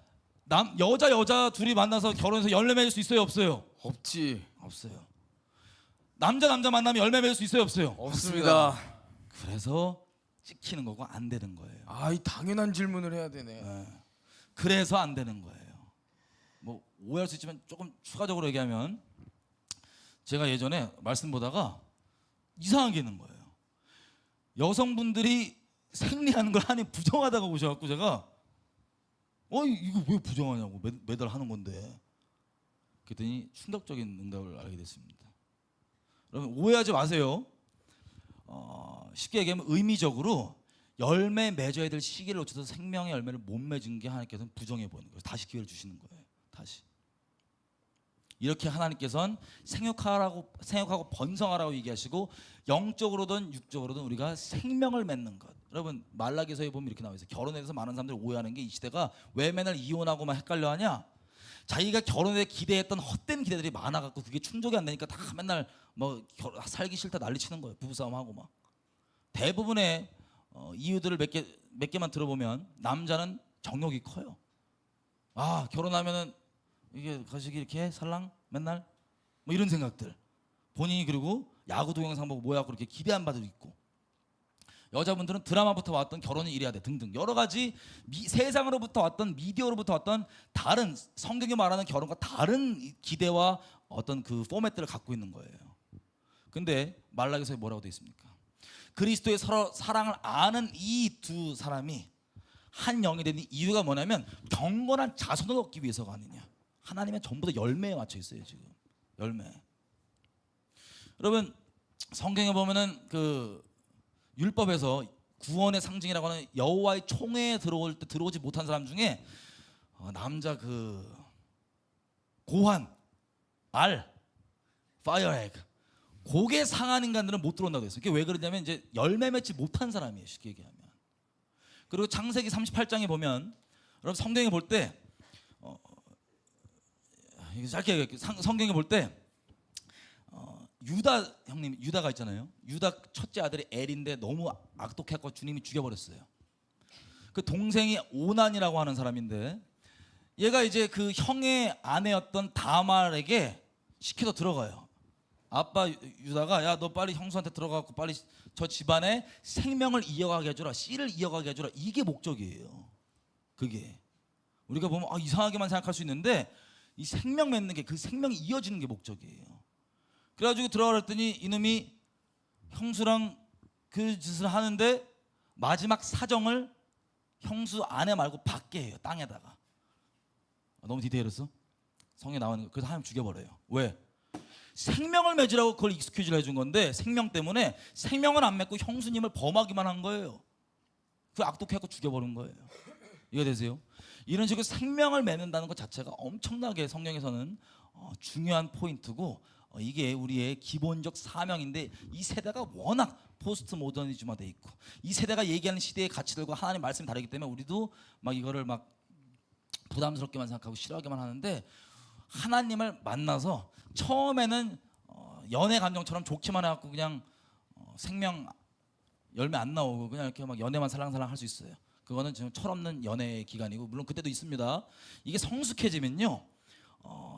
여자 둘이 만나서 결혼해서 열매 맺을 수 있어요, 없어요? 없어요. 남자 만나면 열매 맺을 수 있어요, 없어요? 없습니다. 그래서 찍히는 거고 안 되는 거예요. 이 당연한 질문을 해야 되네. 그래서 안 되는 거예요. 뭐 오해할 수 있지만 조금 추가적으로 얘기하면 제가 예전에 말씀 보다가 이상한 게 있는 거예요. 여성분들이 생리하는 걸 하나님 부정하다고 보셔갖고 제가 이거 왜 부정하냐고 매달 하는 건데 그랬더니 충격적인 응답을 알게 됐습니다. 여러분 오해하지 마세요. 쉽게 얘기하면 의미적으로 열매 맺어야 될 시기를 놓쳐서 생명의 열매를 못 맺은 게 하나님께서는 부정해 보이는 거예요. 다시 기회를 주시는 거예요. 다시. 이렇게 하나님께서는 생육하고 번성하라고 얘기하시고 영적으로든 육적으로든 우리가 생명을 맺는 것. 여러분 말라기서에 보면 이렇게 나와 있어요. 결혼에 대해서 많은 사람들이 오해하는 게 이 시대가 왜 맨날 이혼하고 막 헷갈려 하냐? 자기가 결혼에 기대했던 헛된 기대들이 많아갖고 그게 충족이 안 되니까 다 맨날 뭐 살기 싫다 난리치는 거예요. 부부싸움하고 막. 대부분의 이유들을 몇 개만 들어보면 남자는 정욕이 커요. 결혼하면은 이게 가시기 이렇게 살랑 맨날 뭐 이런 생각들. 본인이 그리고 야구 동영상 보고 뭐야 그렇게 기대한 바도 있고. 여자분들은 드라마부터 왔던 결혼은 이래야 돼 등등 여러 가지 세상으로부터 왔던 미디어로부터 왔던 다른 성경이 말하는 결혼과 다른 기대와 어떤 그 포맷들을 갖고 있는 거예요. 근데 말라기서에 뭐라고 되어 있습니까? 그리스도의 서로 사랑을 아는 이 두 사람이 한 영이 되는 이유가 뭐냐면 경건한 자손을 얻기 위해서가 아니냐. 하나님의 전부 다 열매에 맞춰 있어요. 지금 열매. 여러분 성경에 보면은 그 율법에서 구원의 상징이라고 하는 여호와의 총회에 들어올 때 들어오지 못한 사람 중에 남자 그 고환, 알, 파이어에그 고개 상한 인간들은 못 들어온다고 했어요. 그게 왜 그러냐면 이제 열매 맺지 못한 사람이에요. 쉽게 얘기하면. 그리고 창세기 38장에 보면 여러분 성경에 볼 때 짧게 얘기할게요. 성경에 볼 때 유다가 있잖아요. 유다 첫째 아들이 엘인데 너무 악독해서 주님이 죽여버렸어요. 그 동생이 오난이라고 하는 사람인데 얘가 이제 그 형의 아내였던 다말에게 시켜서 들어가요. 아빠 유다가 야 너 빨리 형수한테 들어가고 빨리 저 집안에 생명을 이어가게 해주라, 씨를 이어가게 해주라. 이게 목적이에요. 그게 우리가 보면 이상하게만 생각할 수 있는데 이 생명 맺는 게 그 생명이 이어지는 게 목적이에요. 그래가지고 들어가랬더니 이놈이 형수랑 그 짓을 하는데 마지막 사정을 형수 아내 말고 밖에 해요. 땅에다가. 너무 디테일했어? 성경에 나오는 거. 그래서 하나님 죽여버려요. 왜? 생명을 맺으라고 그걸 익스큐즈를 해준 건데 생명 때문에 생명을 안 맺고 형수님을 범하기만 한 거예요. 그 악독해갖고 죽여버린 거예요. 이해되세요? 이런 식으로 생명을 맺는다는 것 자체가 엄청나게 성경에서는 중요한 포인트고 이게 우리의 기본적 사명인데 이 세대가 워낙 포스트 모더니즘화 돼 있고 이 세대가 얘기하는 시대의 가치들과 하나님 말씀이 다르기 때문에 우리도 막 이거를 막 부담스럽게만 생각하고 싫어하기만 하는데 하나님을 만나서 처음에는 연애 감정처럼 좋기만 해갖고 그냥 생명 열매 안 나오고 그냥 이렇게 막 연애만 살랑살랑 할 수 있어요. 그거는 지금 철없는 연애 기간이고 물론 그때도 있습니다. 이게 성숙해지면요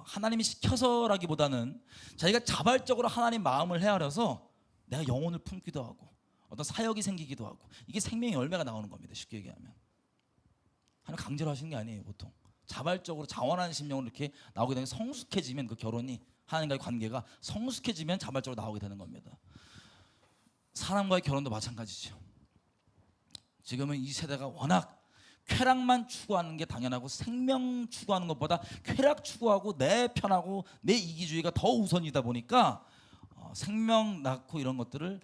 하나님이 시켜서라기보다는 자기가 자발적으로 하나님 마음을 헤아려서 내가 영혼을 품기도 하고 어떤 사역이 생기기도 하고 이게 생명의 열매가 나오는 겁니다. 쉽게 얘기하면 하나님 강제로 하시는 게 아니에요. 보통 자발적으로 자원하는 심령으로 이렇게 나오게 되면 성숙해지면 그 결혼이 하나님과의 관계가 성숙해지면 자발적으로 나오게 되는 겁니다. 사람과의 결혼도 마찬가지죠. 지금은 이 세대가 워낙 쾌락만 추구하는 게 당연하고 생명 추구하는 것보다 쾌락 추구하고 내 편하고 내 이기주의가 더 우선이다 보니까 생명 낳고 이런 것들을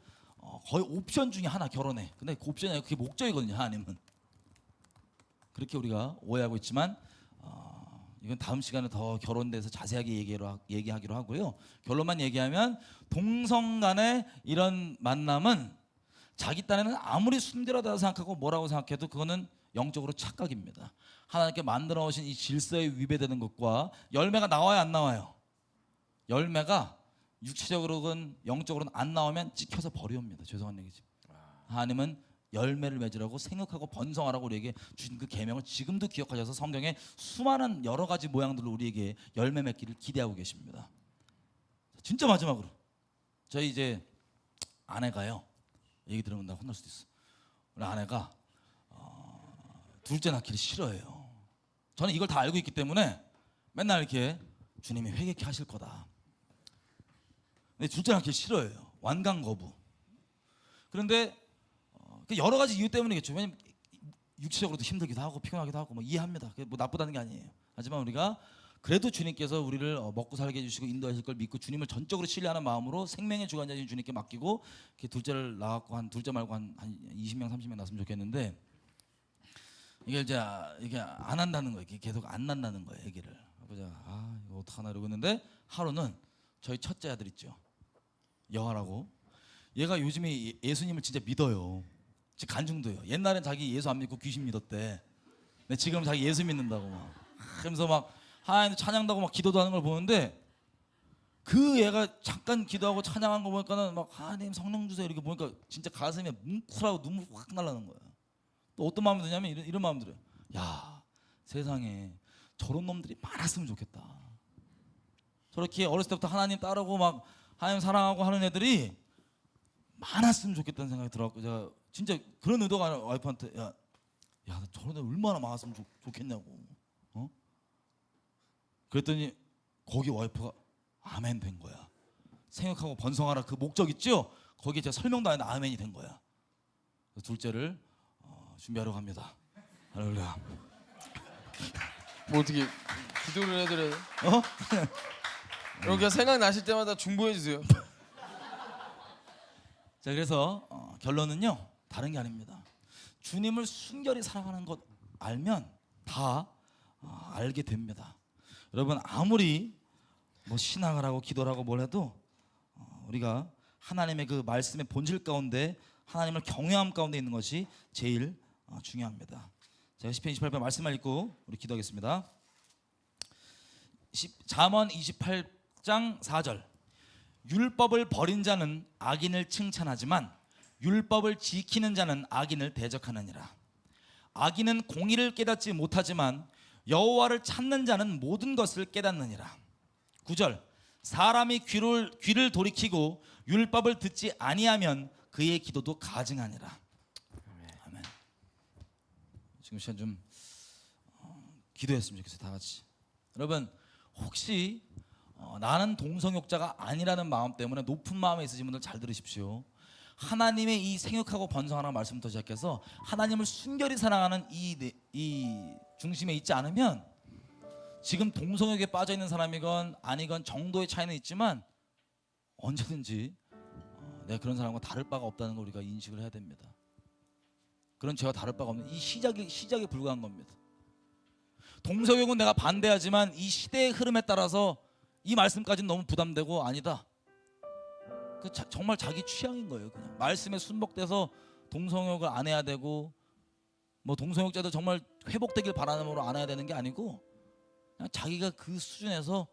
거의 옵션 중에 하나 결혼해. 근데 그 옵션이 아니고 그게 목적이거든요. 하나님은. 그렇게 우리가 오해하고 있지만 이건 다음 시간에 더 결혼돼서 자세하게 얘기하기로 하고요. 결론만 얘기하면 동성 간의 이런 만남은 자기 딴에는 아무리 순결하다고 생각하고 뭐라고 생각해도 그거는 영적으로 착각입니다. 하나님께 만들어 오신 이 질서에 위배되는 것과 열매가 나와야 안 나와요. 열매가 육체적으로든 영적으로는 안 나오면 찍혀서 버려옵니다. 죄송한 얘기지. 하나님은 열매를 맺으라고 생육하고 번성하라고 우리에게 주신 그 계명을 지금도 기억하셔서 성경에 수많은 여러 가지 모양들로 우리에게 열매 맺기를 기대하고 계십니다. 진짜 마지막으로 저희 이제 아내가요. 얘기 들으면 나 혼날 수도 있어. 우리 아내가 둘째 낳기를 싫어해요. 저는 이걸 다 알고 있기 때문에 맨날 이렇게 주님이 회개케 하실 거다. 근데 둘째 낳기를 싫어해요. 완강 거부. 그런데 여러 가지 이유 때문이겠죠. 왜냐면 육체적으로도 힘들기도 하고 피곤하기도 하고 뭐 이해합니다. 그게 뭐 나쁘다는 게 아니에요. 하지만 우리가 그래도 주님께서 우리를 먹고 살게 해주시고 인도하실 걸 믿고 주님을 전적으로 신뢰하는 마음으로 생명의 주관자신 주님께 맡기고 이렇게 둘째를 낳았고 한 둘째 말고 한 20명 30명 낳았으면 좋겠는데 이게 이제 이게 안 한다는 거예요. 계속 안 난다는 거예요. 아기를. 아버지가 이거 어떡하나 이러고 있는데 하루는 저희 첫째 아들 있죠. 여하라고. 얘가 요즘에 예수님을 진짜 믿어요. 지금 간중도요. 옛날엔 자기 예수 안 믿고 귀신 믿었대. 근데 지금 자기 예수 믿는다고 막. 그러면서 막 하나님 찬양도 하고 막 기도도 하는 걸 보는데 그 얘가 잠깐 기도하고 찬양한 거 보니까는 막 하나님 성령 주세요 이렇게 보니까 진짜 가슴에 뭉클하고 눈물 확 나려는 거야. 또 어떤 마음이 드냐면 이런 마음 들어요. 야 세상에 저런 놈들이 많았으면 좋겠다. 저렇게 어렸을 때부터 하나님 따르고 막 하나님 사랑하고 하는 애들이 많았으면 좋겠다는 생각이 들어갖고 제가 진짜 그런 의도가 아니라 와이프한테 야 저런 애 얼마나 많았으면 좋겠냐고. 그랬더니 거기 와이프가 아멘 된 거야. 생육하고 번성하라 그 목적 있죠? 거기에 제가 설명도 안 했는데 아멘이 된 거야. 둘째를 준비하러 갑니다. 할렐루야. 뭐 어떻게 기도를 해드려요? 그냥 생각나실 때마다 중보해 주세요. 자 그래서 결론은요 다른 게 아닙니다. 주님을 순결히 사랑하는 것 알면 다 알게 됩니다. 여러분 아무리 뭐 신앙을 하고 기도를 하고 뭘 해도 우리가 하나님의 그 말씀의 본질 가운데 하나님을 경외함 가운데 있는 것이 제일 중요합니다. 제가 시편 28편 말씀을 읽고 우리 기도하겠습니다. 잠언 28장 4절 율법을 버린 자는 악인을 칭찬하지만 율법을 지키는 자는 악인을 대적하느니라. 악인은 공의를 깨닫지 못하지만 여호와를 찾는 자는 모든 것을 깨닫느니라. 9절 사람이 귀를 돌이키고 율법을 듣지 아니하면 그의 기도도 가증하니라. 아멘. 지금 시간 좀 기도했으면 좋겠어요. 다 같이. 여러분 혹시 나는 동성욕자가 아니라는 마음 때문에 높은 마음에 있으신 분들 잘 들으십시오. 하나님의 이 생육하고 번성하라는 말씀부터 시작해서 하나님을 순결히 사랑하는 이 중심에 있지 않으면 지금 동성애에 빠져 있는 사람이건 아니건 정도의 차이는 있지만 언제든지 내가 그런 사람과 다를 바가 없다는 걸 우리가 인식을 해야 됩니다. 그런 죄와 다를 바가 없는 이 시작에 불과한 겁니다. 동성애는 내가 반대하지만 이 시대의 흐름에 따라서 이 말씀까지는 너무 부담되고 아니다. 정말 자기 취향인 거예요. 그냥 말씀에 순복돼서 동성욕을 안 해야 되고 뭐 동성욕자도 정말 회복되길 바라는 으로 안 해야 되는 게 아니고 그냥 자기가 그 수준에서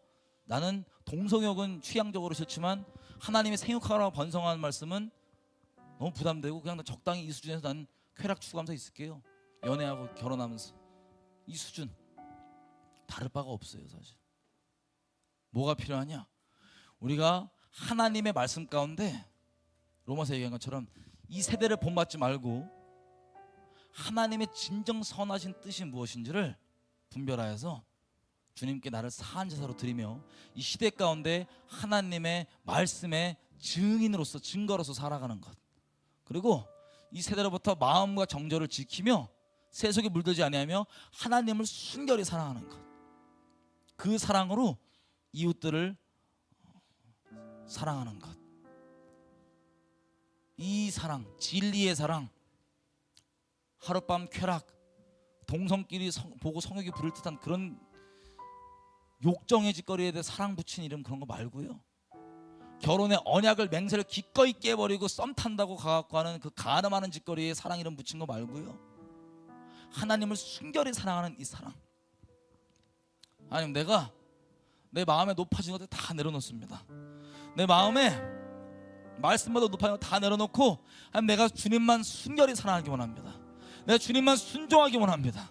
나는 동성욕은 취향적으로 싫지만 하나님의 생육하라고 번성하는 말씀은 너무 부담되고 그냥 적당히 이 수준에서 나는 쾌락 추구하면서 있을게요. 연애하고 결혼하면서 이 수준 다를 바가 없어요. 사실 뭐가 필요하냐? 우리가 하나님의 말씀 가운데 로마서 얘기한 것처럼 이 세대를 본받지 말고 하나님의 진정 선하신 뜻이 무엇인지를 분별하여서 주님께 나를 사한 제사로 드리며 이 시대 가운데 하나님의 말씀의 증인으로서 증거로서 살아가는 것, 그리고 이 세대로부터 마음과 정절을 지키며 세속에 물들지 아니하며 하나님을 순결히 사랑하는 것, 그 사랑으로 이웃들을 사랑하는 것, 이 사랑, 진리의 사랑, 하룻밤 쾌락, 동성끼리 보고 성욕이 부를 듯한 그런 욕정의 짓거리에 대해 사랑 붙인 이름 그런 거 말고요. 결혼의 언약을 맹세를 기꺼이 깨버리고 썸 탄다고 가갖고 하는 그 가늠하는 짓거리에 사랑 이름 붙인 거 말고요. 하나님을 순결히 사랑하는 이 사랑. 아니면 내가 내 마음에 높아진 것들 다 내려놓습니다. 내 마음에 말씀마다 높아진 것 다 내려놓고 내가 주님만 순결히 사랑하기 원합니다. 내가 주님만 순종하기 원합니다.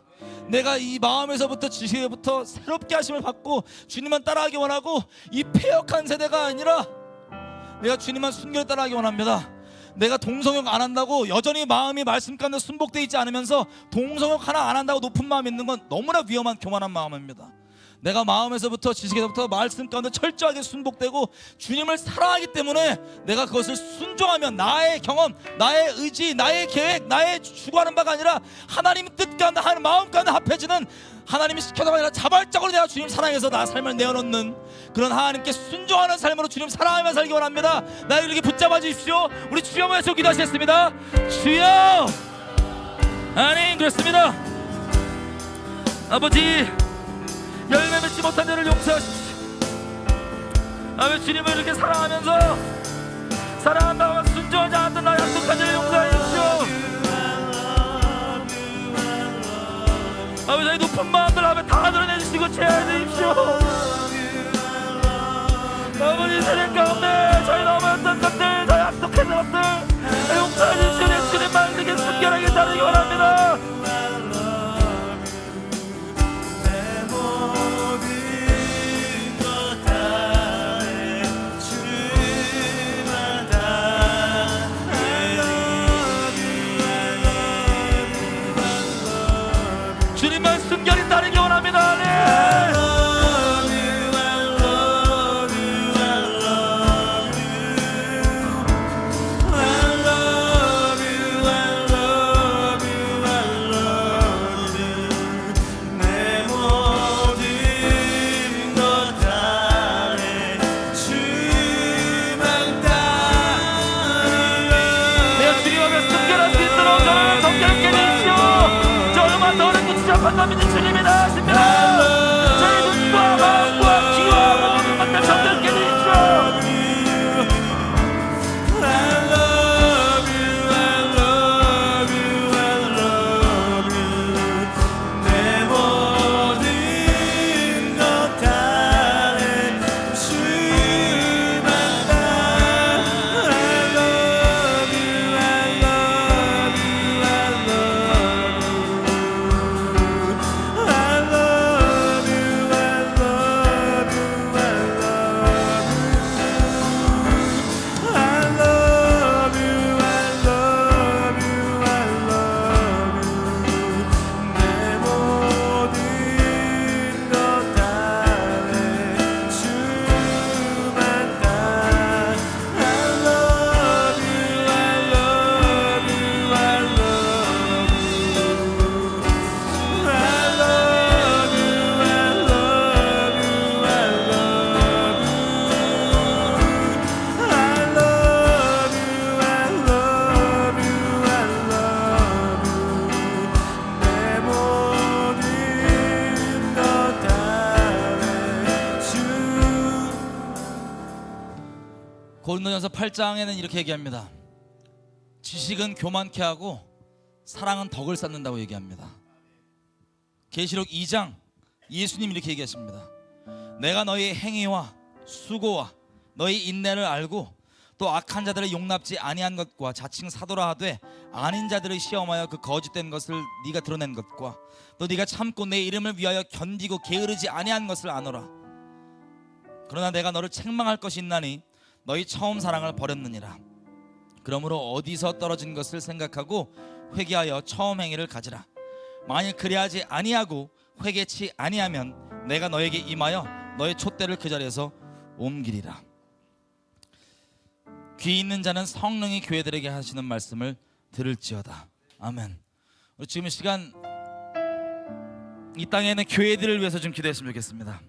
내가 이 마음에서부터 지식에부터 새롭게 하심을 받고 주님만 따라하기 원하고 이 폐역한 세대가 아니라 내가 주님만 순결히 따라하기 원합니다. 내가 동성욕 안 한다고 여전히 마음이 말씀 가운데 순복되어 있지 않으면서 동성욕 하나 안 한다고 높은 마음 있는 건 너무나 위험한 교만한 마음입니다. 내가 마음에서부터 지식에서부터 말씀 가운데 철저하게 순복되고 주님을 사랑하기 때문에 내가 그것을 순종하면 나의 경험, 나의 의지, 나의 계획, 나의 추구하는 바가 아니라 하나님의 뜻 가운데 하나님 마음 가운데 합해지는 하나님이 시켜서가 아니라 자발적으로 내가 주님 사랑해서 나 삶을 내어놓는 그런 하나님께 순종하는 삶으로 주님 사랑하며 살기 원합니다. 나를 이렇게 붙잡아 주십시오. 우리 주여 모여서 기도하시겠습니다. 주여, 하나님 그렇습니다. 아버지, 열매 맺지 못한 자를 용서하십시오. 아버지, 주님을 이렇게 사랑하면서 사랑한다고 순종하지 않았던 나 약속한 자를 용서하십시오. 아버지, 저희 높은 마음들 앞에 다 드러내주시고 제하해 주십시오. 아버지, 세상 가운데 저희 넘어졌던 것들, 저희 약속했던 것들 용서해 주십시오. 내 주님만 이렇게 순결하게 따르기 원합니다. 주님만 순결히 따르기 원합니다. 네. 만남이 주님이다 하십니다. 저희 눈과 마음과 귀와 모든 것들 정결케 해주십시오. 내 모든 것 다 주만 I love you, I love you, I love you. 고린도전서 8장에는 이렇게 얘기합니다. 지식은 교만케 하고 사랑은 덕을 쌓는다고 얘기합니다. 계시록 2장 예수님 이렇게 얘기하십니다. 내가 너희 행위와 수고와 너희 인내를 알고 또 악한 자들을 용납지 아니한 것과 자칭 사도라 하되 아닌 자들을 시험하여 그 거짓된 것을 네가 드러낸 것과 또 네가 참고 내 이름을 위하여 견디고 게으르지 아니한 것을 아노라. 그러나 내가 너를 책망할 것이 있나니 너희 처음 사랑을 버렸느니라. 그러므로 어디서 떨어진 것을 생각하고 회개하여 처음 행위를 가지라. 만일 그리하지 아니하고 회개치 아니하면 내가 너에게 임하여 너의 촛대를 그 자리에서 옮기리라. 귀 있는 자는 성령이 교회들에게 하시는 말씀을 들을지어다. 아멘. 우리 지금 이 시간 이 땅에 있는 교회들을 위해서 좀 기도했으면 좋겠습니다.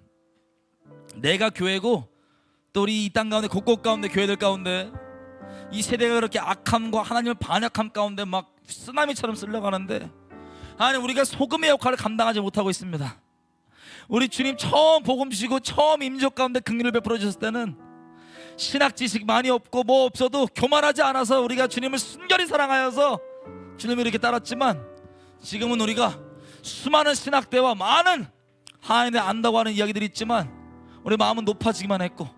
내가 교회고 또 우리 이 땅 가운데 곳곳 가운데 교회들 가운데 이 세대가 그렇게 악함과 하나님을 반역함 가운데 막 쓰나미처럼 쓸려가는데 하나님 우리가 소금의 역할을 감당하지 못하고 있습니다. 우리 주님 처음 복음 주시고 처음 임종 가운데 긍휼을 베풀어 주셨을 때는 신학 지식 많이 없고 뭐 없어도 교만하지 않아서 우리가 주님을 순결히 사랑하여서 주님을 이렇게 따랐지만 지금은 우리가 수많은 신학대와 많은 하나님을 안다고 하는 이야기들이 있지만 우리 마음은 높아지기만 했고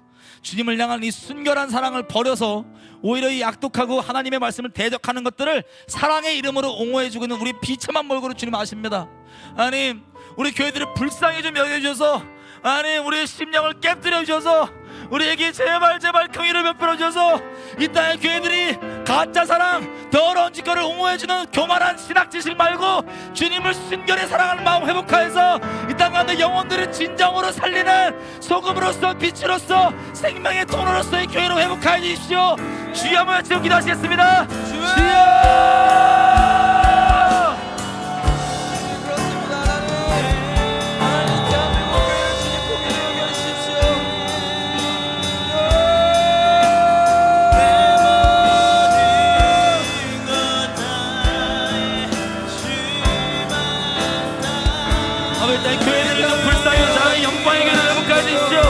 주님을 향한 이 순결한 사랑을 버려서 오히려 이 악독하고 하나님의 말씀을 대적하는 것들을 사랑의 이름으로 옹호해주고 있는 우리 비참한 몰골을 주님 아십니다. 하나님 우리 교회들을 불쌍히 좀 여겨주셔서 하나님 우리의 심령을 깨뜨려 주셔서 우리에게 제발 긍휼을 베풀어 주셔서 이 땅의 교회들이 가짜 사랑 더러운 짓거리를 옹호해주는 교만한 신학 지식 말고 주님을 순결히 사랑하는 마음 회복하여서 이 땅 가운데 영혼들을 진정으로 살리는 소금으로서 빛으로서 생명의 통로로서의 교회로 회복하여 주십시오. 주여 한번 지금 기도하시겠습니다. 주여 교회들을 좀 불쌍히 자의 영광의 교회를 회복하여 주십시오.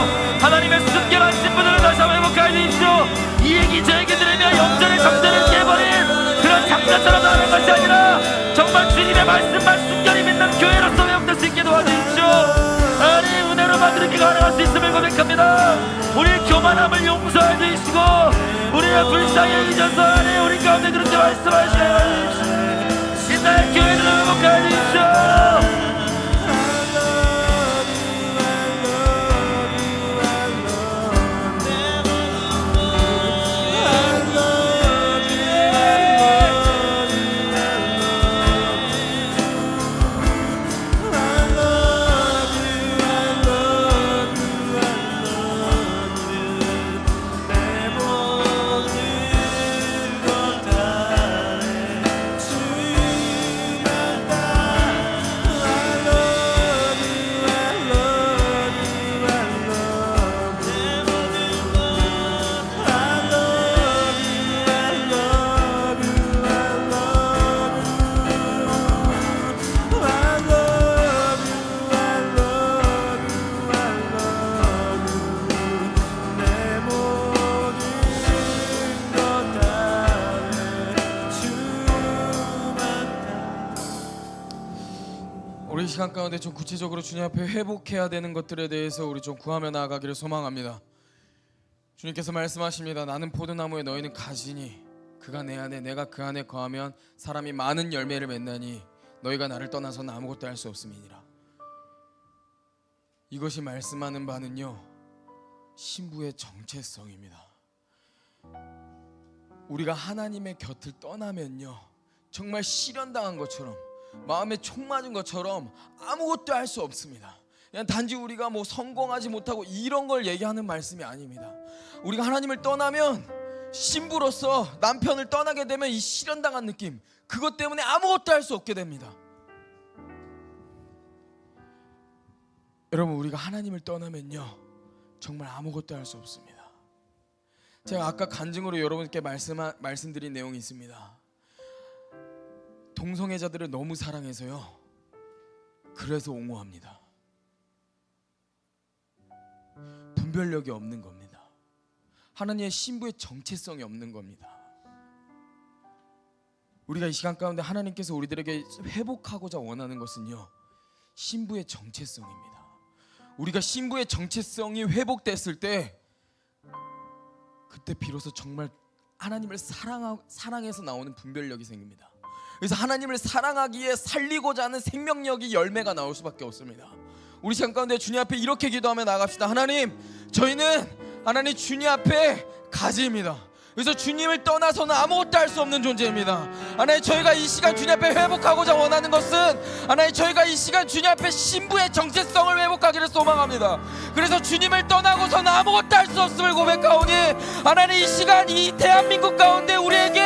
하나님의 순결한 신분을 다시 한번 회복하여 주십시오. 이 얘기 저 얘기 들으며 영전의 정전을 깨버린 그런 작자처럼 나가는 것이 아니라 정말 주님의 말씀만 순결히 믿는 교회로서 회복될 수 있게 도와주십시오. 하나님 은혜로만 그렇게 가능할 수 있음을 고백합니다. 우리의 교만함을 용서해 주시고 우리의 불쌍히 여기셔서 하나님 우리 가운데 그렇게 말씀하시여 주십시오. 이 땅의 교회들을 회복하여 주십시오. 우리 시간 가운데 좀 구체적으로 주님 앞에 회복해야 되는 것들에 대해서 우리 좀 구하며 나아가기를 소망합니다. 주님께서 말씀하십니다. 나는 포도나무에 너희는 가지니 그가 내 안에 내가 그 안에 거하면 사람이 많은 열매를 맺나니 너희가 나를 떠나서는 아무것도 할 수 없음이니라. 이것이 말씀하는 바는요 신부의 정체성입니다. 우리가 하나님의 곁을 떠나면요 정말 실현당한 것처럼 마음에 총 맞은 것처럼 아무것도 할 수 없습니다. 그냥 단지 우리가 뭐 성공하지 못하고 이런 걸 얘기하는 말씀이 아닙니다. 우리가 하나님을 떠나면 신부로서 남편을 떠나게 되면 이 실현당한 느낌 그것 때문에 아무것도 할 수 없게 됩니다. 여러분 우리가 하나님을 떠나면요 정말 아무것도 할 수 없습니다. 제가 아까 간증으로 여러분께 말씀드린 내용이 있습니다. 동성애자들을 너무 사랑해서요 그래서 옹호합니다. 분별력이 없는 겁니다. 하나님의 신부의 정체성이 없는 겁니다. 우리가 이 시간 가운데 하나님께서 우리들에게 회복하고자 원하는 것은요, 신부의 정체성입니다. 우리가 신부의 정체성이 회복됐을 때 그때 비로소 정말 하나님을 사랑해서 나오는 분별력이 생깁니다. 그래서 하나님을 사랑하기에 살리고자 하는 생명력이 열매가 나올 수밖에 없습니다. 우리 시간 가운데 주님 앞에 이렇게 기도하며 나갑시다. 하나님, 저희는 하나님 주님 앞에 가지입니다. 그래서 주님을 떠나서는 아무것도 할 수 없는 존재입니다. 하나님, 저희가 이 시간 주님 앞에 회복하고자 원하는 것은 하나님, 저희가 이 시간 주님 앞에 신부의 정체성을 회복하기를 소망합니다. 그래서 주님을 떠나고서는 아무것도 할 수 없음을 고백하오니 하나님, 이 시간 이 대한민국 가운데 우리에게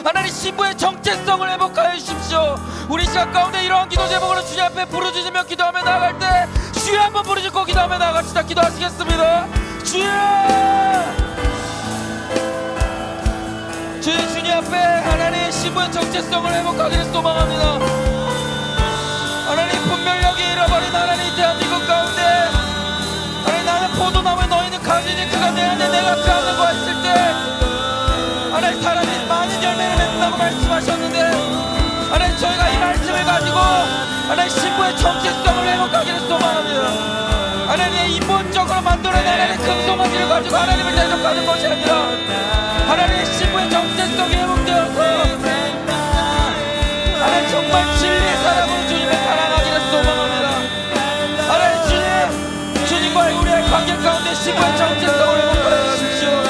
하나님 신부의 정체성을 회복하여 주십시오. 우리 시간 가운데 이러한 기도 제목으로 주님 앞에 부르짖으며 기도하며 나아갈 때 주여 한번 부르짖고 기도하며 나아갑시다. 기도하시겠습니다. 주여! 주님 앞에 하나님 신부의 정체성을 회복하기를 소망합니다. 하나님, 분별력이 잃어버린 하나님 대한민국 가운데 하나님, 나는 포도나무에 너희는 가지니 그가 내 안에 내가 그 안에 거했을 때 하나님, 사람이 많은 열매를 맺는다고 말씀하셨는데 하나님, 저희가 이 말씀을 가지고 하나님 신부의 정체성을 회복하기를 소망합니다. 하나님의 인본적으로 만들어낸 하나님의 금송아지를 가지고 하나님을 대적하는 것이 아니라 하나님의 신부의 정체성이 회복되어서 하나님 정말 진리의 사랑으로 주님을 사랑하기를 소망합니다. 하나님, 주님과의 우리의 관계 가운데 신부의 정체성을 회복하여 주십시오.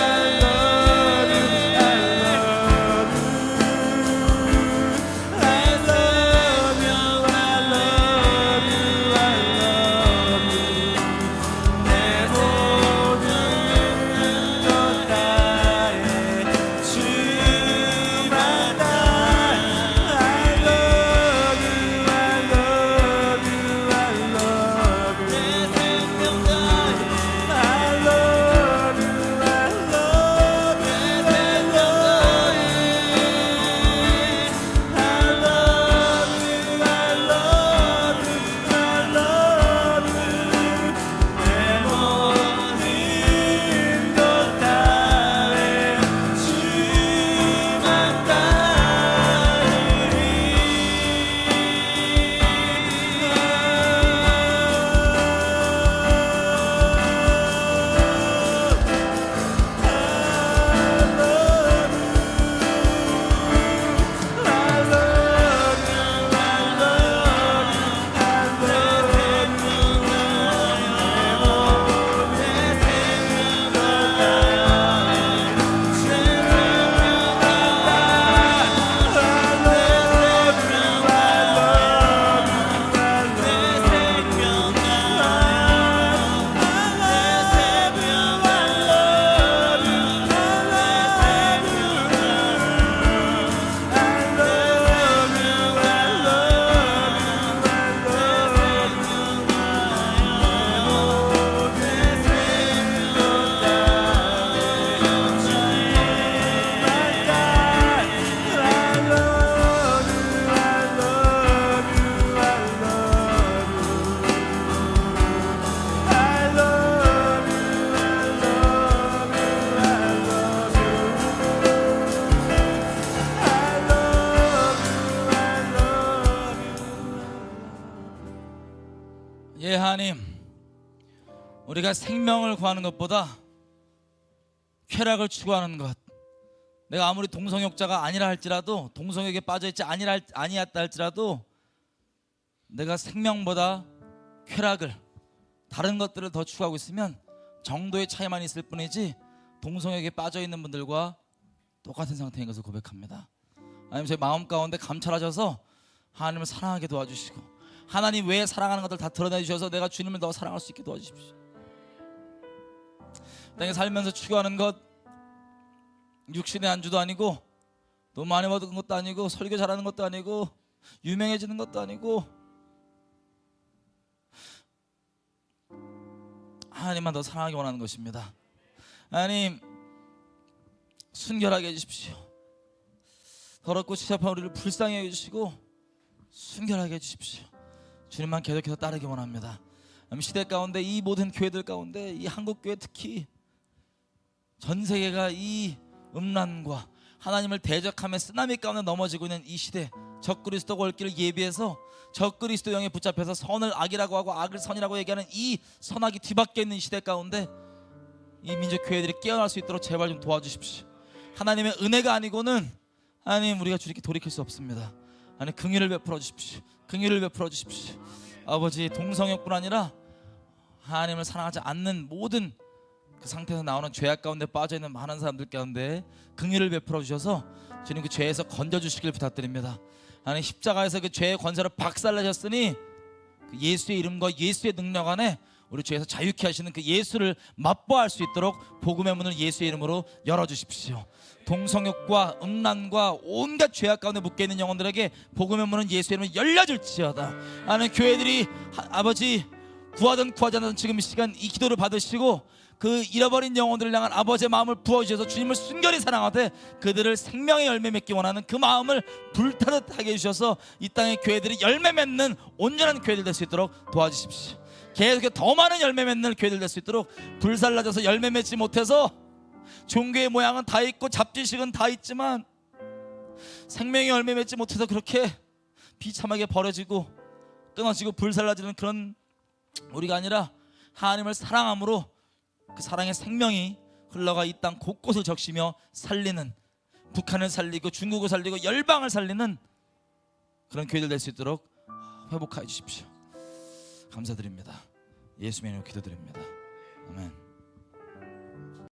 예, 하나님, 우리가 생명을 구하는 것보다 쾌락을 추구하는 것, 내가 아무리 동성욕자가 아니라 할지라도, 동성욕에 빠져있지 아니었다 할지라도 내가 생명보다 쾌락을, 다른 것들을 더 추구하고 있으면 정도의 차이만 있을 뿐이지 동성욕에 빠져있는 분들과 똑같은 상태인 것을 고백합니다. 하나님, 제 마음 가운데 감찰하셔서 하나님을 사랑하게 도와주시고 하나님 외에 사랑하는 것들 다 드러내주셔서 내가 주님을 더 사랑할 수 있게 도와주십시오. 땅에 살면서 추구하는 것, 육신의 안주도 아니고 돈 많이 받은 것도 아니고 설교 잘하는 것도 아니고 유명해지는 것도 아니고 하나님만 더 사랑하기 원하는 것입니다. 하나님, 순결하게 해주십시오. 더럽고 지잡한 우리를 불쌍히 해주시고 순결하게 해주십시오. 주님만 계속해서 따르기 원합니다. 시대 가운데 이 모든 교회들 가운데 이 한국교회 특히 전 세계가 이 음란과 하나님을 대적하며 쓰나미 가운데 넘어지고 있는 이 시대, 적그리스도가 올 길을 예비해서 적그리스도 영에 붙잡혀서 선을 악이라고 하고 악을 선이라고 얘기하는 이 선악이 뒤바뀌어 있는 시대 가운데 이 민족 교회들이 깨어날 수 있도록 제발 좀 도와주십시오. 하나님의 은혜가 아니고는 하나님 우리가 주님께 돌이킬 수 없습니다. 하나님 긍휼을 베풀어 주십시오. 긍휼을 베풀어 주십시오. 아버지, 동성애뿐 아니라 하나님을 사랑하지 않는 모든 그 상태에서 나오는 죄악 가운데 빠져있는 많은 사람들 가운데 긍휼을 베풀어 주셔서 주님 그 죄에서 건져주시길 부탁드립니다. 하나님 십자가에서 그 죄의 권세를 박살내셨으니 그 예수의 이름과 예수의 능력 안에 우리 죄에서 자유케 하시는 그 예수를 맛보할 수 있도록 복음의 문을 예수의 이름으로 열어주십시오. 동성욕과 음란과 온갖 죄악 가운데 묶여있는 영혼들에게 복음의 문은 예수의 이름으로 열려줄지어다. 하나님 교회들이 아버지 구하든 구하지 않든 지금 이 시간 이 기도를 받으시고 그 잃어버린 영혼들을 향한 아버지의 마음을 부어주셔서 주님을 순결히 사랑하되 그들을 생명의 열매 맺기 원하는 그 마음을 불타듯 하게 해주셔서 이 땅의 교회들이 열매 맺는 온전한 교회들 될 수 있도록 도와주십시오. 계속 더 많은 열매 맺는 교회들 될 수 있도록 불살라져서 열매 맺지 못해서 종교의 모양은 다 있고 잡지식은 다 있지만 생명의 열매 맺지 못해서 그렇게 비참하게 버려지고 끊어지고 불살라지는 그런 우리가 아니라 하나님을 사랑함으로 그 사랑의 생명이 흘러가 이 땅 곳곳을 적시며 살리는, 북한을 살리고 중국을 살리고 열방을 살리는 그런 교회들 될 수 있도록 회복하여 주십시오. 감사드립니다. 예수님의 이름으로 기도드립니다. 아멘.